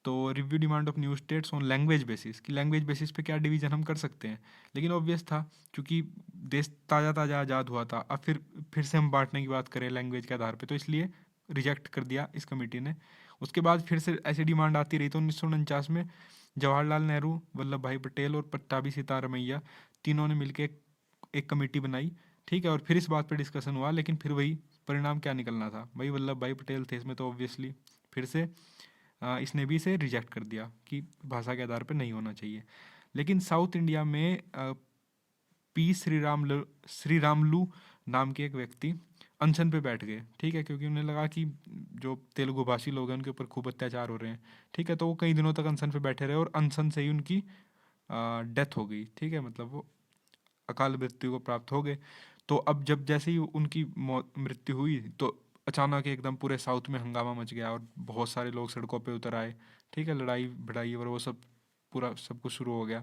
तो review demand of new states on language basis, कि लैंग्वेज बेसिस पे क्या डिवीज़न हम कर सकते हैं। लेकिन ऑब्वियस था, क्योंकि देश ताज़ा ताज़ा आज़ाद हुआ था, अब फिर से हम बांटने की बात करें लैंग्वेज के आधार पे, तो इसलिए रिजेक्ट कर दिया इस कमेटी ने। उसके बाद फिर से ऐसी डिमांड आती रही, तो 1949 में जवाहरलाल नेहरू, वल्लभ भाई पटेल और पट्टाभी सीतारमैया तीनों ने मिलकर एक कमेटी बनाई, ठीक है। और फिर इस बात पे डिस्कशन हुआ, लेकिन फिर वही परिणाम क्या निकलना था, वही वल्लभ भाई पटेल थे इसमें, तो ऑब्वियसली फिर से इसने भी इसे रिजेक्ट कर दिया कि भाषा के आधार पर नहीं होना चाहिए। लेकिन साउथ इंडिया में पी श्रीरामलू नाम के एक व्यक्ति अनशन पे बैठ गए, ठीक है, क्योंकि उन्हें लगा कि जो तेलुगु भाषी लोग हैं उनके ऊपर खूब अत्याचार हो रहे हैं, ठीक है। तो वो कई दिनों तक अनशन पे बैठे रहे और अनशन से ही उनकी डेथ हो गई, ठीक है, मतलब वो अकाल मृत्यु को प्राप्त हो गए। तो अब जब जैसे ही उनकी मृत्यु हुई तो अचानक एकदम पूरे साउथ में हंगामा मच गया और बहुत सारे लोग सड़कों पे उतर आए, ठीक है, लड़ाई भिड़ाई और वो सब पूरा सब कुछ शुरू हो गया।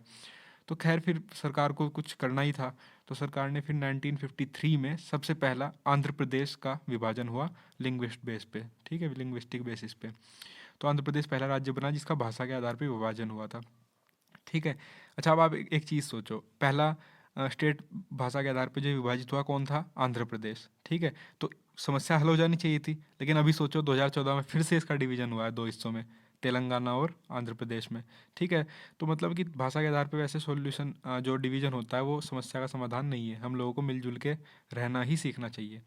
तो खैर फिर सरकार को कुछ करना ही था, तो सरकार ने फिर 1953 में सबसे पहला आंध्र प्रदेश का विभाजन हुआ लिंग्विस्ट बेस पे, ठीक है, लिंग्विस्टिक बेसिस पे। तो आंध्र प्रदेश पहला राज्य बना जिसका भाषा के आधार पे विभाजन हुआ था, ठीक है। अच्छा, अब आप एक चीज़ सोचो, पहला स्टेट भाषा के आधार पे जो विभाजित हुआ कौन था, आंध्र प्रदेश, ठीक है। तो समस्या हल हो जानी चाहिए थी, लेकिन अभी सोचो 2014 में फिर से इसका डिवीजन हुआ है दो हिस्सों में, तेलंगाना और आंध्र प्रदेश में, ठीक है। तो मतलब कि भाषा के आधार पे वैसे सॉल्यूशन जो डिवीजन होता है वो समस्या का समाधान नहीं है, हम लोगों को मिलजुल के रहना ही सीखना चाहिए।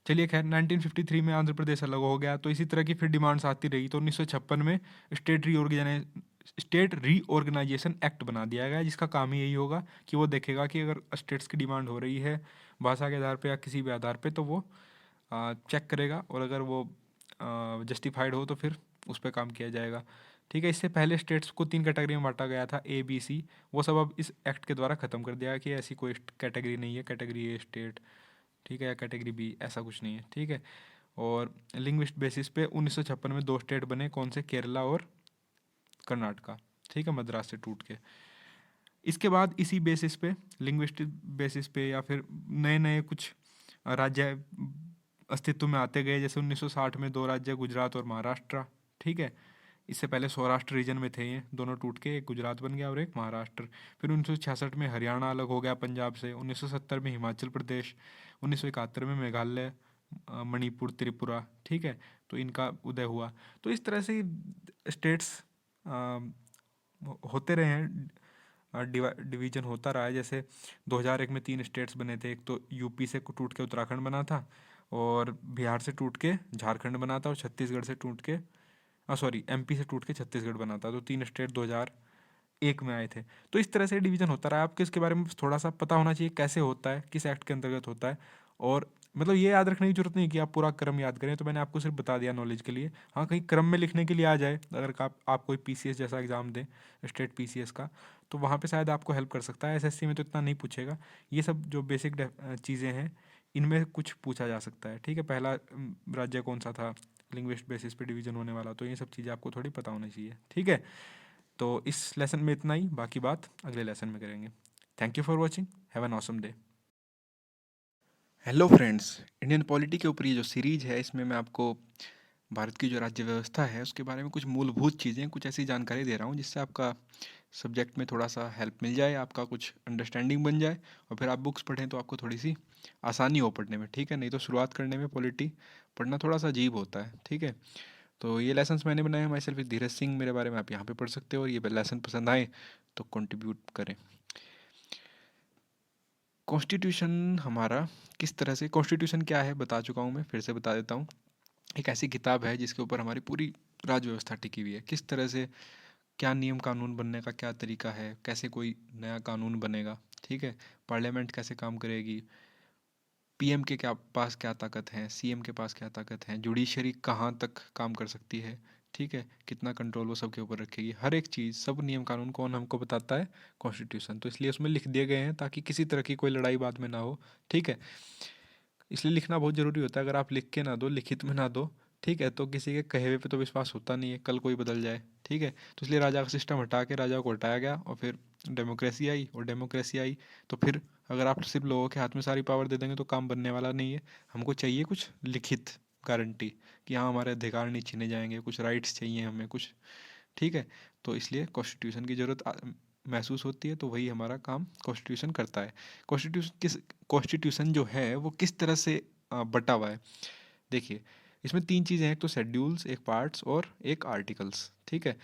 चलिए खैर 1953 में आंध्र प्रदेश अलग हो गया, तो इसी तरह की फिर डिमांड्स आती रही, तो 1956 में स्टेट रीऑर्गेनाइजेशन एक्ट बना दिया गया, जिसका काम ही यही होगा कि वो देखेगा कि अगर स्टेट्स की डिमांड हो रही है भाषा के आधार पे या किसी भी आधार पे, तो वो चेक करेगा और अगर वो जस्टिफाइड हो तो फिर उस पर काम किया जाएगा, ठीक है। इससे पहले स्टेट्स को 3 कैटेगरी में बांटा गया था, ए बी सी, वो सब अब इस एक्ट के द्वारा ख़त्म कर दिया कि ऐसी कोई कैटेगरी नहीं है, कैटेगरी ए स्टेट, ठीक है, या कैटेगरी बी, ऐसा कुछ नहीं है, ठीक है। और लिंग्विस्ट बेसिस पे 1956 में 2 स्टेट बने, कौन से, केरला और कर्नाटका, ठीक है, मद्रास से टूट के। इसके बाद इसी बेसिस पे, लिंग्विस्टिक बेसिस पे या फिर नए नए कुछ राज्य अस्तित्व में आते गए, जैसे 1960 में 2 राज्य, गुजरात और महाराष्ट्र, ठीक है। इससे पहले सौराष्ट्र रीजन में थे ये दोनों, टूट के एक गुजरात बन गया और एक महाराष्ट्र। फिर 1966 में हरियाणा अलग हो गया पंजाब से, 1970 में हिमाचल प्रदेश, 1971 में मेघालय, मणिपुर, त्रिपुरा, ठीक है, तो इनका उदय हुआ। तो इस तरह से स्टेट्स होते रहे हैं, डिवीजन होता रहा है। जैसे 2001 में 3 स्टेट्स बने थे, एक तो यूपी से टूट के उत्तराखंड बना था, और बिहार से टूट के झारखंड बना था, और छत्तीसगढ़ से टूट के सॉरी एमपी से टूट के छत्तीसगढ़ बना था। तो 3 स्टेट 2001 में आए थे। तो इस तरह से डिवीजन होता रहा है। आपको इसके बारे में थोड़ा सा पता होना चाहिए कैसे होता है, किस एक्ट के अंतर्गत होता है, और मतलब ये याद रखने की जरूरत नहीं कि आप पूरा क्रम याद करें, तो मैंने आपको सिर्फ बता दिया नॉलेज के लिए। हाँ, कहीं क्रम में लिखने के लिए आ जाए, अगर आप कोई पीसीएस जैसा एग्जाम दें, स्टेट पीसीएस का, तो वहाँ पे शायद आपको हेल्प कर सकता है। एसएससी में तो इतना नहीं पूछेगा, ये सब जो बेसिक चीज़ें हैं इनमें कुछ पूछा जा सकता है, ठीक है। पहला राज्य कौन सा था लिंग्विस्ट बेसिस पे डिवीजन होने वाला, तो ये सब चीज़ें आपको थोड़ी पता होनी चाहिए, ठीक है। तो इस लेसन में इतना ही, बाकी बात अगले लेसन में करेंगे। Thank you for watching, have an awesome day. Hello friends, Indian polity के ऊपर ये जो सीरीज़ है, इसमें मैं आपको भारत की जो राज्य व्यवस्था है उसके बारे में कुछ मूलभूत चीज़ें, कुछ ऐसी जानकारी दे रहा हूँ जिससे आपका सब्जेक्ट में थोड़ा सा हेल्प मिल जाए, आपका कुछ अंडरस्टैंडिंग बन जाए, और फिर आप बुक्स पढ़ें तो आपको थोड़ी सी आसानी हो पढ़ने में, ठीक है। नहीं तो शुरुआत करने में पॉलिटी पढ़ना थोड़ा सा अजीब होता है, ठीक है। तो ये लेसन्स मैंने बनाए हैं, माई सेल्फ धीरज सिंह, मेरे बारे में आप यहाँ पे पढ़ सकते हो, और ये लेसन पसंद आए तो कंट्रीब्यूट करें। कॉन्स्टिट्यूशन हमारा किस तरह से, कॉन्स्टिट्यूशन क्या है बता चुका हूँ मैं, फिर से बता देता हूँ। एक ऐसी किताब है जिसके ऊपर हमारी पूरी राज्य व्यवस्था टिकी हुई है, किस तरह से, क्या नियम कानून बनने का क्या तरीका है, कैसे कोई नया कानून बनेगा, ठीक है, पार्लियामेंट कैसे काम करेगी, पीएम के क्या पास क्या ताकत है, सीएम के पास क्या ताकत है, जुडिशरी कहाँ तक काम कर सकती है, ठीक है, कितना कंट्रोल वो सबके ऊपर रखेगी, हर एक चीज़, सब नियम कानून कौन हमको बताता है, कॉन्स्टिट्यूशन। तो इसलिए उसमें लिख दिए गए हैं ताकि किसी तरह की कोई लड़ाई बाद में ना हो, ठीक है। इसलिए लिखना बहुत ज़रूरी होता है, अगर आप लिख के ना दो, लिखित में ना दो, ठीक है, तो किसी के कहे हुए पे तो विश्वास होता नहीं है, कल कोई बदल जाए, ठीक है। तो इसलिए राजा का सिस्टम हटा के राजा को हटाया गया, और फिर डेमोक्रेसी आई, और डेमोक्रेसी आई तो फिर अगर आप सिर्फ लोगों के हाथ में सारी पावर दे देंगे तो काम बनने वाला नहीं है। हमको चाहिए कुछ लिखित गारंटी कि हाँ हमारे अधिकार नहीं छीने जाएंगे, कुछ राइट्स चाहिए हमें कुछ, ठीक है। तो इसलिए कॉन्स्टिट्यूशन की ज़रूरत महसूस होती है, तो वही हमारा काम कॉन्स्टिट्यूशन करता है। कॉन्स्टिट्यूशन जो है वो किस तरह से बटा हुआ है, देखिए इसमें 3 चीज़ें हैं, एक तो शेड्यूल्स, एक पार्ट्स और एक आर्टिकल्स, ठीक है।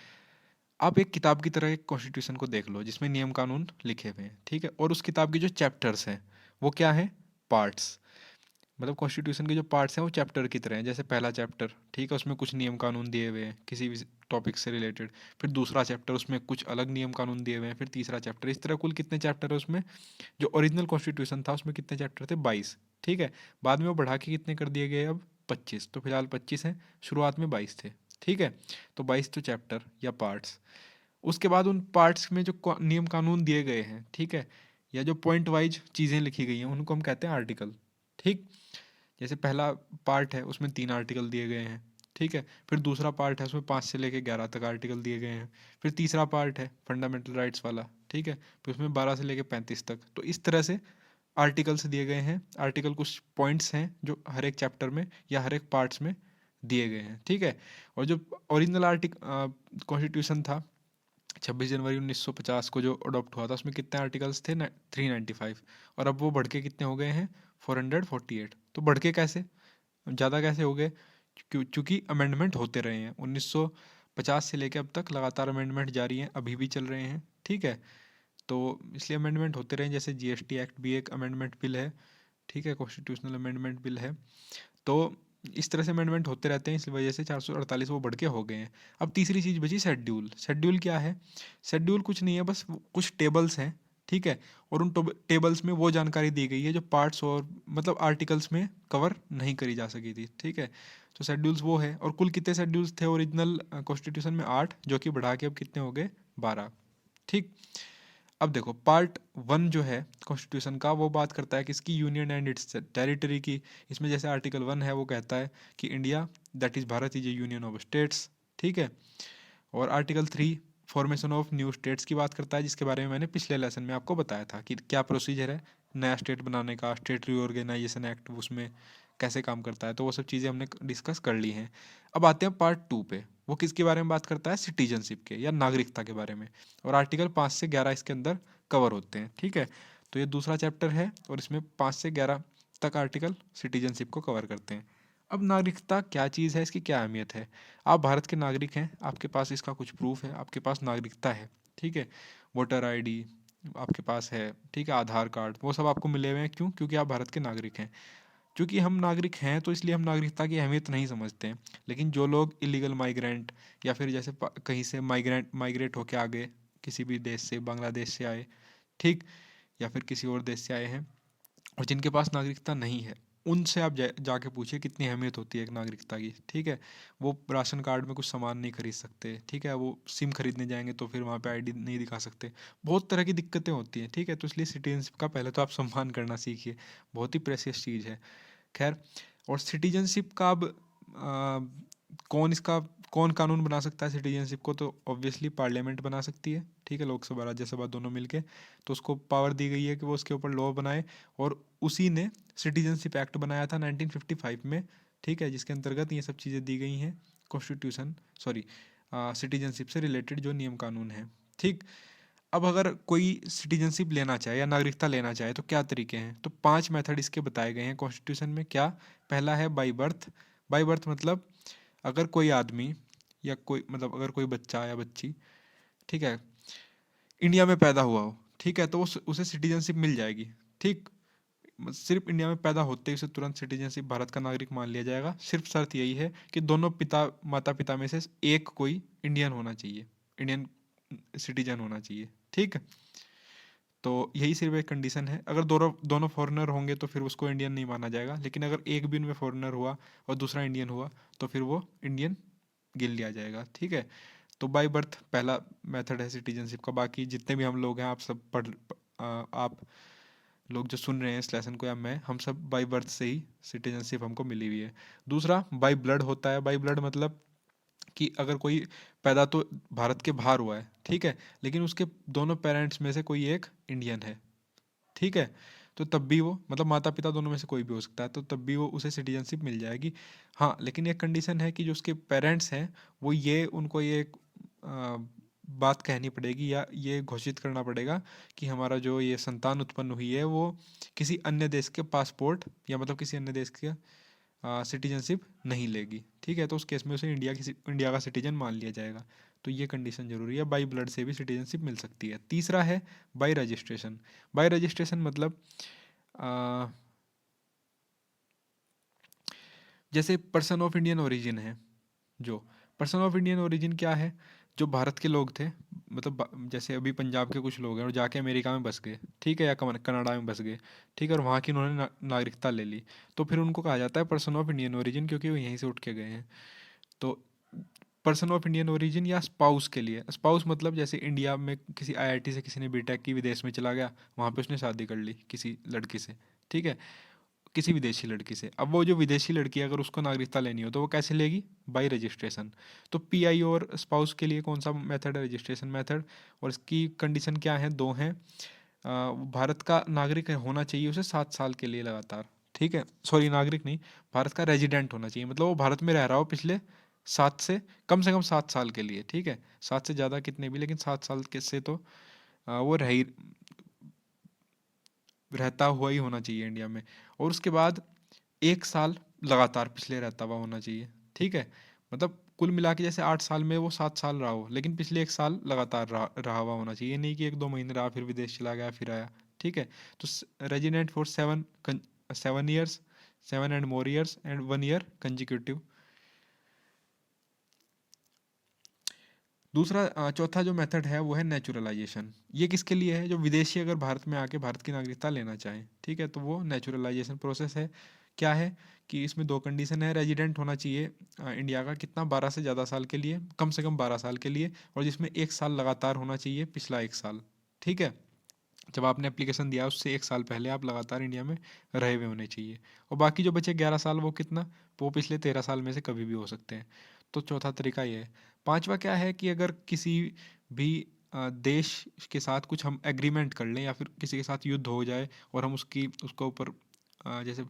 आप एक किताब की तरह एक कॉन्स्टिट्यूशन को देख लो जिसमें नियम कानून लिखे हुए हैं, ठीक है, और उस किताब के जो चैप्टर्स हैं वो क्या है, पार्ट्स। मतलब कॉन्स्टिट्यूशन के जो पार्ट्स हैं वो चैप्टर की तरह हैं। जैसे पहला चैप्टर, ठीक है, उसमें कुछ नियम कानून दिए हुए हैं किसी भी टॉपिक से रिलेटेड। फिर दूसरा चैप्टर, उसमें कुछ अलग नियम कानून दिए हुए हैं। फिर तीसरा चैप्टर, इस तरह कुल कितने चैप्टर है उसमें। जो ओरिजिनल कॉन्स्टिट्यूशन था उसमें कितने चैप्टर थे, 22, ठीक है। बाद में वो बढ़ा के कितने कर दिए गए, अब 25। तो फिलहाल 25 हैं, शुरुआत में 22 थे, ठीक है। तो 22 तो चैप्टर या पार्ट्स। उसके बाद उन पार्ट्स में जो नियम कानून दिए गए हैं, ठीक है, या जो पॉइंट वाइज चीज़ें लिखी गई हैं उनको हम कहते हैं आर्टिकल, ठीक। जैसे पहला पार्ट है उसमें 3 आर्टिकल दिए गए हैं, ठीक है। फिर दूसरा पार्ट है उसमें 5 से लेकर 11 तक आर्टिकल दिए गए हैं। फिर तीसरा पार्ट है फंडामेंटल राइट्स वाला, ठीक है, फिर उसमें 12 से लेकर 35 तक। तो इस तरह से आर्टिकल्स दिए गए हैं। आर्टिकल कुछ पॉइंट्स हैं जो हर एक चैप्टर में या हर एक पार्ट्स में दिए गए हैं, ठीक है। और जो ओरिजिनल कॉन्स्टिट्यूशन था 26 जनवरी 1950 को जो अडॉप्ट हुआ था उसमें कितने आर्टिकल्स थे, 395। और अब वो बढ़ के कितने हो गए हैं, 448। तो बढ़ के कैसे, ज़्यादा कैसे हो गए, क्योंकि अमेंडमेंट होते रहे हैं 1950 से लेकर अब तक लगातार अमेंडमेंट जारी हैं, अभी भी चल रहे हैं, ठीक है। तो इसलिए अमेंडमेंट होते रहे हैं। जैसे जीएसटी एक्ट भी एक अमेंडमेंट बिल है, ठीक है, कॉन्स्टिट्यूशनल अमेंडमेंट बिल है। तो इस तरह से अमेंडमेंट होते रहते हैं, इस वजह से 448 वो बढ़ के हो गए हैं। अब तीसरी चीज़ बची शेड्यूल। शेड्यूल क्या है, शेड्यूल कुछ नहीं है, बस कुछ टेबल्स हैं, ठीक है। और उन टेबल्स में वो जानकारी दी गई है जो पार्ट्स और मतलब आर्टिकल्स में कवर नहीं करी जा सकी थी, ठीक है। तो शेड्यूल्स वो है। और कुल कितने शेड्यूल्स थे ओरिजिनल कॉन्स्टिट्यूशन में, 8, जो कि बढ़ा के अब कितने हो गए, 12, ठीक। अब देखो पार्ट 1 जो है कॉन्स्टिट्यूशन का वो बात करता है किसकी, यूनियन एंड इट्स टेरिटरी की। इसमें जैसे आर्टिकल 1 है वो कहता है कि India that is Bharat is A union of states, ठीक है। और article 3 formation of new states की बात करता है, जिसके बारे में मैंने पिछले लेसन में आपको बताया था कि क्या प्रोसीजर है नया स्टेट बनाने का, स्टेट रीऑर्गेनाइजेशन एक्ट उसमें कैसे काम करता है। तो वो सब चीज़ें हमने डिस्कस कर ली हैं। अब आते हैं पार्ट 2 पे। वो किसके बारे में बात करता है, सिटीजनशिप के या नागरिकता के बारे में। और आर्टिकल 5 से 11 इसके अंदर कवर होते हैं, ठीक है। तो ये दूसरा चैप्टर है और इसमें 5 से 11 तक आर्टिकल सिटीजनशिप को कवर करते हैं। अब नागरिकता क्या चीज़ है, इसकी क्या अहमियत है। आप भारत के नागरिक हैं, आपके पास इसका कुछ प्रूफ है, आपके पास नागरिकता है, ठीक है। वोटर आईडी आपके पास है, ठीक है, आधार कार्ड, वो सब आपको मिले हुए हैं। क्यों, क्योंकि आप भारत के नागरिक हैं। क्योंकि हम नागरिक हैं तो इसलिए हम नागरिकता की अहमियत नहीं समझते हैं। लेकिन जो लोग इलीगल माइग्रेंट या फिर जैसे कहीं से माइग्रेट होके आ गए, किसी भी देश से, बांग्लादेश से आए, ठीक, या फिर किसी और देश से आए हैं और जिनके पास नागरिकता नहीं है, उनसे आप जाके पूछिए कितनी अहमियत होती है एक नागरिकता की, ठीक है। वो राशन कार्ड में कुछ सामान नहीं खरीद सकते, ठीक है, वो सिम खरीदने जाएंगे तो फिर वहाँ पे आईडी नहीं दिखा सकते। बहुत तरह की दिक्कतें होती हैं, ठीक है। तो इसलिए सिटीजनशिप का पहले तो आप सम्मान करना सीखिए, बहुत ही प्रेशियस चीज़ है। खैर, और सिटीजनशिप का अब कौन इसका कौन कानून बना सकता है सिटीजनशिप को, तो ऑब्वियसली पार्लियामेंट बना सकती है, ठीक है, लोकसभा राज्यसभा दोनों मिलके। तो उसको पावर दी गई है कि वो उसके ऊपर लॉ बनाए। और उसी ने सिटीजनशिप एक्ट बनाया था 1955 में, ठीक है, जिसके अंतर्गत ये सब चीज़ें दी गई हैं, कॉन्स्टिट्यूशन सॉरी सिटीजनशिप से रिलेटेड जो नियम कानून हैं, ठीक। अब अगर कोई सिटीजनशिप लेना चाहे या नागरिकता लेना चाहे तो क्या तरीके हैं, तो 5 मेथड इसके बताए गए हैं कॉन्स्टिट्यूशन में। क्या, पहला है बाई बर्थ। बाई बर्थ मतलब अगर कोई आदमी या कोई मतलब अगर कोई बच्चा या बच्ची, ठीक है, इंडिया में पैदा हुआ हो, ठीक है, तो उसे सिटीजनशिप मिल जाएगी, ठीक। सिर्फ इंडिया में पैदा होते ही उसे तुरंत सिटीजनशिप भारत का नागरिक मान लिया जाएगा। सिर्फ शर्त यही है कि दोनों माता पिता में से एक कोई इंडियन होना चाहिए, इंडियन सिटीजन होना चाहिए, ठीक। तो यही सिर्फ एक कंडीशन है। अगर दोनों दोनों फॉरेनर होंगे तो फिर उसको इंडियन नहीं माना जाएगा। लेकिन अगर एक भी उनमें फॉरेनर हुआ और दूसरा इंडियन हुआ तो फिर वो इंडियन गिन लिया जाएगा, ठीक है। तो बाय बर्थ पहला मेथड है सिटीजनशिप का। बाकी जितने भी हम लोग हैं, आप सब आप लोग जो सुन रहे हैं इस लेसन को या मैं, हम सब बाय बर्थ से ही सिटीजनशिप हमको मिली हुई है। दूसरा बाय ब्लड होता है। बाय ब्लड मतलब कि अगर कोई पैदा तो भारत के बाहर हुआ है, ठीक है, लेकिन उसके दोनों पेरेंट्स में से कोई एक इंडियन है, ठीक है, तो तब भी वो मतलब माता पिता दोनों में से कोई भी हो सकता है, तो तब भी वो उसे सिटीजनशिप मिल जाएगी। हाँ, लेकिन एक कंडीशन है कि जो उसके पेरेंट्स हैं वो ये उनको ये बात कहनी पड़ेगी या ये घोषित करना पड़ेगा कि हमारा जो ये संतान उत्पन्न हुई है वो किसी अन्य देश के पासपोर्ट या मतलब किसी अन्य देश के सिटीजनशिप नहीं लेगी, ठीक है। तो उस केस में उसे इंडिया का सिटीजन मान लिया जाएगा। तो ये कंडीशन जरूरी है, बाई ब्लड से भी सिटीजनशिप मिल सकती है। तीसरा है बाई रजिस्ट्रेशन। बाई रजिस्ट्रेशन मतलब आ, जैसे पर्सन ऑफ इंडियन ओरिजिन है, जो पर्सन ऑफ इंडियन ओरिजिन क्या है, जो भारत के लोग थे, मतलब जैसे अभी पंजाब के कुछ लोग हैं और जाके अमेरिका में बस गए, ठीक है, या कनाडा में बस गए, ठीक है, और वहाँ की उन्होंने नागरिकता ले ली, तो फिर उनको कहा जाता है पर्सन ऑफ इंडियन ओरिजिन, क्योंकि वो यहीं से उठ के गए हैं। तो पर्सन ऑफ इंडियन ओरिजिन या स्पाउस के लिए, स्पाउस मतलब जैसे इंडिया में किसी आईआईटी से किसी ने बीटेक की, विदेश में चला गया, वहाँ पे उसने शादी कर ली किसी लड़की से, ठीक है, किसी विदेशी लड़की से। अब वो जो विदेशी लड़की है, अगर उसको नागरिकता लेनी हो तो वो कैसे लेगी, बाई रजिस्ट्रेशन। तो पीआई और स्पाउस के लिए कौन सा मेथड है, रजिस्ट्रेशन मेथड। और इसकी कंडीशन क्या है, दो हैं। भारत का नागरिक होना चाहिए उसे 7 साल के लिए लगातार, ठीक है, सॉरी नागरिक नहीं, भारत का रेजिडेंट होना चाहिए, मतलब वो भारत में रह रहा हो पिछले 7 से कम 7 साल के लिए, ठीक है, 7 से ज़्यादा कितने भी, लेकिन 7 साल के से तो वो रहता हुआ ही होना चाहिए इंडिया में। और उसके बाद 1 साल लगातार पिछले रहता हुआ होना चाहिए, ठीक है। मतलब कुल मिला के जैसे 8 साल में वो 7 साल रहा हो, लेकिन पिछले 1 साल लगातार रहा हुआ होना चाहिए, नहीं कि 1-2 महीने रहा फिर विदेश चला गया फिर आया, ठीक है। तो resident for 7 years, 7 and more years and 1 year consecutive. दूसरा चौथा जो मेथड है वो है नेचुरलाइजेशन। ये किसके लिए है, जो विदेशी अगर भारत में आके भारत की नागरिकता लेना चाहें, ठीक है, तो वो नेचुरलाइजेशन प्रोसेस है। क्या है कि इसमें दो कंडीशन है, रेजिडेंट होना चाहिए इंडिया का कितना, 12 से ज़्यादा साल के लिए, कम से कम 12 साल के लिए, और जिसमें 1 साल लगातार होना चाहिए पिछला 1 साल, ठीक है। जब आपने एप्लीकेशन दिया उससे 1 साल पहले आप लगातार इंडिया में रहे हुए होने चाहिए। और बाकी जो बचे 11 साल वो कितना, वो पिछले 13 साल में से कभी भी हो सकते हैं। तो चौथा तरीका ये है। पांचवा क्या है कि अगर किसी भी देश के साथ कुछ हम एग्रीमेंट कर लें, या फिर किसी के साथ युद्ध हो जाए और हम उसको ऊपर जैसे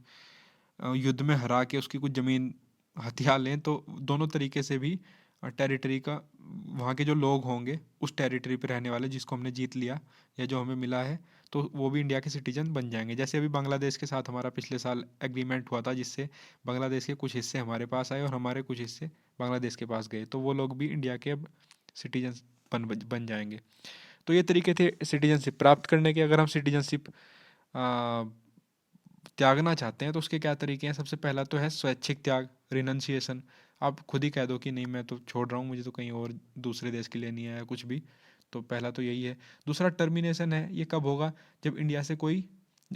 युद्ध में हरा के उसकी कुछ ज़मीन हथिया लें, तो दोनों तरीके से भी टेरिटरी का, वहाँ के जो लोग होंगे उस टेरिटरी पे रहने वाले जिसको हमने जीत लिया या जो हमें मिला है, तो वो भी इंडिया के सिटीजन बन जाएंगे। जैसे अभी बांग्लादेश के साथ हमारा पिछले साल एग्रीमेंट हुआ था, जिससे बांग्लादेश के कुछ हिस्से हमारे पास आए और हमारे कुछ हिस्से बांग्लादेश के पास गए, तो वो लोग भी इंडिया के अब सिटीजन बन जाएंगे। तो ये तरीके थे सिटीजनशिप प्राप्त करने के। अगर हम सिटीजनशिप त्यागना चाहते हैं तो उसके क्या तरीके हैं। सबसे पहला तो है स्वैच्छिक त्याग, रिनंसिएशन। आप खुद ही कह दो कि नहीं मैं तो छोड़ रहा हूँ, मुझे तो कहीं और दूसरे देश के लिए नहीं आया कुछ भी। तो पहला तो यही है। दूसरा टर्मिनेशन है। ये कब होगा, जब इंडिया से कोई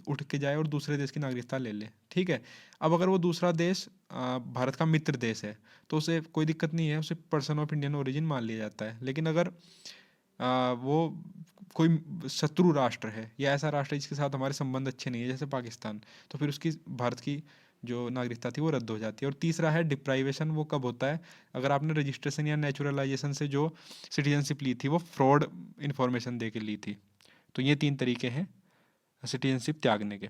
उठ के जाए और दूसरे देश की नागरिकता ले ले, ठीक है। अब अगर वो दूसरा देश भारत का मित्र देश है तो उसे कोई दिक्कत नहीं है, उसे पर्सन ऑफ इंडियन ओरिजिन मान लिया जाता है। लेकिन अगर वो कोई शत्रु राष्ट्र है या ऐसा राष्ट्र है जिसके साथ हमारे संबंध अच्छे नहीं है, जैसे पाकिस्तान, तो फिर उसकी भारत की जो नागरिकता थी वो रद्द हो जाती है। और तीसरा है डिप्राइवेशन। वो कब होता है, अगर आपने रजिस्ट्रेशन या नेचुरलाइजेशन से जो सिटीजनशिप ली थी वो फ्रॉड इन्फॉर्मेशन दे के ली थी। तो ये 3 तरीके हैं सिटीजनशिप त्यागने के।